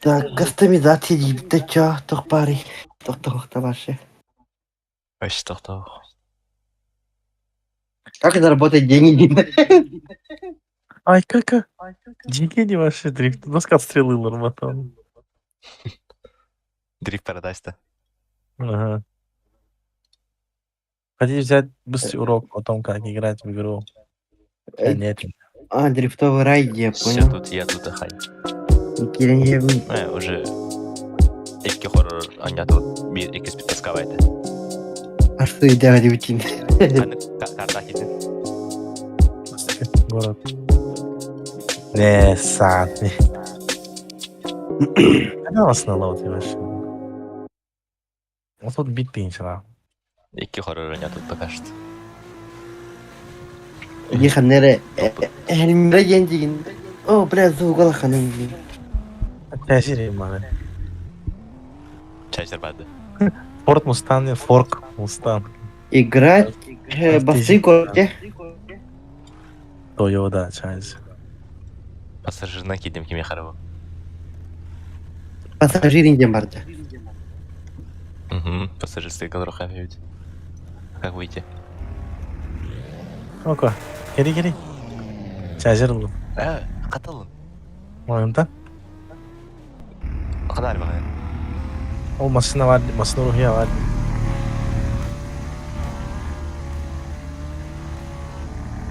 Так, кастомизация deyip de чё, тох пари. Тох ваши. Вообще тоқтау. Как заработать деньги? Ay kaka. Деньги вообще дрифт. Nasıl отстрелил Арматон? Дрифт Парадайста. Ага. Хотите взять быстрый урок о том, как играть в игру? Нет. А, дрифтовый рай, я понял. Я тут ахай. Керен Уже ikki horror oynatib, bir ikki spit kaskavaydi. А что я делать утин? Qani karta ketin. Город. Не, сад. Когда вас налоги вообще? Вот тут бит пинчера. Ikki horror oynatib пока что. Ехал нере. Эльмира гендигин. О, бля, за угол ханын. Тәжірибе мана. Чай зарбады. Форд Мустан, Форк Мустан. Играть басы корте. Toyota чайз. Пассажирна кидем кеме харабы. Пассажирин барды. Пассажирский колроха ведь. Как выйти? Ока. Кери. Чайзер. Каталын. Мойнда. Кадар баган. О, машина var, машина ruhiye var.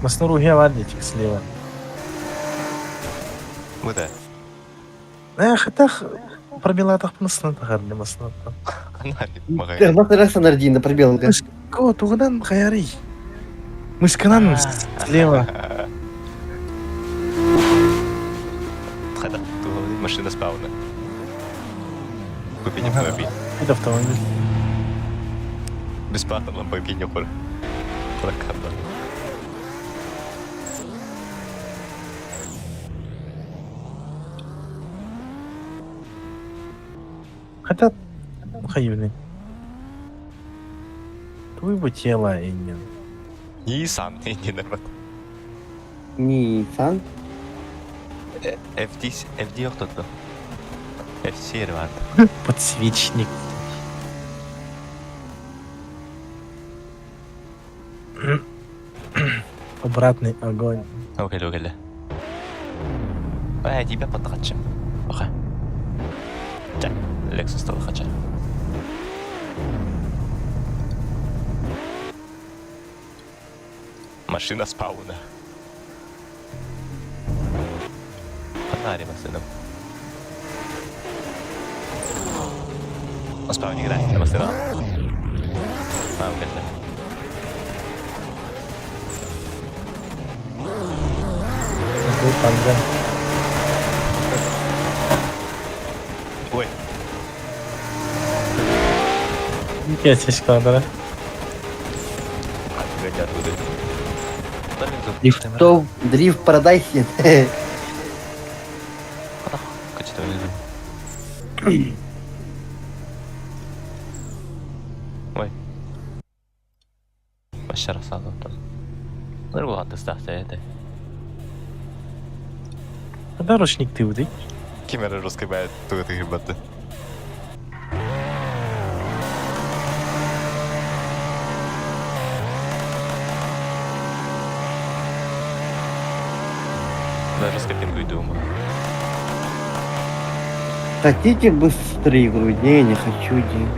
Машина ruhiye var diyecek слева. Мыда. Хотя пробила так насна тагарны машина. Канали баган. Nasıl rasa nardin пробел. Ко, тугдан хаяри. Мышканан слева. Хада, машина спауна. Купить автомобиль. Это автомобиль. Бесплатно Lamborghini пор. Прокатно. Хотя хайвны. Твой бы тело и нет. И сам не народ. Nissan. FD yok tuttu. FC yeri vardı. Подсвечник. Обратный огонь. Okey. Тебе подхачем. Окей. Так, Lexus стал хача. Машина спауна. Фонари машинам. Спауне играет на машина. Окей. Такой панда. Ой, Я сечка, да? отгонят будут. Дрифт парадайсе. Качество внизу. Ой. Вообще рассаду там. Ну ладно, ставьте это. Когда ручник ты выдай? Кемера русской бает тут их баты. Даже с картинку и думаю. Хотите быстрее игру? Не хочу день.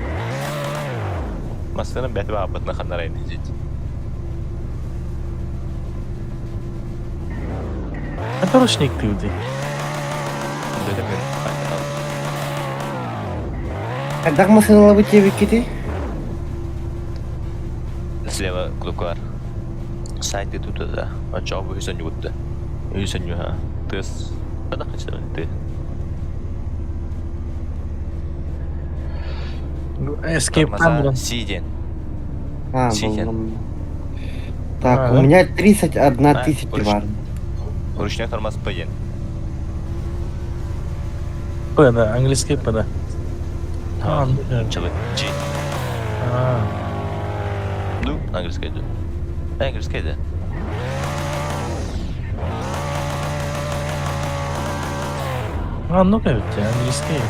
Мастерам бәті ба апатына қандарайын деді. Когда ручник ты выдай? Деді мен қайтадан. Когда машина ловить тебе киты? Слева кнопка бар. Сайты тут да. Ачабы үйсен югутты. Үйсен юга. Тыз. Қада қачты ты. Escape Тормоза Panda. сиден. А, Сиден. был. Так, Ага. у меня 31 тысяча уруч- вар. Ручной тормоз пойден. П, да, английский П, да. А, да. чалы. G. А, Ну, английский да. Английский да. Ну-ка ведь, английский.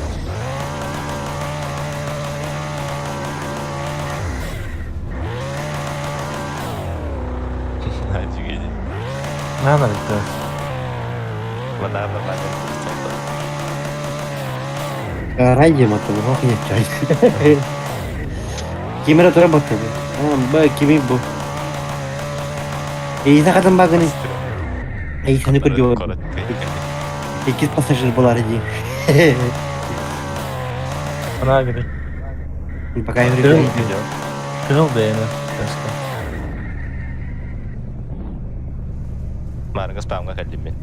Офигеть. Надо это. Вода нормально. Ради мотор, ох, не чай. Kimera tura bakıyor. Kimi bu? İyi kadın bakın. İyi seni kırıyor. 8 pasajır bular diye. Она говорит. Пока я Кырыл говорю. дейді. Кырыл дейіні. Марыңыз спамға кәлдім мен.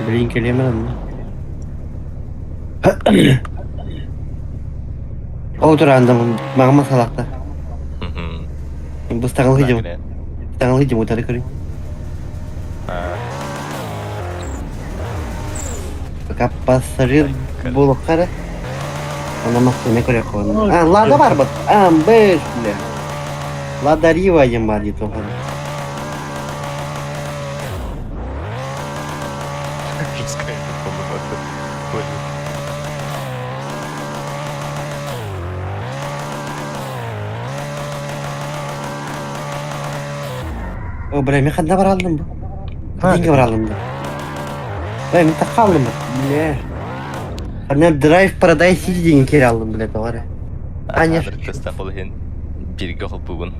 Блин, келемедім. Otur andım. Mağma salakta. Bu stağıl hıcım. Stağıl hıcım utarı kırıyor. Пока pasajır buluk kara. Ona mahkeme koyuyor konu. Lada var bak. Beş bile. Lada Riva yem var diye tohum. Русская по-моему. O bre mi kadar var aldım bu. Hangi var aldım bu? Ben mi takalım mı? Ne? Ben Drive Paradise City'den kere aldım bile doğru. Anya. Тестап ол хен бирге хол бүгін.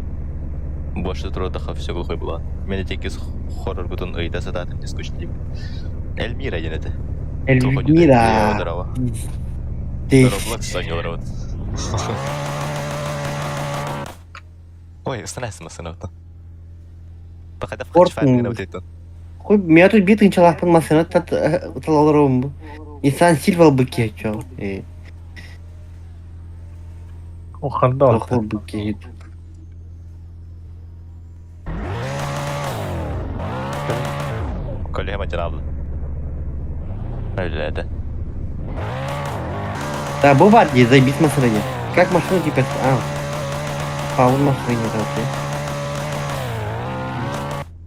Бошты тұруда все глухой была. Мен текіз хоррор бутун ыйда сататын дискучлим. Эльмира енеті. Elvira. Roblox oynuyorlar вот. Ой, останайся сынавты. Похода в фармина вот это. Хуй, меня тут битый человек под машиной, это лолором. И сан сильвал быки, чё? Оқырда Лохол быки. Коллега материал. Öyle de. Да, бывает, не заебись машине. Как машину теперь? Паун машине,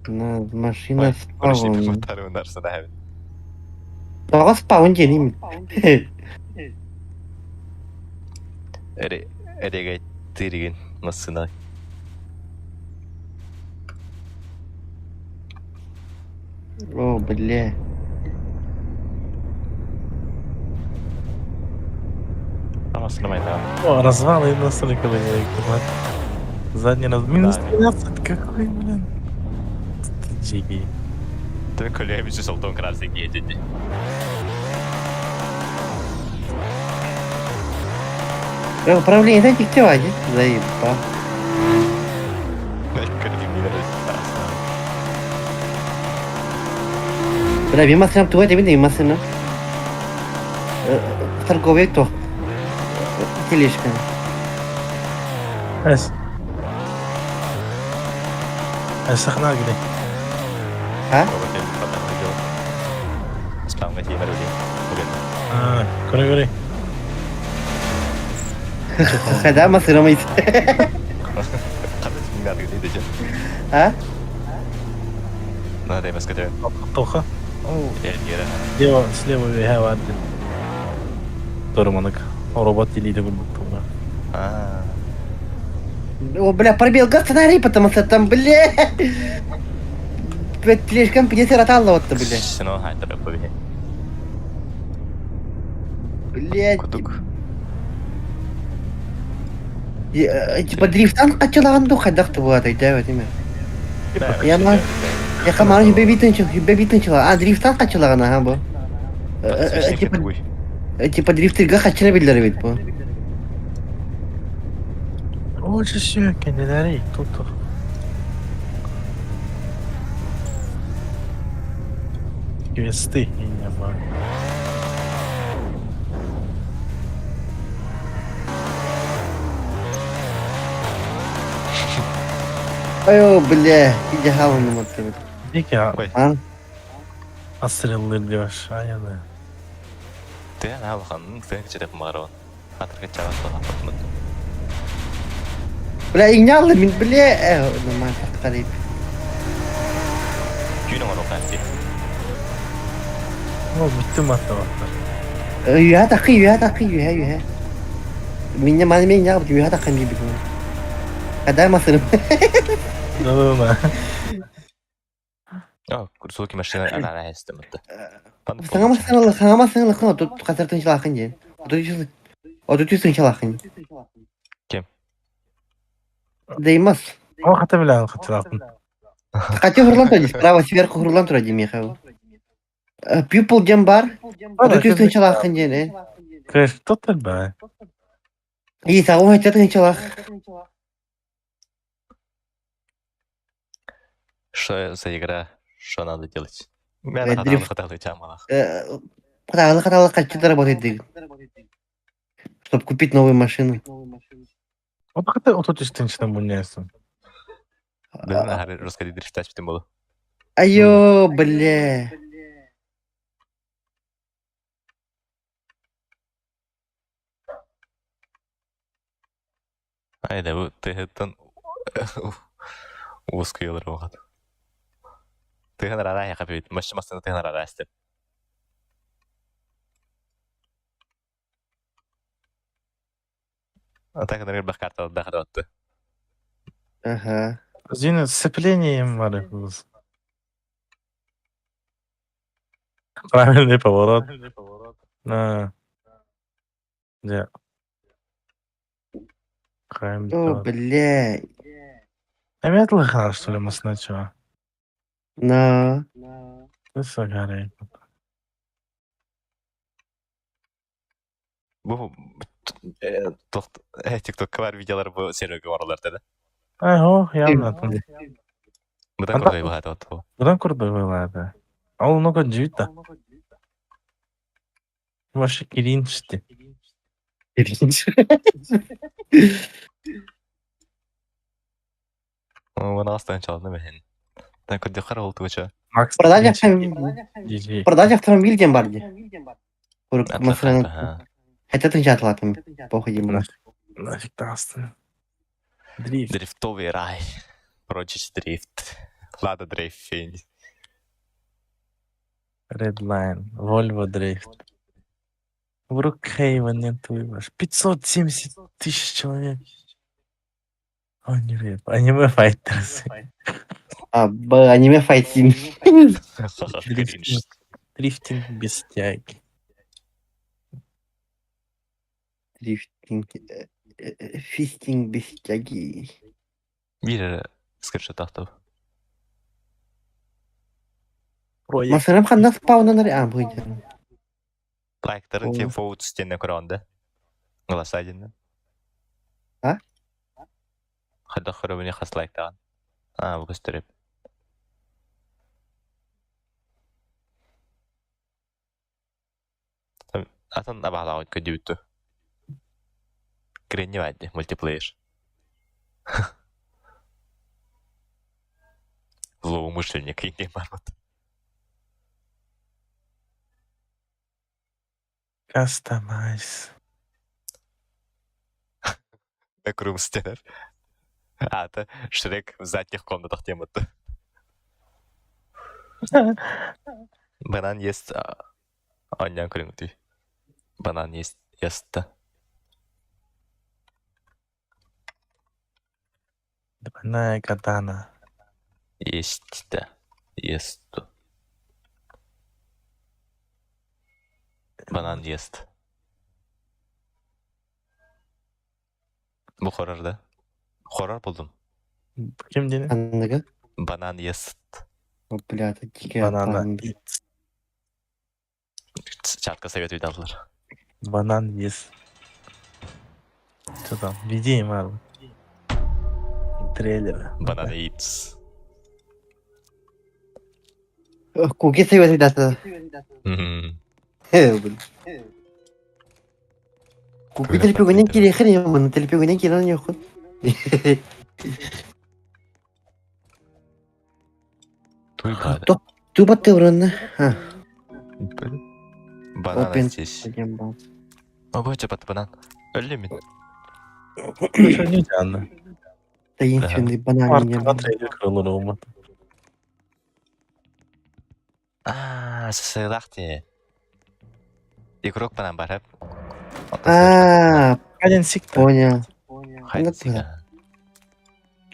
да, машина спаун. Комментарий нарса да. Daha spawn geleyim. Эрегай тырген насына. О, бля. Анасына майда. О, развалы настолько были. Задний раз. Минус 13, какой, блин. Джиги. Ты коллега бишь солтон красный едет. Управление это диктование. Заебал. Бля, bir masraf tuvalet evi değil masraf. Торговый то. Тележка. Сахна где? А? Спам на тебе рули. Говори. Когда масрaf мыть? А? Надо им сказать. Тоха. Эльмира. Слева вега один. Торманок. Робот делили в бутуна. О, бля, пробил останови, потому что там, бля. Слишком 50 ротало вот-то, бля. Сино хайтер побеги. Блядь. Кутук. Типа дрифтан качалаган духа дахты bu aday, да, вот именно. Я камару бебитынчыла. Дрифтан качалаган ага bu. Типа дрифтырга качана билдер бит bu. Olca şey kendileri tuttu. Квесты и не было. Ой, бля, иди хавану мотивит. Дикий А? астрелы diyor ayağına. Ты на лохан, ты где-то помарон. Атака чава то. Бля, игнял мин, бля. Нормально, qarib. Күнің оны қанти. Ол бүттім атта бақтар. Üye takı, üye. Minne mani men yaptı, üye takı mı bilmiyorum. Kadar masırım. Дабыма. Курсулки машина ара хәстем итте. Sana masın lakın, o kadar tınçı lakın diye. O da tüsün çalakın. Kim? Değmez. О, хата белән хатırlattım. Kaçı hırlan turadı, sprava сверху hırlan turadı Михаил. Pupil gem var, o da tüsün çalakın diye. Кэш, тот бай. İyi sağ ol, hadi tınçı çalak. Что за игра? Что надо делать? Мен Дрифт. хаталы чамалах. Хаталы kaççıda работает, чтобы купить новую машину. От хата отот истинчтен бүннәсен. Билен ары русский дрифт ачтым болу. Айо, бля. Айда бу тыгыттан ускыйлар багат. Тыгын ара я капит. Машинасына тыгын ара астеп. Так на рыбах карта дахадатты. Ага. Зина сцеплением var kız. Правильный поворот. На. Да. Хайм. О, бля. Эметл хар что ли маснача. На. Сагаре. Бу тохт TikTok'ка бар видеолар бу сериалга баралар да. Ого, явно. Будан көргөй багат оту. Будан көрдөй байларды. Ал много жүйта. Вообще киринчти. Вона астан чалды мен. Так көдө карал туча. Макс. Продать автомобиль гем бар ди. Масына. Хотя тынчы атылатын. Похуй дейм. Нафиг тастын. Дрифт. Дрифтовый рай. Прочись дрифт. Лада дрейфинь. Redline. Volvo Drift. В Рукхейвен нет ваш. 570 тысяч человек. Аниме файтерсы. Аниме файтинг. Дрифтинг без тяги. Дрифтинг. Фистинг без тяги. Бир скриншот автов. Масынам қанда спаунанар будет. Лайктарын тем фоут стене куранда. Голосадин. А? Хада хөрөбүне хас лайктаган. Бу көстөрөп. Атын абалаа көдүтү. Греневади мультиплеер. Злоумышленник и геймарот. Кастомайз. Бэкрум стенер. Это Шрек в задних комнатах темата. Банан есть. Аня кринути. Банан есть. Ест. Двойная катана. Есть. Да. Ест. Банан ест. Бу хоррор да? Хоррор болдум. Ким дени? Андыгы? Банан ест. Бля, это дикая Банана. Чатка совет видалар. Банан есть. Что там? Веди, Марл. Трейлер. Банан eats. Куки совет видата. Куки телепегөнен кирехен ямын, телепегөнен кирен yok. Туй бада. Туба тыврынны. Банан здесь. Обычно под банан. Лимит. Что не тянно. Таинственный банан. Артыга трейлер кырылыр olmadı. Сылахте. Игрок банан бар hep. Один сикта. Понял. Хайдын ну, сига.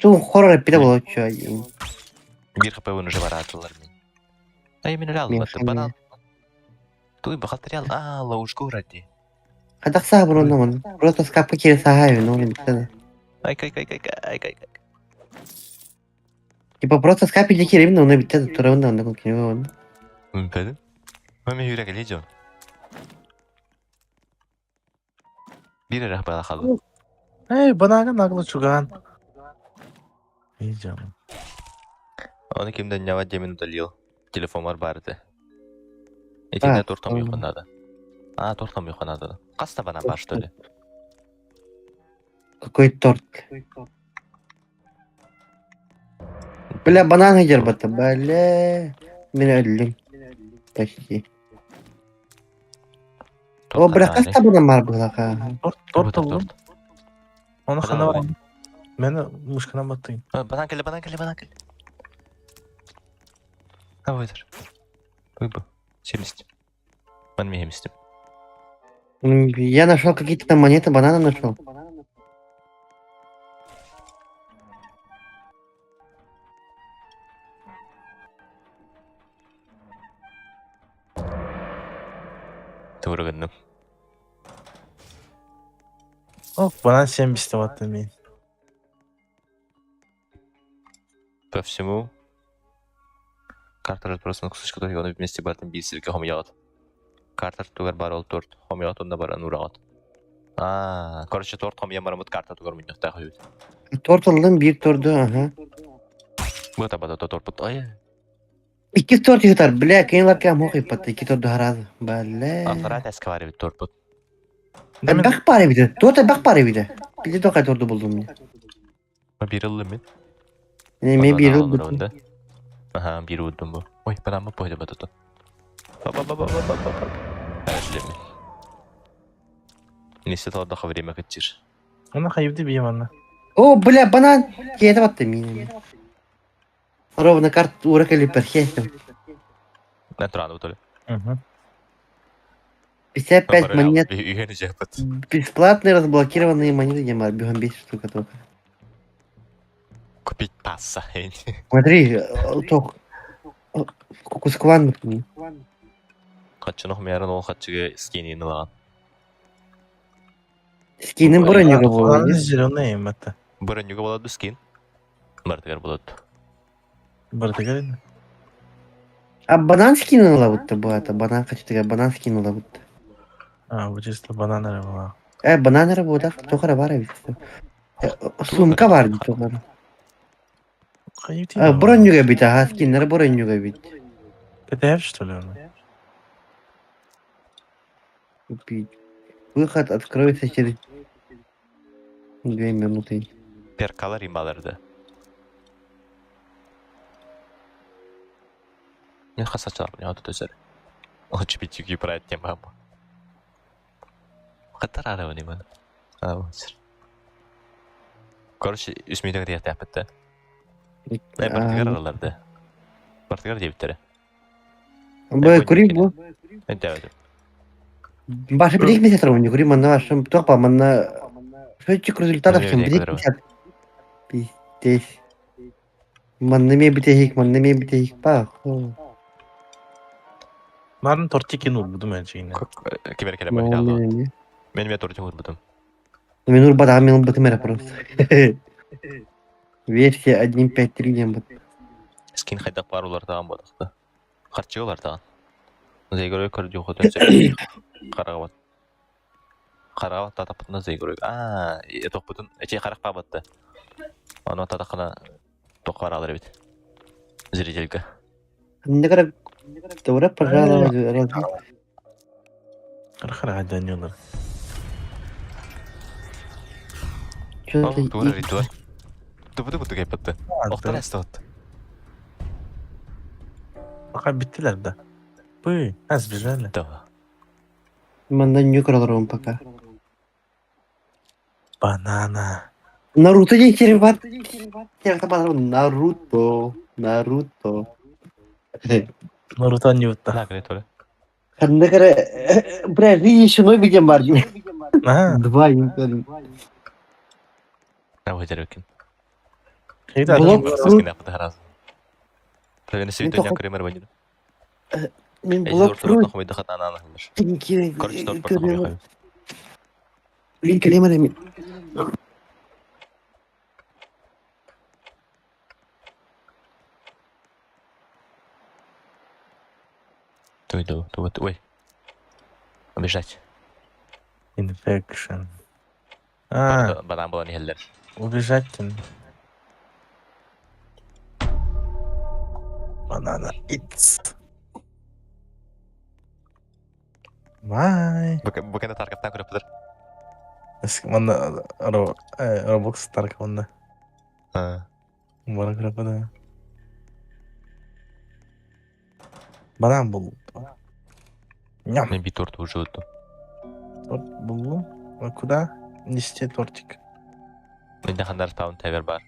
Ту хоррор пиде болот чу. Бир хп уже бар атылар мен. Ай мен алып атты банан. Туй бахатырял. Ловушка уради. Кадакса бурунда просто скапка через сагаю, ну не. Ай. Типа просто скапить дикий рыбно, он битте турында анда кокине. Мүмкін. Маме юрек елейді. Бир рах бала қалды. Банага нагло чуган. İyi canım. Оны кемден нява 10 минут алил. Телефон бар барды. Этине тортом юханады. Тортом юханады. Қаста бана бар что ли? Какой торт? Бля, банан идер бата, бля. Меня өлдüm. Почти. О, бля, каста банан бар была ка. Торт oğlum. Onu kana var. Beni muşkana batayım. Банан келді. Ойдыр. Ой bu. 70. Мен мен 70. Я нашел какие-то там монеты, бананы нашел. Туурганным. Bana sen bistem attın beyin. По всему. Картер просто на кусочку только он вместе бартом бисерки хомият. Картер тугар бар ол торт. Хомият он да бар нурат. Короче торт хомия марамут карта тугар минут тахуют. Торт aldım, büyük tortu, aha. Bu tabi da торт ay. İki торт yutar, bля, kıyınlar kıyam hoğu patı, iki tortu harazı. Bля. Akırat eskavari bir торт bu. Bak bari bir de, torta bak bari bir de. Bir de tokay tortu buldum ya. Bir yıllı mı? Ne bir yıl buldum. Aha bir buldum bu. Oy bana mı boyda batato. Baba. Әжлеме. Несі талдаға время кетчір. Ona hayıfdı bir yamanla. О, бля, банан! Я это вот меня. Ровно карту уракали перхестом. Не тұрады бұтылы. 55 монет. Үйені жепіт. Бесплатные разблокированные монеты, я бегом 10 штук только. Купить пасса. Смотри, ток. Кускван. Қатшының мерін ол қатшыға скенені лаған. Скинін бронюга Falan болады. zеленый это. Бұрынюға болады скин. Бартығар болады. Бартыгарин. А банан скинула будто бы это. Банан, хочу сказать, банан скинула будто. Bu чисто бананы была. Бананы работа. Тохара var ya. Sumka vardı tokara. Hayıfdı. Bronюга бит, ага, скиннер бронюга бит. КТФ что ли он? Купить. Выход откроется через 2 минуты. Перкалар ималарды. Мен қасачалар, не отыт өзір. Ол чіпет юки прайд тем бамы. Қаттар ары өне мен. Өзір. Короче, үсмейдің рияты әпітті. Бартығар араларды. Бартығар дебіттері. Кури bu. Әнтәуді. Başı bilik mi setler oyunu? Kuri manna var. Şimdi topa manna. Şöyle результатов şimdi bilik mi set? Пиздец. Manna mi bitehik bak. Bunların tortikin vurdu bence yine. Кибер келе бай алды. Мен мен торты вурбудум. Мен урбада мен бытымера просто. Версия 1.5.3 дем бут. Скин хайдап барулардаган болдукты. Карчыгылардаган. Зейгөрөй көрдү хотон. Карагабат. Карагабат татапытына зейгөрөй. Токпутун эче каракпа батты. Аны татакана токар алыр бит. Зрительга. Ne kadar doğru pırrağına Кырхара дөнüyorlar. Тура ритуал. Тупу кепетти. Октан эстот. Fakat bittiler de. Bıy, az güzel. Да. Mandan yok oralarım пока. Banana. Naruto geçerim var. Ya tamam Naruto. Naruto не вот так. На, говорит, Оля. Kanına göre bre şunu bileceğim var yine. Ага. Два империи. Ау хэрэг. Хейд Блок адам Fruit. Скин апта хараз. Тэгвэл свит тохо- оня кремер байна. Мен Эйс блок зур турт фрут. нохой дахат анаа хэмэр. Тинки. Корч турт нохой хай. Лин калемар эмин. Тойду, вот, ой. Бежать. Infection. А, Бадан болан хеллер. убежать там. Банана. Итс. Бай. Букена таркаптан көрөп бир. Манда Roblox тарка мында. А, Бара көрөп да. Банан бул. Ням. мен бит торт уже өттүм. Торт бул. А куда нести тортик? Менде хандар таун тавер бар.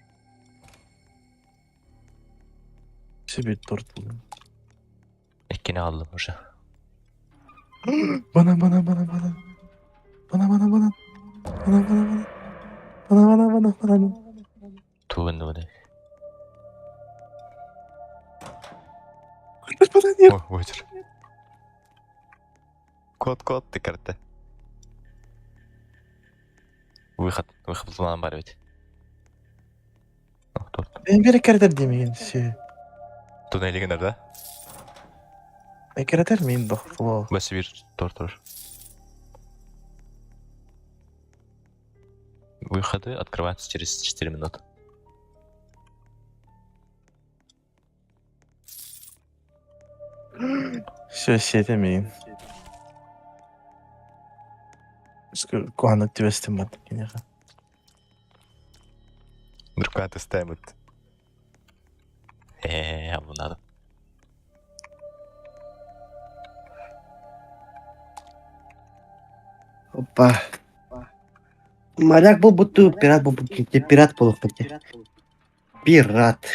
Себе торт бул. Эккени алдым уже. Банан. Банан. Туын өдө. Банан. Ой, ойдыр. Код тикерді. Выход план бар ведь. Торт. Ben bir kere demeyin şey. Туннелигендер да? Kere miyim bak flow. Бәсі бір торт тұр. Выходы открываются через 4 минуты. Все şey demeyin. Çünkü kulağına tüvestim ben yine. Другая тестемет. Bu надо. Опа. Моряк был будто пират был будто пират был хотя. Пират.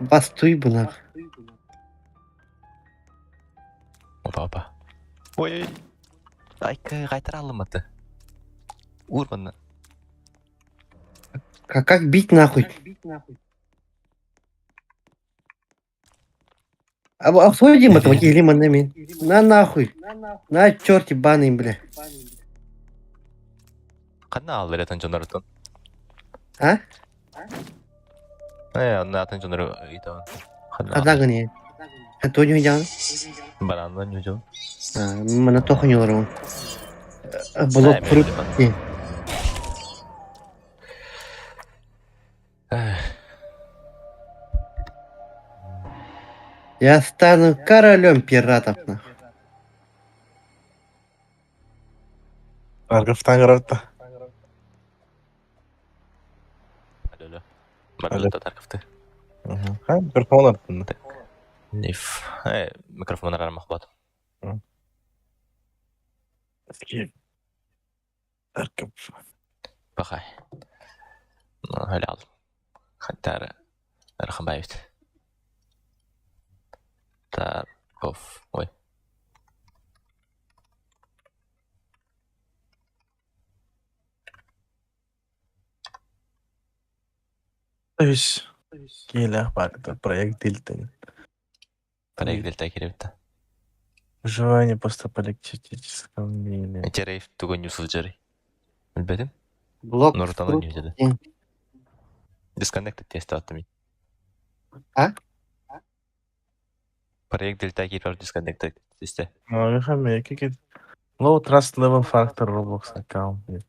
Бастой была. Опа. Ой. Қайтара алмады. Урманны. Как бить нахуй? А свой Дима там или манами? На нахуй. На черти баны, бля. Қана алды ретін жонарытын. А? Онны атын жонары ыйтауын. Казагани. Это не видел? Баранны не жон. Мана тоху не лару. Блок фрут. Я стану королем пиратов. Нахуй. Tarkıftan kırardı. Алло. Баранны тарқыфты. Ha, mikrofon arasında. Ниф. Микрофондар армақ Eski. Tarkıf. Бақай. Öyle aldım. Hatta Erhan Bayevt. Tarkov. Ой. Üç. Gila vardı проект Дельта. Проект Дельта керевітті. Выживание в постапокалиптическом мире. Интерейф тугон ньюсыз жарый. Білбедім? Блок Нұртаны фрут. не деді? Disconnected тесті аттым. А? Проект Дельта керевір Disconnected тесті. Low trust level factor Roblox account.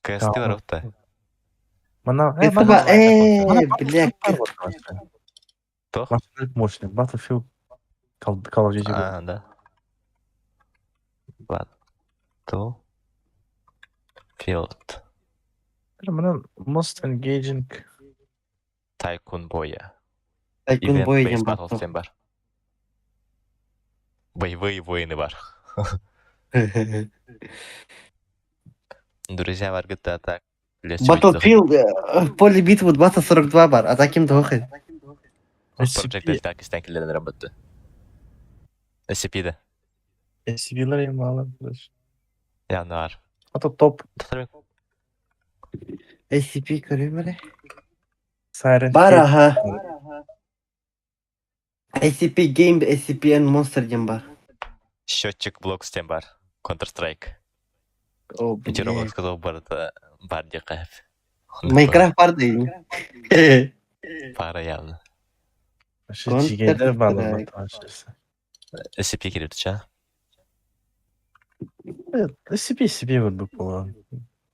КСТ бар отта. Мана, Это бля. Тох? мощный. Battlefield Call of Duty. Да. Battlefield. Мана most engaging. Tycoon боя. Тайкун Event бой Based идем. Battlefield бар. Боевые войны бар. Друзья бар GTA так. Battlefield поле битвы 2042 бар. А таким дохай. Project Delta кистен келден работты. SCP'de. SCP'ler elmalı arkadaş. Yanında var. Hatta top Tabii. SCP kalemleri. Silent Var Gate. aha. SCP Game, SCP and Monster Jam var. Счетчик блок систем бар. Counter Strike. O Эти bile. Roblox сказал бар диye кайф. Minecraft var değil. Para явно. Şu Counter çiğgeyler bağlı Strike. başlarsa. SCP кирип ча. Evet, SCP vurduk bu.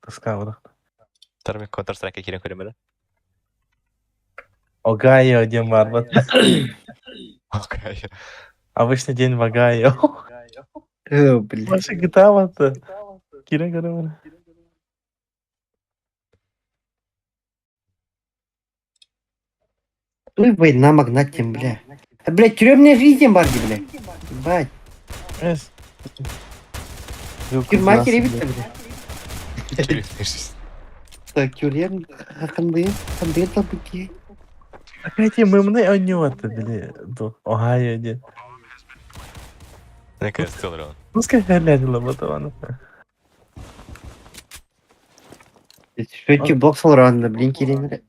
Kıskavrak. Тарми Counter Strike'a кирен көремеле. Огайо день var bak. Окей. Обычный день в Огайо. O bile. Başka gıta battı. Kire göre bana. Ой, блин, на магнатим, бля. Блядь, тюремная жизнь, барги, бля. Ебать. Evet. Yok, Тюрьма kızlar керебит, sıkıyor. бля. Тюремный. Так, тюрем, ханды табуки. Какая мемный анёта, бля. Огайо день. Мне кажется, он. Пускай глядела ботана. Шөтчі блок салырағанда, блин, керемеді.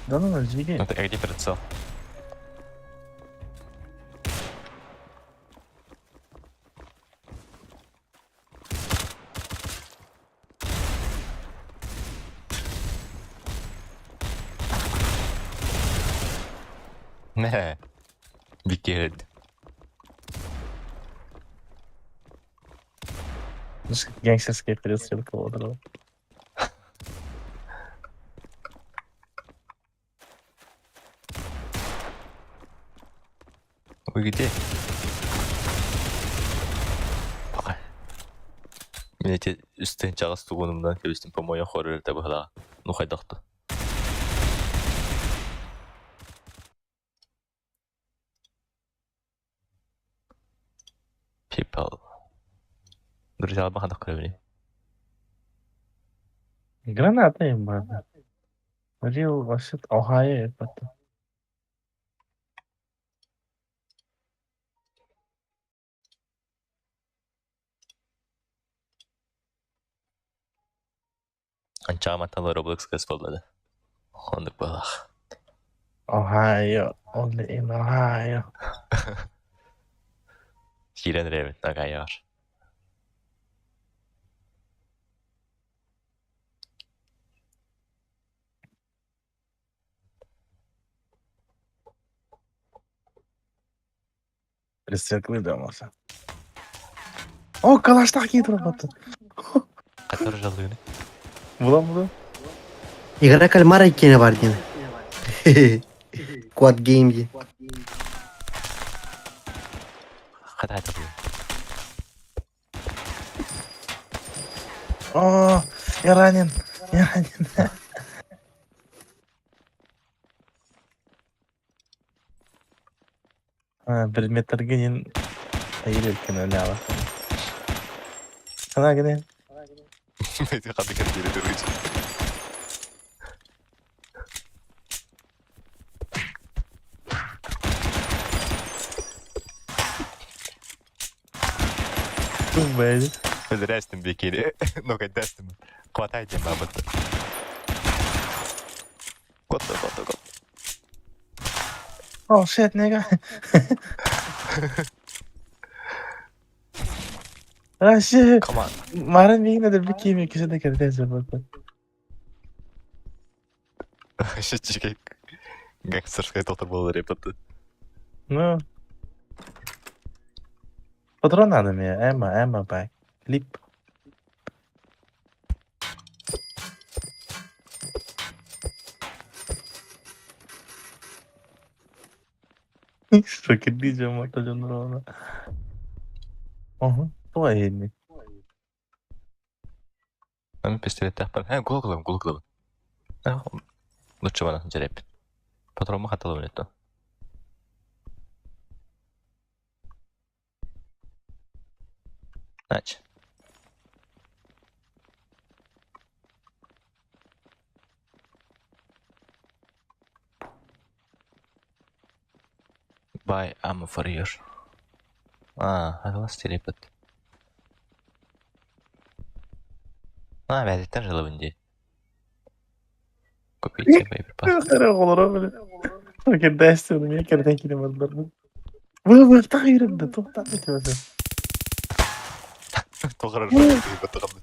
Да ну, жиги. Это где прицел? Не. Бикеред. Гангстерская перестрелка вот. Вы где? Пока. Мен эти үстен чагыс тугунумдан кебистим по моя хоррор да быгла. Ну хайдакты. People. Друзья, бахан так креви. Граната им бада. Real вообще Огайо это. Анчаматан Roblox кыз болду. Хондук балах. Огайо. Only in Ohio. Хилен ревит нагаяр. Перестрелка дамаса. О, калаштак кийтип атты. Катар жалыгыны. Була. Игра кальмара екені бар дені. Quad Game де. Катай табы. О, я ранен. Предметтерге нен айыр екен өле ала. Sana gene. Эти хаты картины дырыч. Böyle. Зрястым бекери. Ну-ка, дастым. Хватайте бабы. Кот. Oh shit, nigga. Ah shit. Come on. Maren vigna del bikini che siete che adesso fatto. Щитчики. Гангстерская доктор был репоты. Ну. Патрон надо мне. Эмма, бай. Лип. Что, che dice un morto di un drone? Ага, твоими. Ами пистолет тахпан. Гул. Лучше вона жареп. Патрон махаталым это. Нач. buy ammo for your. Это вас телепот. Вязитен жылы Купите боеприпасы. Kara olur öyle. Fakir dersini niye kerden kilemedim. Bu takırım da toptan etmesi. Тоғырар батығымды.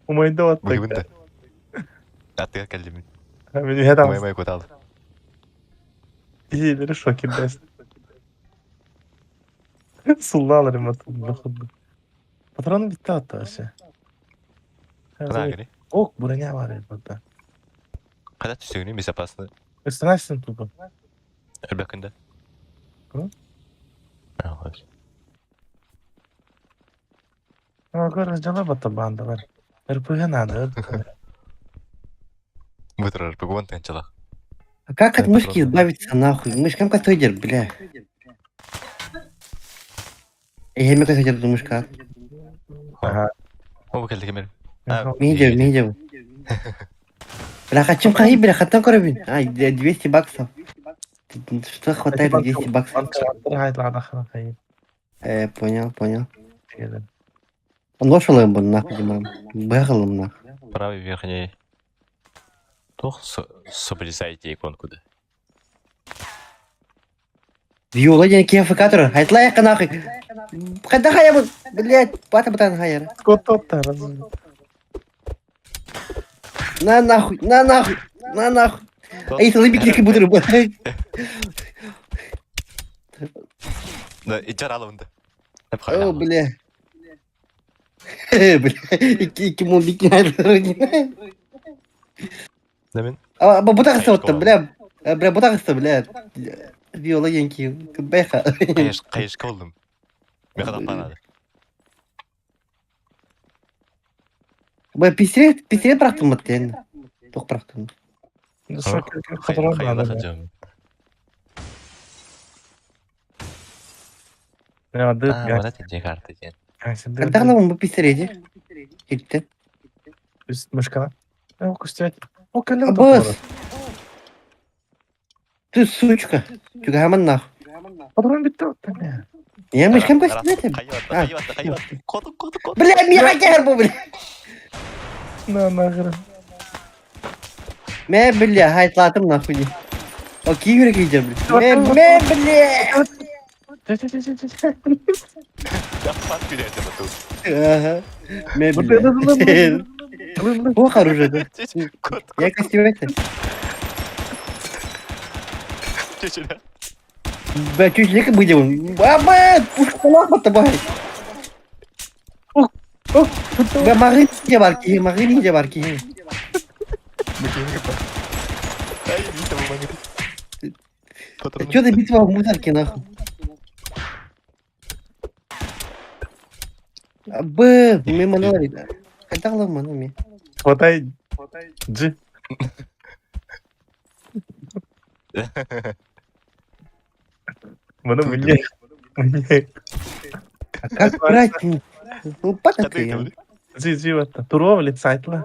Umayda attık. Бұйымында. Аттыға кәлдімін. Hemen ühe de Май код алды. İyileri fakir dersin. Sulla alırım atımda. Patronum bitti hatta aşağı. Қана кәне. Ok burada ne var ya burada? Қада түстігіне безопасно. Üstüne açsın tutu. Әлбәкінде. Hı? Ағыз. Ama görürüz cana batta bandı var. Irpıya nadı. Бұтырар бұғын тәнчілақ. А как от Это мышки правда. избавиться нахуй? Мышка как идет, бля. Я me как идет мышка. Ага. О, бұл кәлді кемерім. Медиа. Бля, хочу каи, бля, хатан коробин. Ай, 200 баксов. Что хватает на 200 баксов? Antrenörleri haydi adakına kayın. Понял. Şeyden. Лошал им бы нахуй, Диман. Бегал им нахуй. Правый верхний. Тоқ соблизайте иконку да. Виола ден кефикатор. Хайтлай нахуй. Когда хаябы, блядь, бата-батан хайер. Скот тотта разı. На нахуй. Ай, лыбик буду работать. Да, итчар алымды. Hep О, қайран. бля. Бля, iki mundiki hayır. Немен? А бутак ыстыбытты, бля. Бля, бутак ысты, бля. Виола енки. Бэха. Қайышқа болдым. Мен қадап қанады. Бля, пистерет бырактым бытты енді. Тоқ бырактым. Patron Қайынға nadı. қачам. Ne adı? Мына тенде карты ден. Когда главным бы пистерете? Кетті. Üst mышкана. O kustет. O кәлем Аббас. Ты сучка. Чуга хаман нахуй. Patron bitti отта ne? Я мышкам кастет. Қайыватты. Коды. Бля, меня хотя бы, бля. Na nağırım. Мен, бля, хайтлатым нахуй. Окей, юрек видел, бля. Мен, бля. Яппат күледі бұтыл. Ага. Мен, Вот бля. это да. Ох, оружие, да. Я костюмете. Чечілі. Бля, чуть лека будем. Бля, пушка полахма тобой. Бля, мағын де барки. Ай, бейті бұлмаңды. Чё ты битва в мусорке, нахуй? Б, мы манали. Когда глав манами? Хватай. Джи. Bunu мне. А как брать? Ну, патака Қады я. етімді. Джи ватта. Турова ли сайтла?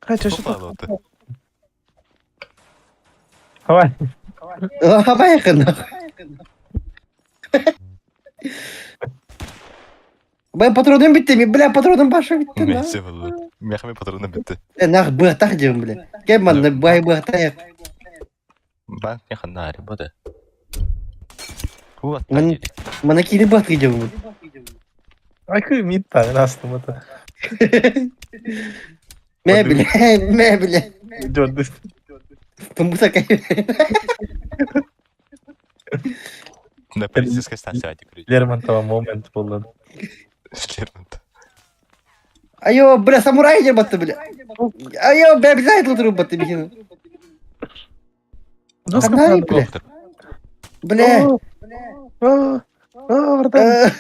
Kaç yaşı Қопалы оты. Давай. Хабайка, нахуй. Бля, патроным бітті, бля, патроным башы бітті, Мен на. се болды. Мехаме патроны бітті. Нах, бұғтақ дем, бля. Кем манды, бай бұғтақ. Банк не ханари буде. Вот Мен- так. Мана кейді бұғтақ дем, бля. Ay mit tane aslında da. Ме, бля. Gördüm. Тумбуса кайы. На полицейской станции курить. Лермонтова момент buldu. Лермонтов. Айо, бля, самурай дем баты, бля. Айо, бля, обязательно тұру баты, бігіну. Nasıl Kanay, kapandı? bля. Доктор. Бля. Oradan.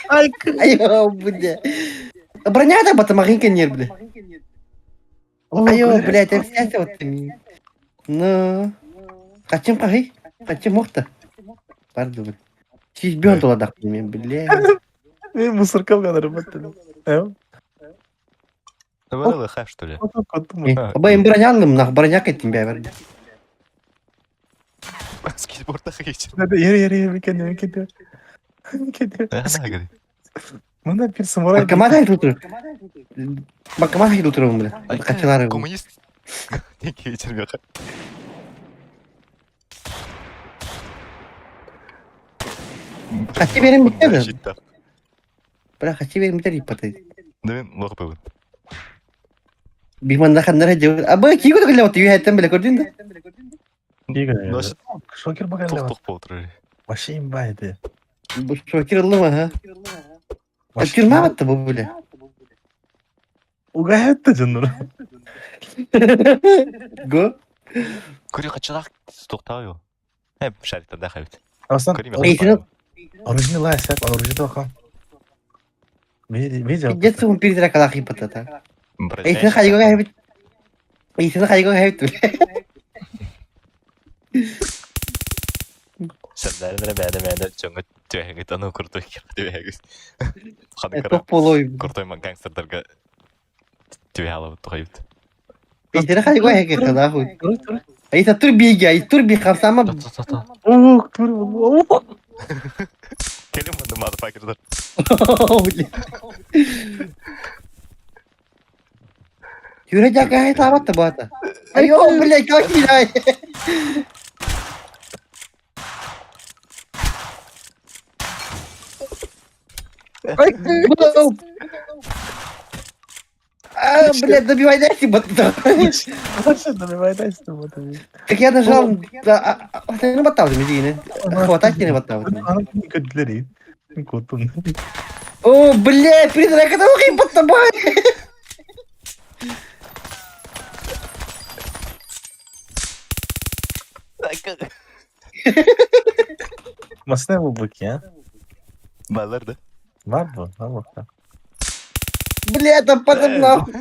Ay Айо, бля. Броня-то баты мағын кенер, бля. Айо, бля, это вся вот ты. Ну. Қачым қағай? Қачым мұқты? Пардон, бля. Чизбен толадақ, бля. Benim mısır kalkanlarım battı. Evet. Бана лыха, что ли? Абайым броня aldım. Nah bроня ettim bir verdi. Скейтборда geçir. Hadi yürü bir kere. Ana gari. Bana bir samuray Bak kamat hayır otur. Bak kamat hayır otururum bile. Kaçılar. Komünist. Geçirmiyor. Kaçı benim bitti mi? Şiddet. Bırak kaçı benim bitti ipataydı. Demin lok bavun. Bir manda kanlara cevap. Abi ki kudu kılamatı yuhayetten bile gördün de. İyi Nasıl? Şokir bakalım. Tok tok boldur. Başıyım baydı. Bu şokir oldu mu ha? Açırma battı bu böyle. O gayet de canları. Go. Көрі қачалақ тоқтауы. Шариктерде қайбет. Aslında Eğitim. orijinal aset, orijinal bakalım. Видел? Geçsin bu bir lira kadar ipatata. Eğitim kaygo gayet. Eğitim kaygo gayet. Сәлдәрі бәді жоңғы түйәгі тану құртой түйәгі. Қаны қара Çok bol oyun. құртойма гангстердарға tüve alıp koyup. Eğitim kaygo gayet kadar. Eğitim tur bir gay, tur bir kapsama. Ta. Oh, dur. Kelim bunu motherfucker'lar. Yürüyecek gayet abattı bu hata. Ayo bile kalk bir ay. Блядь, добивайся, батта. Başında bir bayda istem tabii. Так я нажал, ты не ботал, медийный. Хватать не ботал. Anam kötüleri. Kotun. О, блядь, придурок, это ухи под тобой. Masne bu bak ya. Bağlar da. Var mı? Var bakalım. Блядь, там потом нахуй.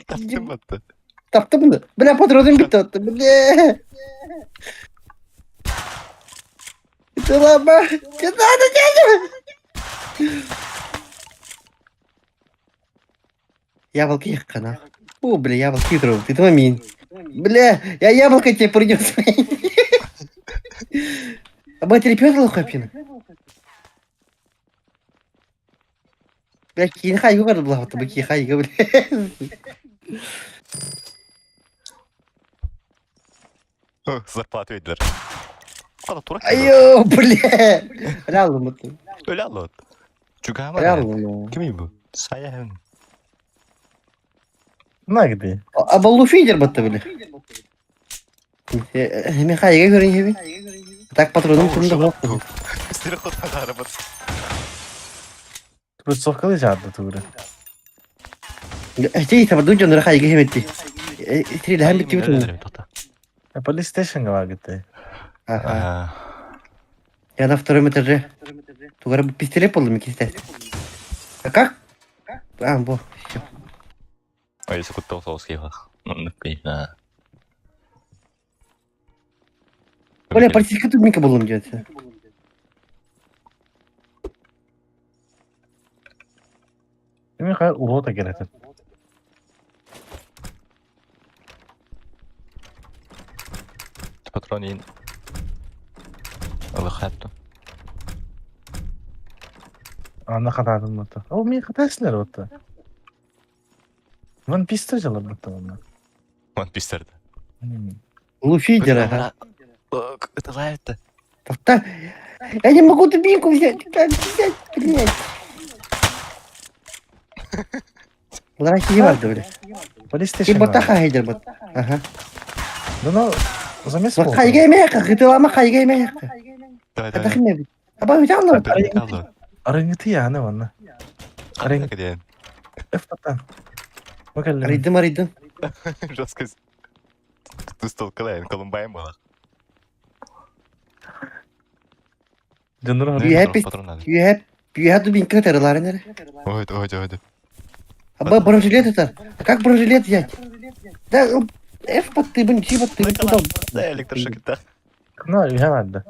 Taktım attı. Таптым да. Бля, патроным бит отты, бля. Это лама. Не надо, дядя. Яблоко ехка, нахуй. О, бля, яблоко хитрого. Ты мамин. Бля, я яблоко тебе принес. А батя репётала хапина. Бля, кинь хайгу var bu tabii ki hayga bile. Зарплату ödediler. Kadar turak. Ayo, bля. Реально мutlu. Öyle anlat. Çünkü ama Реально. Kim bu? Saya hem. Ne gidiyor? А балу фидер бата бля. Hemen hayga görün hemen. Так патроным турunda. Üstüne kodan arabası. Bu sokalı cadde tuğru. Şey tabi duyunca onlara hayga hemen etti. Triyle hem bitti bütün. Police station'a var gitti. Ага. Я на втором этаже. Тугара пистолет полым кистай. А как? А, бо. Всё. Ой, если куда-то соуски var. Ну, конечно. Бля, полицейский тут мика булым диyorsun. Değil mi? Hayır, uğur da gerekti. Патронин. Алахатто. Anda kadardım battı. O mi kataslar battı. Van pistol çalar battı onlar. Вон пистолет. Ну, фидер, ага. Это лайт. Да, я не могу дубинку взять. Как взять, блядь? Лаки не vardı öyle. Police station Bir bata var. haydır bat. Aha. Bunu zamesi Bak oldu. kayga yemeğe yakın. Hıtılama kayga yemeğe yakın. Давай, Hadi давай. kim evi? Ama bir anlamadım. Давай, Николай. Arıngıtı ya ne var ne? Арен. Где? Eftattan. Bakalım. Araydım. Жестко. Ты стол Калайн, Колумбайн была. Canları You arıyor. have Патрон надо. you have дубинка тарылары нere? Ой. Аба бронежилет это. А как бронежилет взять? Да, F под ты, блин, чего ты куда? Да, электрошокета. Ne üye vardı.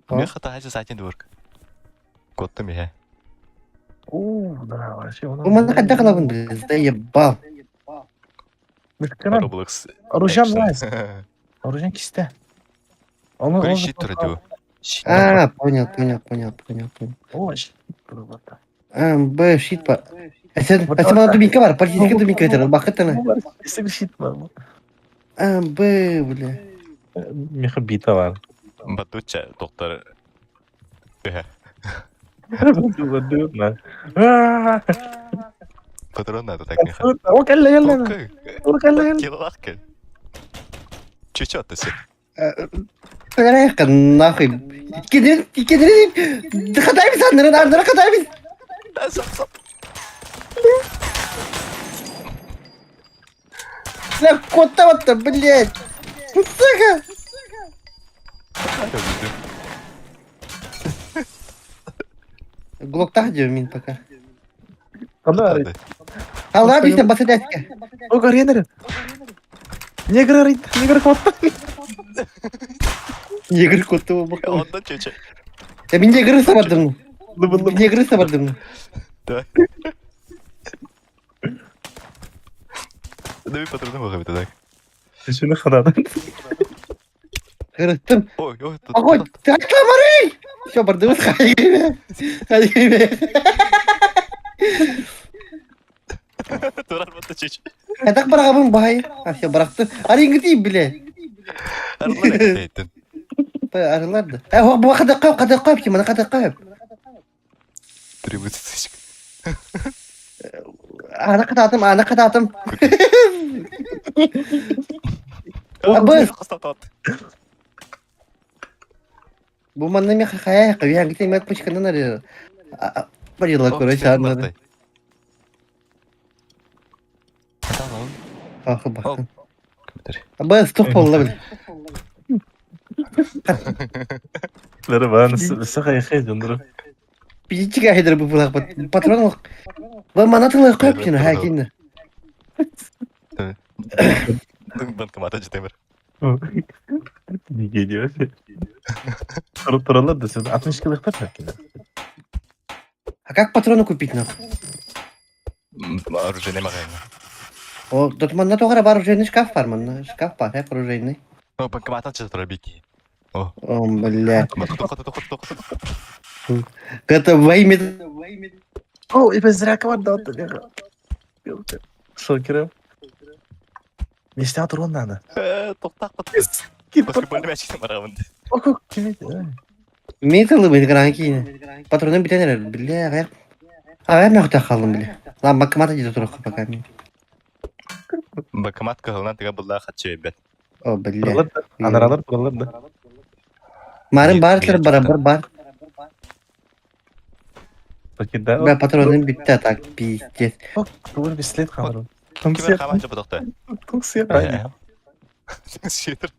Мне хватает за один дворк. Кот там я. Oo, da var şey ona. Bu bana kadar kalabın biz. Da yebal. Мышканан. Roblox. Оружан action. лайс. Оружан кисте. Оны Көре щит тұр әдеу. Понял. О, щит тұрып Щит бар. Сен мана дубинка бар, полицейский дубинка айтыр, бақыттана. Ісі щит бар. Бля. Меха бита бар. Батуча, доктор. Патрон надо так меха. О, келле. Окей. Киловатка. Чё ты все? Тагайка нахуй. Кедер. Хатайбыз андыра хатайбыз. Сап. Бля, котта ватта, блядь. Сука. Глоктах диyorum min пока. Ана, Allah bir de basit eski. о, гаренер. Негр котта. Негр котта bu. Ondan çöçe. Ya ben negri savardım. Negri savardım. Давай. Дай патроны могу так. Şunu kadar. Kırıttım. Ой, тут. Огонь! Ты отламары! Все, бардовый, ходи. Турар батта чөче. Я так барагабым бай. Все, барақты. Арыңғы дейін, біле. Арылар әкетейттін. Арыларды. Bu kadar koyup ki, bana kadar koyup. Требуется сычка. Ana kadar atım. Bu manna mi хахая, я где мет пучка на наре. Парила, короче, аннады. Ах, бахтын. Абы, стоп болла бил. Ları bana nasıl kayıkaya döndürü. Пичичи гайдер bu булак патрон. Bu manatını koyup ki, ha kinni. Банкомат açtı. Ne geliyor? Turalar da sen 60 kılıkta belki de. А как патроны купить надо? Оружие не магазин. О, тут манна тогара бар оружейный шкаф бар, манна. Шкаф бар, оружейный. О, банкомат açtı турабики. О. О, бля. Тоқта. Это во имя... О, и без зряка var da отда. Шокером. Неште атыр оннаны. Тоқта. Git Баскетбольный мячик маравынды. Ок, kim Металы были гранки. Патроны битенер, бля, гайр. А я мягко қалдым, бля. Lan банкомата дейді тұрық пока мен. Банкомат кығылынан тіға бұлда қатшы өйбет. О, бля. Анаралар buralar da. Марын барлар барабар бар. Paketler. Бля, патроны битті, так, пиздец. Ок, bu bir sled kalır. Кімер қаманчы бұл тоқта? Тунксия aynı. Шетір.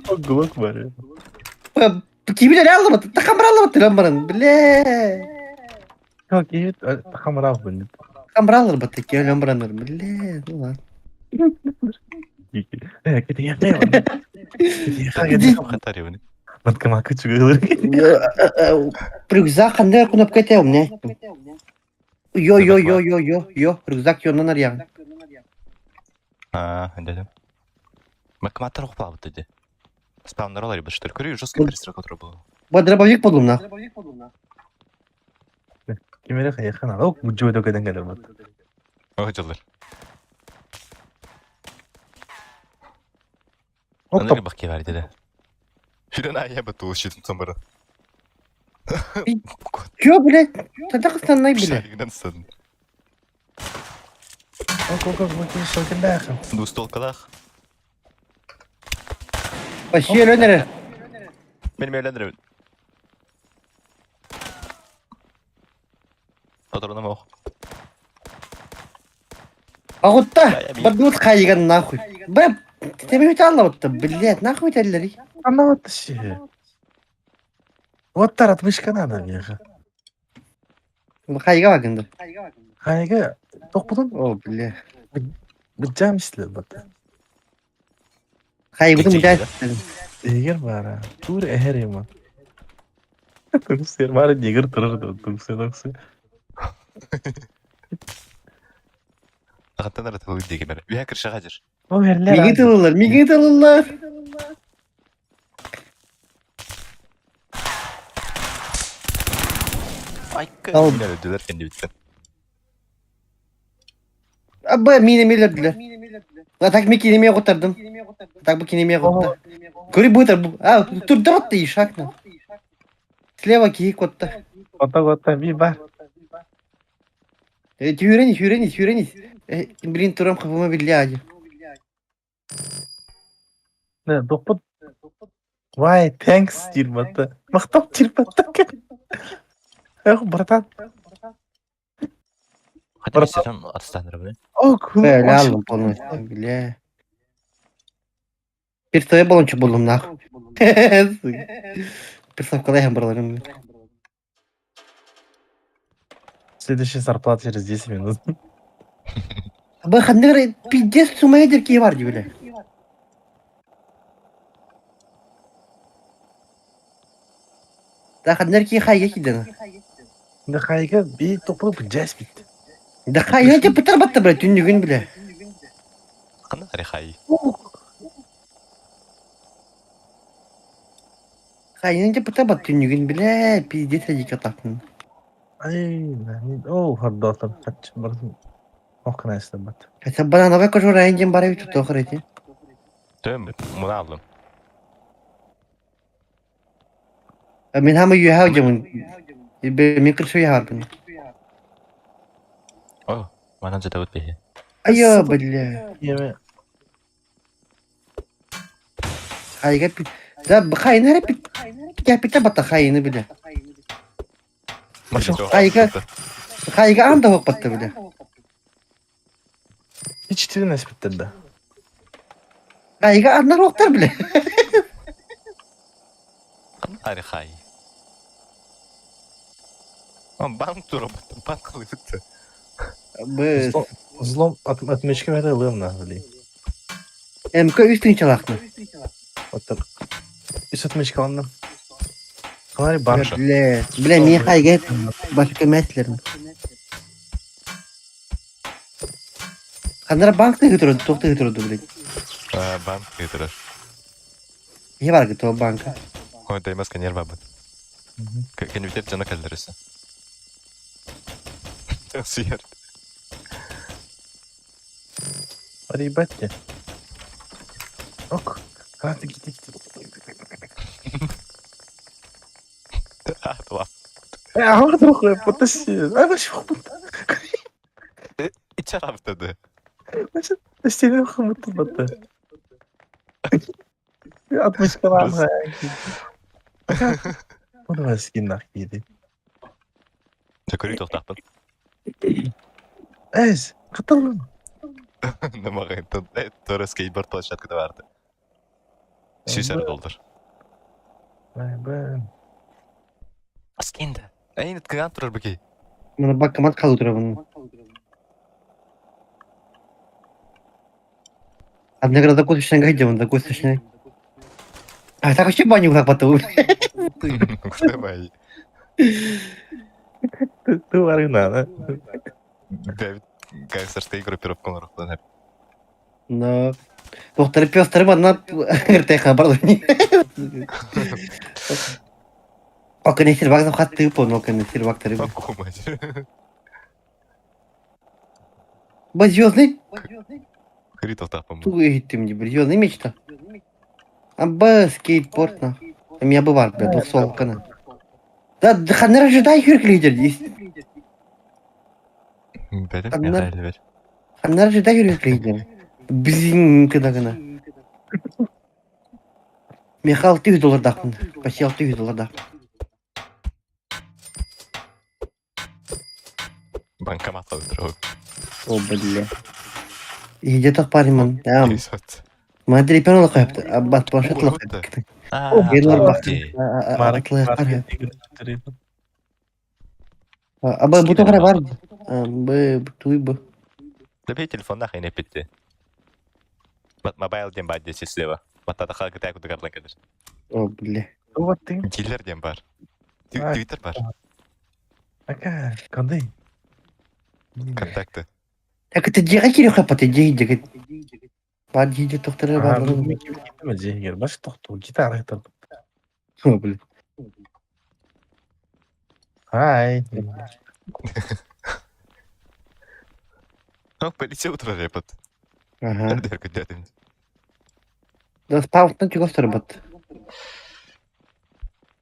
O Glock var ya. Kimi de ne anlamadı? Takamır anlamadı lan bana. Bля. Yok iyi. Kamera al beni. Takamır alır batı ki lan bana. Bля. Ulan. Kita ya. Қатар ебіні. Банкомат çıkıyor. Рюкзак қандай кнопка етем не? Йо. Рюкзак йоннан ариян. Әндәдім. Банкоматтар оқпа бұд деді. Спаундар олар ебі штыр көрі жесткий перестрелка тұры бұл. Bu dробовик buldum lan. Kimere kayakhan al. Ok, bu joyda kadar gelir bak. О, жылдар. Ok, Анары бақ кебар деді. Жүрен айя бұд ол шетін тұмыры. Yo bля. Tadakıstan'dan bile. Шаригінен сыдын. ok, bakın şokin daxil. Ду столкалақ. Başıyor önere. Benim evlendirimin. Патроным оқ. Ağutta. Badnut kaygan nahуй. Bля. Тебе ведь anlamadı. Блядь, нахуй telleri. Anlamadı şey. Вот таратмышка надо, веха. Bu kayga bakındı. Kayga, tokpudun. O bля. Bıcam işler bak. Kaybını Geçecek müdahale ya. etmedim. Eğer var ha. Dur eğer yama. Tungsiyer var ya, yeğir tırır da. Tungsiyer. Ағаттан аратылы деге бәрі. Үйә кірші ғажыр. O yerler Migi tılırlar, migi tılırlar. Айкы. Ал. Мine öldüler kendi bitten. Abba minemi öldürdüler. La tak mi kinemiye kurtardım. Так bu kinemiye kurtar. Көрі бұйтар бұл. Dur attı iş haklı. Слева ки котта. Кота bir бар. Тюренис. Блин, турам хапыма билляди. Ne dokut. Vay thanks Cirbat'ta. Mıhtap Cirbat'ta. Yok bratан. Hadi bir selam atstanları bunu. Ok. Böyle aldım polностью, бля. Перстоя балончик buldum нахуй. Перставка я браларым. Следующая зарплата через 10 минут. Абы хандыр пиздец сумая дерки var diyor bile. Da hандыр ки хайга киден. Ne kayga bir toplu bir jazz bitti. Da хайга те пытар батты бля түннүгүн биле. Қандай тарихай. Хайга те пытар бат түннүгүн биле пиздец эдик атактын. Ay lan. Oh hadi atalım. Kaç barın. Okuna istedim. Хотя бана новая кожа райнден бара бит тохыр эти. Төм, мұны алдым. Мен хамы юha жамын. Мен кыршы яхардым. О, манан жада өтпейді. Айо бля. Yeme. Хайга пит. Да хайна реп. Я пита бата хайны биле. Хайга анда хок батты биле. Hiç tüyün esbittirdi. Хайга анда хоктар биле. Қандай тарихай. Банк тұрып, банк қылып бітті. Біз. Zlom atmışken ver alığım ne bileyim. МК üstün çalaklı. Otur. Üst atmışken anlam. Kanari bar. Бля, мен хайга başka meslerim. Қандара банкты götürüyordu, tokta götürüyordu bile. Банк кетірір. Не бар гыто банка. Ой, даймас кәнер бабы. Кәне бітер жана кәлдірісі. Сүйер. Hadi ibette. Ok. Hadi git. Tuhaf. Ya hadi oku. Потащи. Ay başı oku. İçer haftadı. Seni oku mutlu batı. 60 kalan ha. Bunu maskin nakiydi. Çakırıyı tohtaqpın. Ez. Katılın. Nima qildi? To'ra skateboard plощадкада vardı. Şişeri doldur. Ben. Askende. Ayni tkıgan turur biki. Bana bakkamat kalı dura bunun. Одна игра такой точно гайдем, такой точно. А так вообще баню как потом. Давай. Ты варина, да? David gangsterstay группировканы рухтан hep. Но. Тоқтар пёстар бана эртэ хабар. Окей, сирвак за хатты по, но окей, сирвак тариф. Окумать. Ба звёздный? Хри тоқтақпын. Ту гиттим дебир, звёздный мечта. Аба скейтборд на. У меня бывает, бля, 200 кана. Да, ханер ожидай хюрк лидер здесь. Benim Anlar- ya hayli ver. Ханер ожидай хюрк лидер. Блин, когда кана. Михаил $100 дахпын. Почти $600 дах. Bankamat alır o. О, бля. И где-то парень, там. Крисот. Смотри, пёрнул кайфты, а бат планшет лохает. Гейлор бахты. Аба bu tokara var. Туй бы. Lebih telefonda hayne bitti. Mobile diyem var diyesi слева. Batta da halkı takip edelim kadar. О, бля. Вот ты. Dealer diyem var. Ay. Twitter var. Aka, kanday. Kontaktı. Так это дига кири хапаты диги. Бар диги тохтары барларын. Gitme Cihgir. Baş toktu. Gitar gitar. О, блин. Hi. Полетел утро репот. Ага. Nerede gidelim? Да спаутна чего старбат.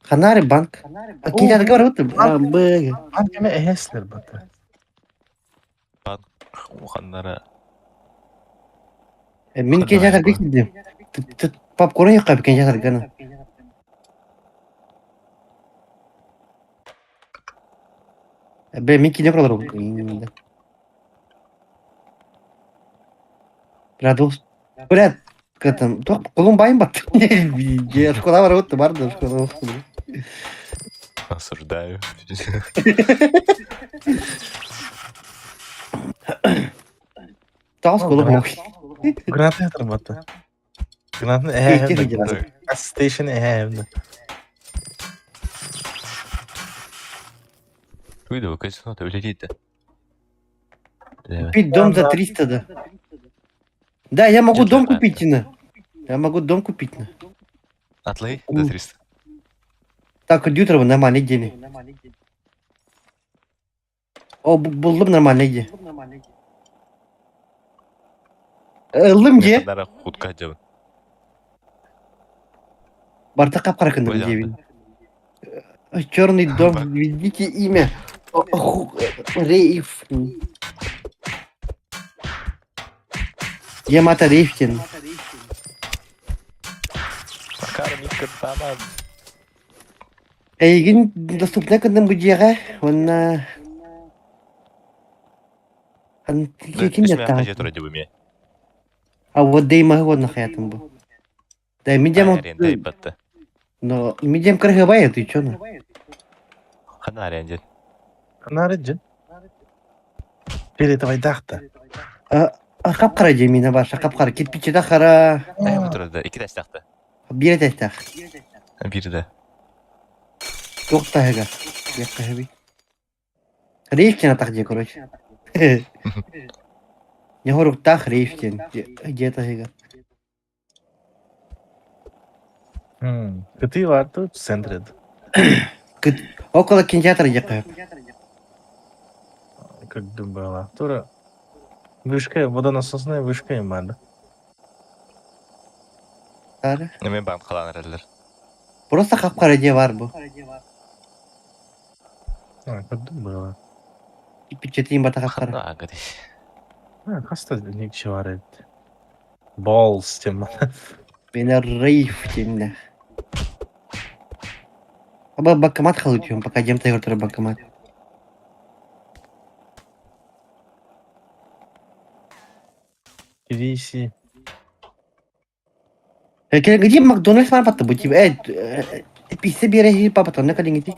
Ханари банк. Кинжаты говорю, а бэ. Lan kime ehesler batı. Уханнара. Мен Хана кинжаты айгу. гидим. Попкорн якап кинжаты гана. Бе мен кине куралар. Радус. Брат, там, тох колун байым бат. Я школа бар вот бар да школа. Осуждаю. Тас колун бок. Granat yeter batı. Granatın Keyifli ehe hem gece. de. Gas station ehe hem de. Видео, конечно, это улетит. Купить дом за 300, да. Да, я могу Где дом твоя купить, на. Я могу дом купить, на. Атлей до 300. Так, компьютер нормальный денег. О, buldum нормальный денег. Ылым же. Ханнара хутка жабы. Барта капкара кындым Ой, девин. Черный дом, введите имя. Рейф. Ямато Рейфтин. Кармика тамам. Эйгин доступна кындым гудега. Он Ким я хажет ради буме. А вот дейма вот на хаятым был. Да, медиам, Аренда батта. но медиам крыгабая, ты чё на? Хана аренда. Narıcın. Перед вайдахта. Капкара жемина баша, капкара кирпичи да кара. Bu turda 2 taş taxta. Бире тестах. Biri de. Yok та heга. Якка hebi. Рейфтин так где, короче. Не говорю, так Рейфтин. Где это heга? Kıtı vardı. Sendred. Около кинотеатра якка. Как было. Тура. Вышка, водонасосная вышка им vardı. Ары. Мен банк калан аралар. Просто капкара же бар бу. Как было. Кирпичи бата капкара. Хана гади. Hasta ne kişi var evet. Balls тема. Меня Рейфтин, да. Аба банкомат халутьем, пока дем тайгор банкомат. Кириси. Где Макдональдс var battı bu gibi. Evet. Pisse bir yere girip battı. Ne kadar gitti?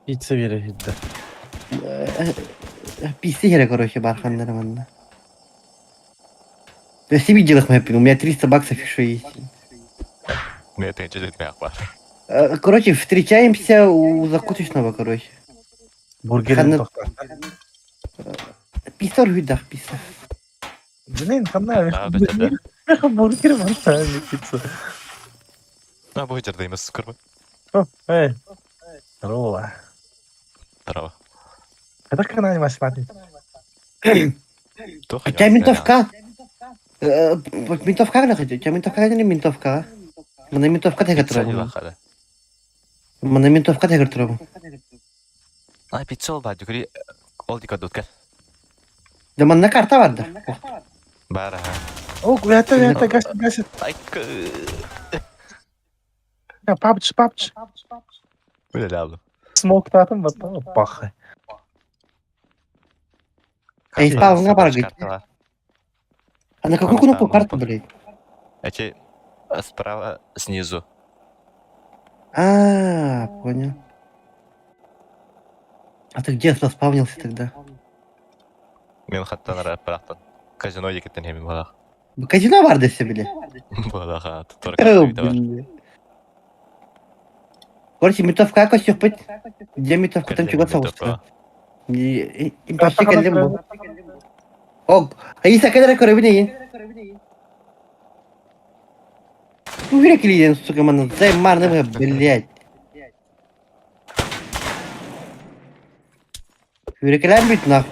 Hiç seviyere hitte. Pisse yere короче барханlarım onunla. Да себе делах мэппинг. У меня 300 баксов еще есть. Ну это ничего не var. Короче, встречаемся у закусочного, короче. Burgerin Kanı- tokta. Пистор видах, пистор. Блин, канал. Aa betede. Burger var tane pizza. Ha bu hıcırdayımız kurban. Oh, hey. Здорово. Здорово. Это канал не смотреть. У тебя ментовка? Ментовка на хоть? У тебя ментовка или ментовка? Мана ментовка тегер тұрабы. Мана ментовка тегер тұрабы. Ай пицца ол бар жүгірі ол дика дұткар. Да мана карта vardı. Бар аға. О, это гасит. Ай PUBG. Öyle aldım. Smoke татым вот там пахай. Эй, спавнга бар говорит. Карта var. А на какую кнопку карта, блядь? Эти справа снизу. Понял. А ты где спавнился тогда? Мен хаттан ара бірақтан. Казино екеттен хемін балақ. Казино vardı все, блядь. Балаға тұтыр О, карта бар. блядь. Короче, ментовка косёк быть. Где ментовка там чего соусtra? İmpaşa geldim bu. Ok. Ayı sakın görebileyim. Bu yürekliydin sukamanın. Zay marnı mı belli. Yürekler bütün af.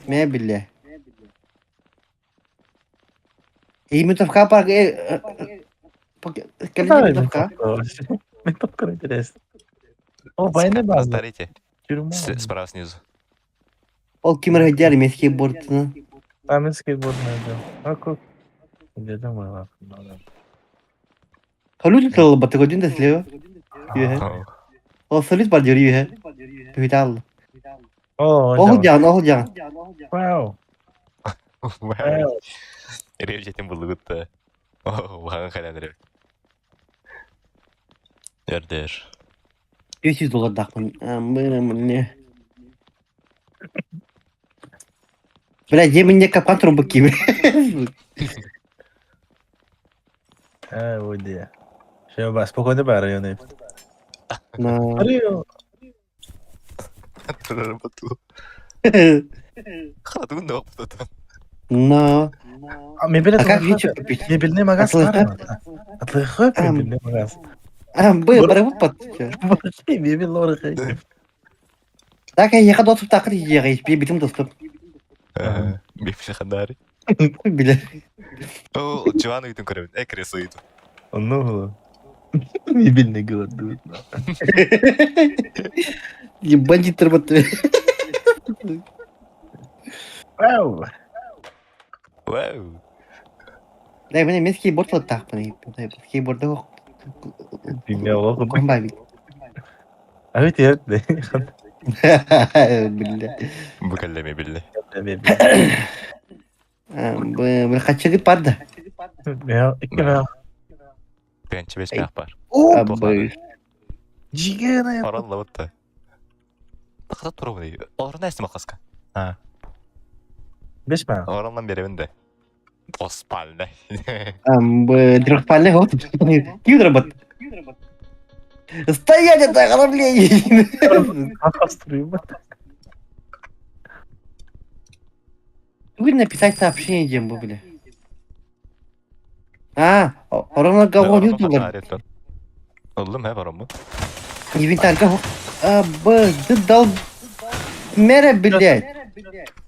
Ne belli. İyi mütafaka park. Kaleci mütafaka. Me tocou interesse. О, военный база. Повторите. Тюрьма. Справа снизу. O kimin hediyer meski bortunu. Там skateboard найдем. А как? Где там была? Halut tutul batı kodun da silahı. Yuhe. О, O salut var diyor yuhe. Hüdal. О, Oğul can. Вау. Вау. Режетим булгутта. О, баган халяныр. Ярдер. 500 dolar dakmın. Amına ne. Бля, мне капкан трубки. Вот где. Все, бас, спокойно бар, районы. На. Арıyor. Работу. Хатун да опытом. На. Мебель А как это вечер купить? мебельный магаз Отлыхать? Отлыхать Ам. мебельный магаз. Барабут под. Вообще мебель лоры. Так я ехал доступ так и ехал. Битим доступ. Бипши хадари. Бля. О, Джоанну үйдүн көрөмүн. Экресо үйдүн. Ну, мебельный город. Бандит работает. Вау. Вау. Да, мне мест кейборд вот так, мне. Кейборд да. Фигня лоху. Комбави. А ведь я... Бля. Букаллеме билли. Бля, хачаги парда. Я... Бенчи беш мях бар. Абы. Жигена. Орон лавытта. Тақта туру бу. Орон эсти макаска. А, Беш ба. орондан беребин да. Оспалда. Бля, трехпальный ход. Кью работает? Стоять это ограбление! Вы написать сообщение, Дембу, бля. Орона говно не тулар. Oldum he var mı? Инвентарь говно. Ты дал... Мэра, блядь.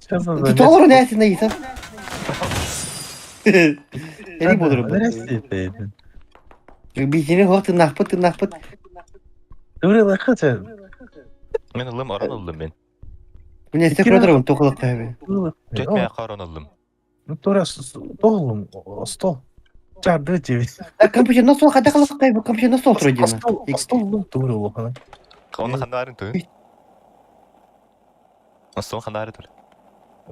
Ты доллар не остановился. Я не буду работать. Бизини ход, ты нахпыт. Дурила хата. Ben oldum oran oldum ben. Мне все продором только локтями. Götmeye oran oldum. Ну, то раз стол, стол. Çardı çevi. Компьютер на стол, хода локтями, компьютер на стол трудина. Стол дурила хана. Onu kandarın tu. Nasıl kandarın tu?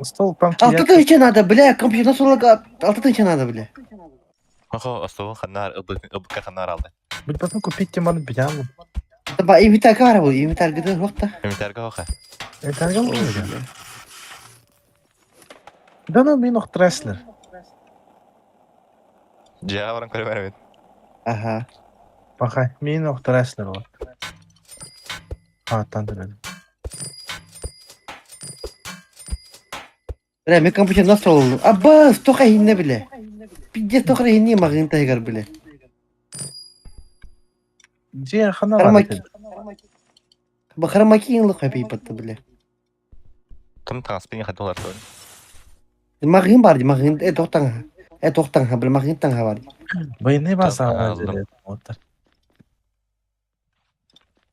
Стол там 6 тысяч надо, бля, компьютер на стол, 6 тысяч надо, бля. Aha asıl kanlar ıbıka kanlar aldı. Блин, потом купить тебе надо пьяну. Таба инвентарь кара был, инвентарь где локта. Ümiterge hoca. Это не Да ну мне nog Треслер. Ciha oran kare vermedin. Ага. Bakay, мне nog Треслер var. Ha, tanıdım. Бля, мне компьютер на стол. Аба, столько не, бля. Пиздец, столько не могу играть, бля. Где хана Хромаки. var? Бахромаки не лохай пипат, бля. Tüm transpini hadi dolar tu. Магин бар, магин, тоқтан, бля, магин танга бар. Военный база Aldım. var. Отыр.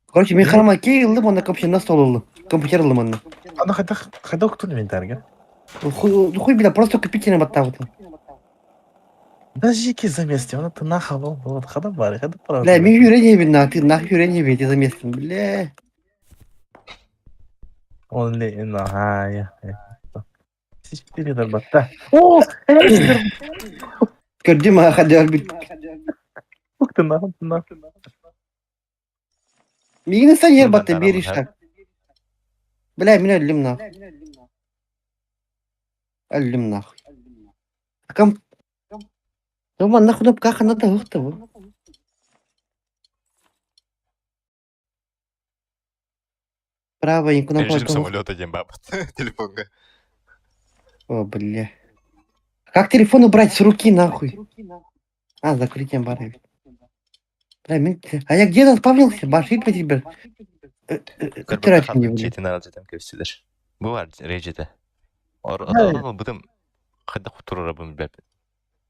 Короче, мен хромаки йылдым, онда компьютер на стол йылдым. Компьютер йылдым онда. Ана қайда okuttun инвентарьға? Хуй, бля, просто купить не баттау. Да жеке заместе, оны ты нахавал. Вот, қайда бар, қайда пара. Бля, мен үйрене бен, ты нахуй үйрене бен, за местом, бля. Он ли, ну, я. Сичтери дарбатта. О, Треслер. Көрдім, хадер бит. Уқты нахуй. Мені сан ер батты, бери шаг. Бля, мен өлім нахуй. Өлім нахуй. Дома нахуй, как надо выхта, вы. Правая кнопка. Режим самолета дем баб. Телефонга. О, бля. Как телефон убрать с руки, нахуй? А, закрытием бары. А я где заспавнился? Башит по тебе. Кырбыкка Тырать мне, халдым бля. читин алжетем кепсидер. Bu var rejete. Hayır. Onu bıdım. Hadi kuturur abim bep.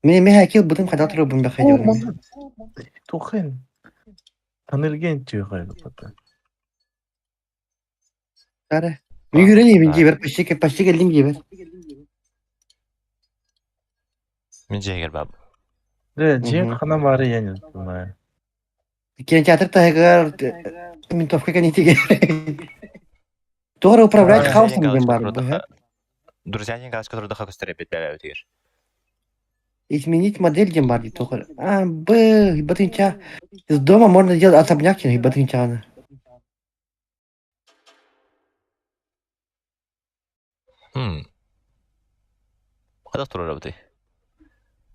Мне хакил будем ходить рубим бахать. Тухин. Tanırgen diyor galiba. Ара. Ну yüreğim gibi почти geldim gibi. Min jeger bab. Cem kana bari yani. Bunlar. Кинотеатр тагар ментовка каните. Тоже управлять хаосом дем бар. Друзья не газ, который даха костере бет бебе тигер. Изменить модель дем бар тоже. А, ебатынча. Из дома можно сделать особняк, ебатынча. Hadi turur abdi.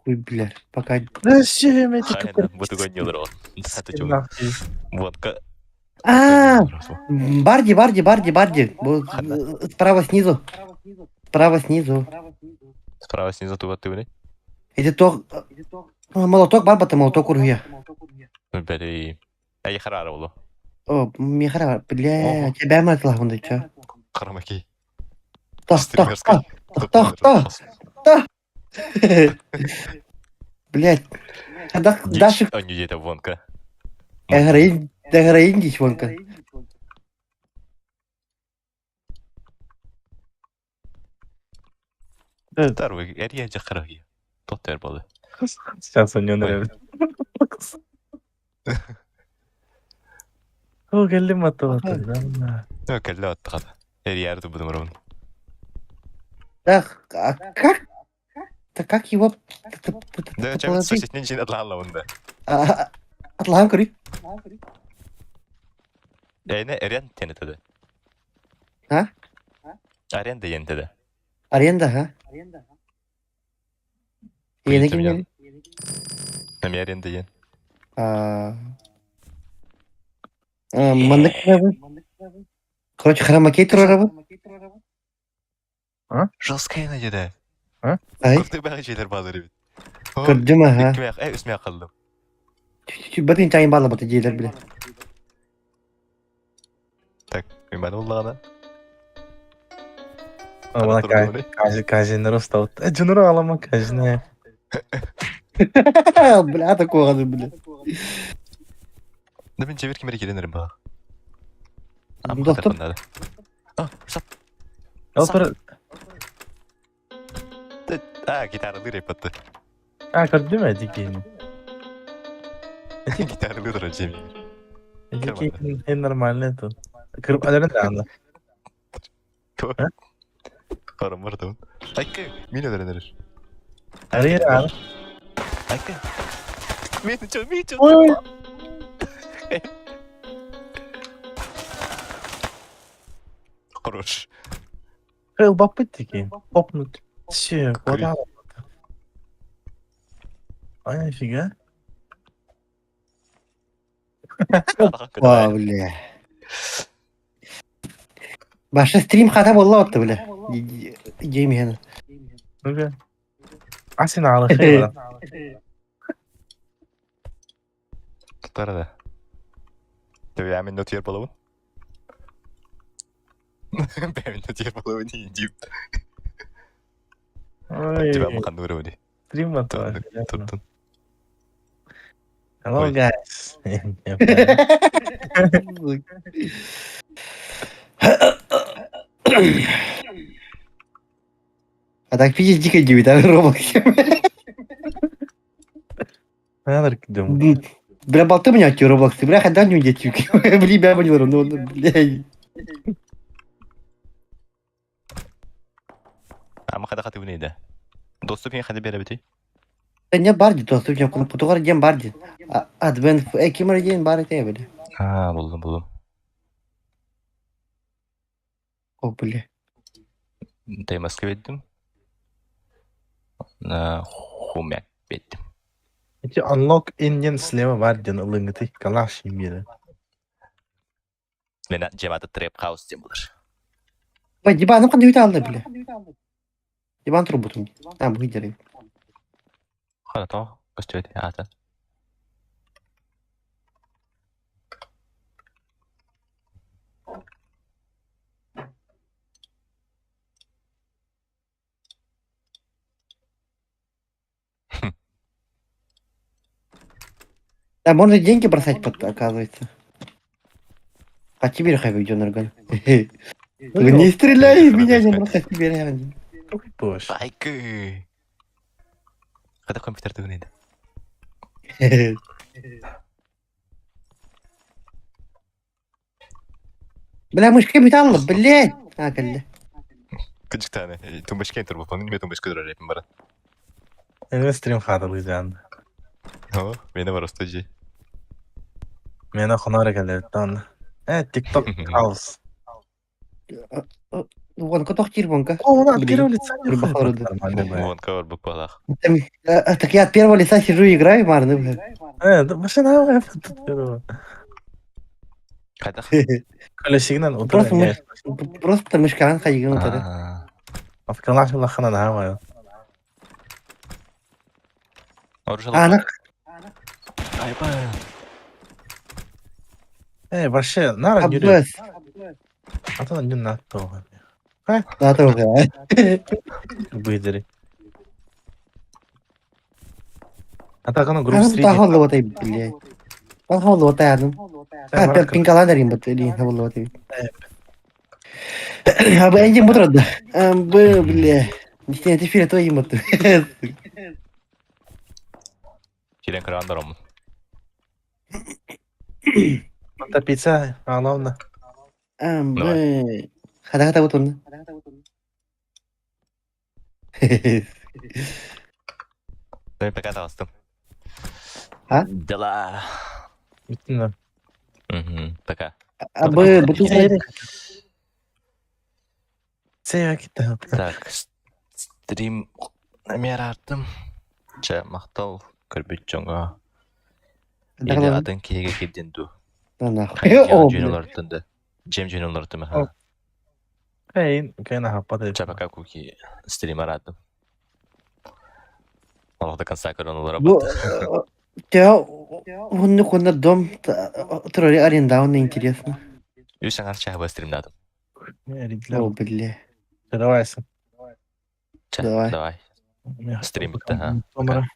Ой, бля, пока. Зачем эти Хайна, буду гонил рот. Хаты чу. Водка. А, Барди. Справа снизу. Справа снизу. Справа снизу ту ты били. Это то... Молоток, барбата, молоток ургия. Бери. Ай харара болу. О, мехара, бля, тебя матла, он да чё? Карамаки. Блять. Даже... А не это вонка. Героин дичь вонка. Тарвы, эрия жахарахи. Тоттер болу. Сейчас он не нравится. О, geldi mi atladı? Келле аттыгады. Эрия әрді бұдым ұрын. Да, как? Да как его... Да, чәмін сосетінен жин атланла онда. Атлан көрі. Әйне әрен тенетеді. А? Аренда ентеді. Аренда, ха? Yeni kim geldi? Нами аренда ен. Манdık ne bu? Короче, хромакей турарабы. Жорсткая найдеді. Ай, Күрді бәғі жейлер базар ебет. көрдüm ha. Үкіме ақ, үсме ақылдым. Бәтін чайын барлы бұты дейлер біле. Так, мен бәні олағана. Bana kajinler usta. Cunur ağlama kajine. Бля, такого же, бля. Да мен жебер кемері келенерім баға. Доступ. Сап. Otur. Гитаралы репотты. Gördün mü Ediki'ni? Гитаралы дұры жемей. Ediki'nin en normalini tu. Kırıp alırın da anda. Қарым бар да. Айка, мен öğrenir. Arayır abi. Айка. Мен чо. Oy. Хорош. Любопытники. Попнуть. Че, куда? Ай, нифига. Ва, бля. Башы стрим хата болла отты, бля. Жейми хана. Ну-ка. Асин алы хейла. Тұтары да. Төбе әмін нөтер болуын? Бәмін нөтер болуын дейін дейім. Ой. Төбе әмін қанды көрі өне. Стрим атты. Тұрдың. Hello guys. А так видишь, дико gibi да, робок. Надо думаю. Бля, болты меня эти робоксы, бля, хода не уйдет, бля, бля, ну, бля. Ama kada katı bu neydi? Dostum yine hadi beraber bitiyor. Да не барди, то, что у тебя потугар дем барди. Адвент, кимер ден барди те, бля. Ha buldum. О, бля. Temaskı ettim. Humek ettim. Эти unlock Indian слева варден лынгты калаш имели. Мен жемады трэп хаус дем булар. Бай, диваным қандай өте алды біле. Диван тұру бұтын. А, бұл идері. Хана то, көстөйт ата. Да, можно деньги бросать, оказывается. А теперь хай ведет нормально. Не стреляй в меня, не бросай теперь. Boş. Байкы. Када компьютер дегенде. Бля, мышка металла, блядь. А, калля. Кыжыктаны. Тумбашкен турбу, понун мен тумбашка турар эпим бара. Benim stream xatırlıydı yani. О, мени бар студия. Meni xonora keldi onu. TikTok house. Вон, котох тирбонка. О, у нас Блин. первое лицо не Рыба выходит холода. нормально, бля. Вон кавар буквалах. Так я от первого лица сижу и играю, Марны, блядь. Да машина yapıyor. Кайда? Классикнан Просто oturuyor. мышь, просто мышкаан хайгын отады. Afkırlar şu lakana da hava. Оружие. Ана, Айба. Вообще, надо yürü. аббас. Atadan gün attı o. Да, тоже. Быдери. Атаканы Ана, групп да, среди. холода отай, блядь. Он холода отай, адам. А, пинкала дарим, бат, или холода отай. А, бы, энди мутрада. Бы, бля. Не ты фире твои мутры. Кирен крандаром. Пицца, главное. Бы. Хада вот он. Мен ПК тастым. А? Дела. Bütün ПК. А, бы, буту сайдик. Сея gitti. Так, стрим номер аттым. Жа мактау көрбөт жоңго. Или атын киеге кепденду. Да нахуй. О, бля. Жөнөлөртүндө. Жем жөнөлөртүм. Кайна хаппады. Жа пока куки стрим араттым. Аллах до конца короналар Ну, работа. он на дом тролли арендован, интересно. Юсян арчага стримдадым. О, бля. Давайся. Ча, Давай. давай. Стрим бітті, га? Номера.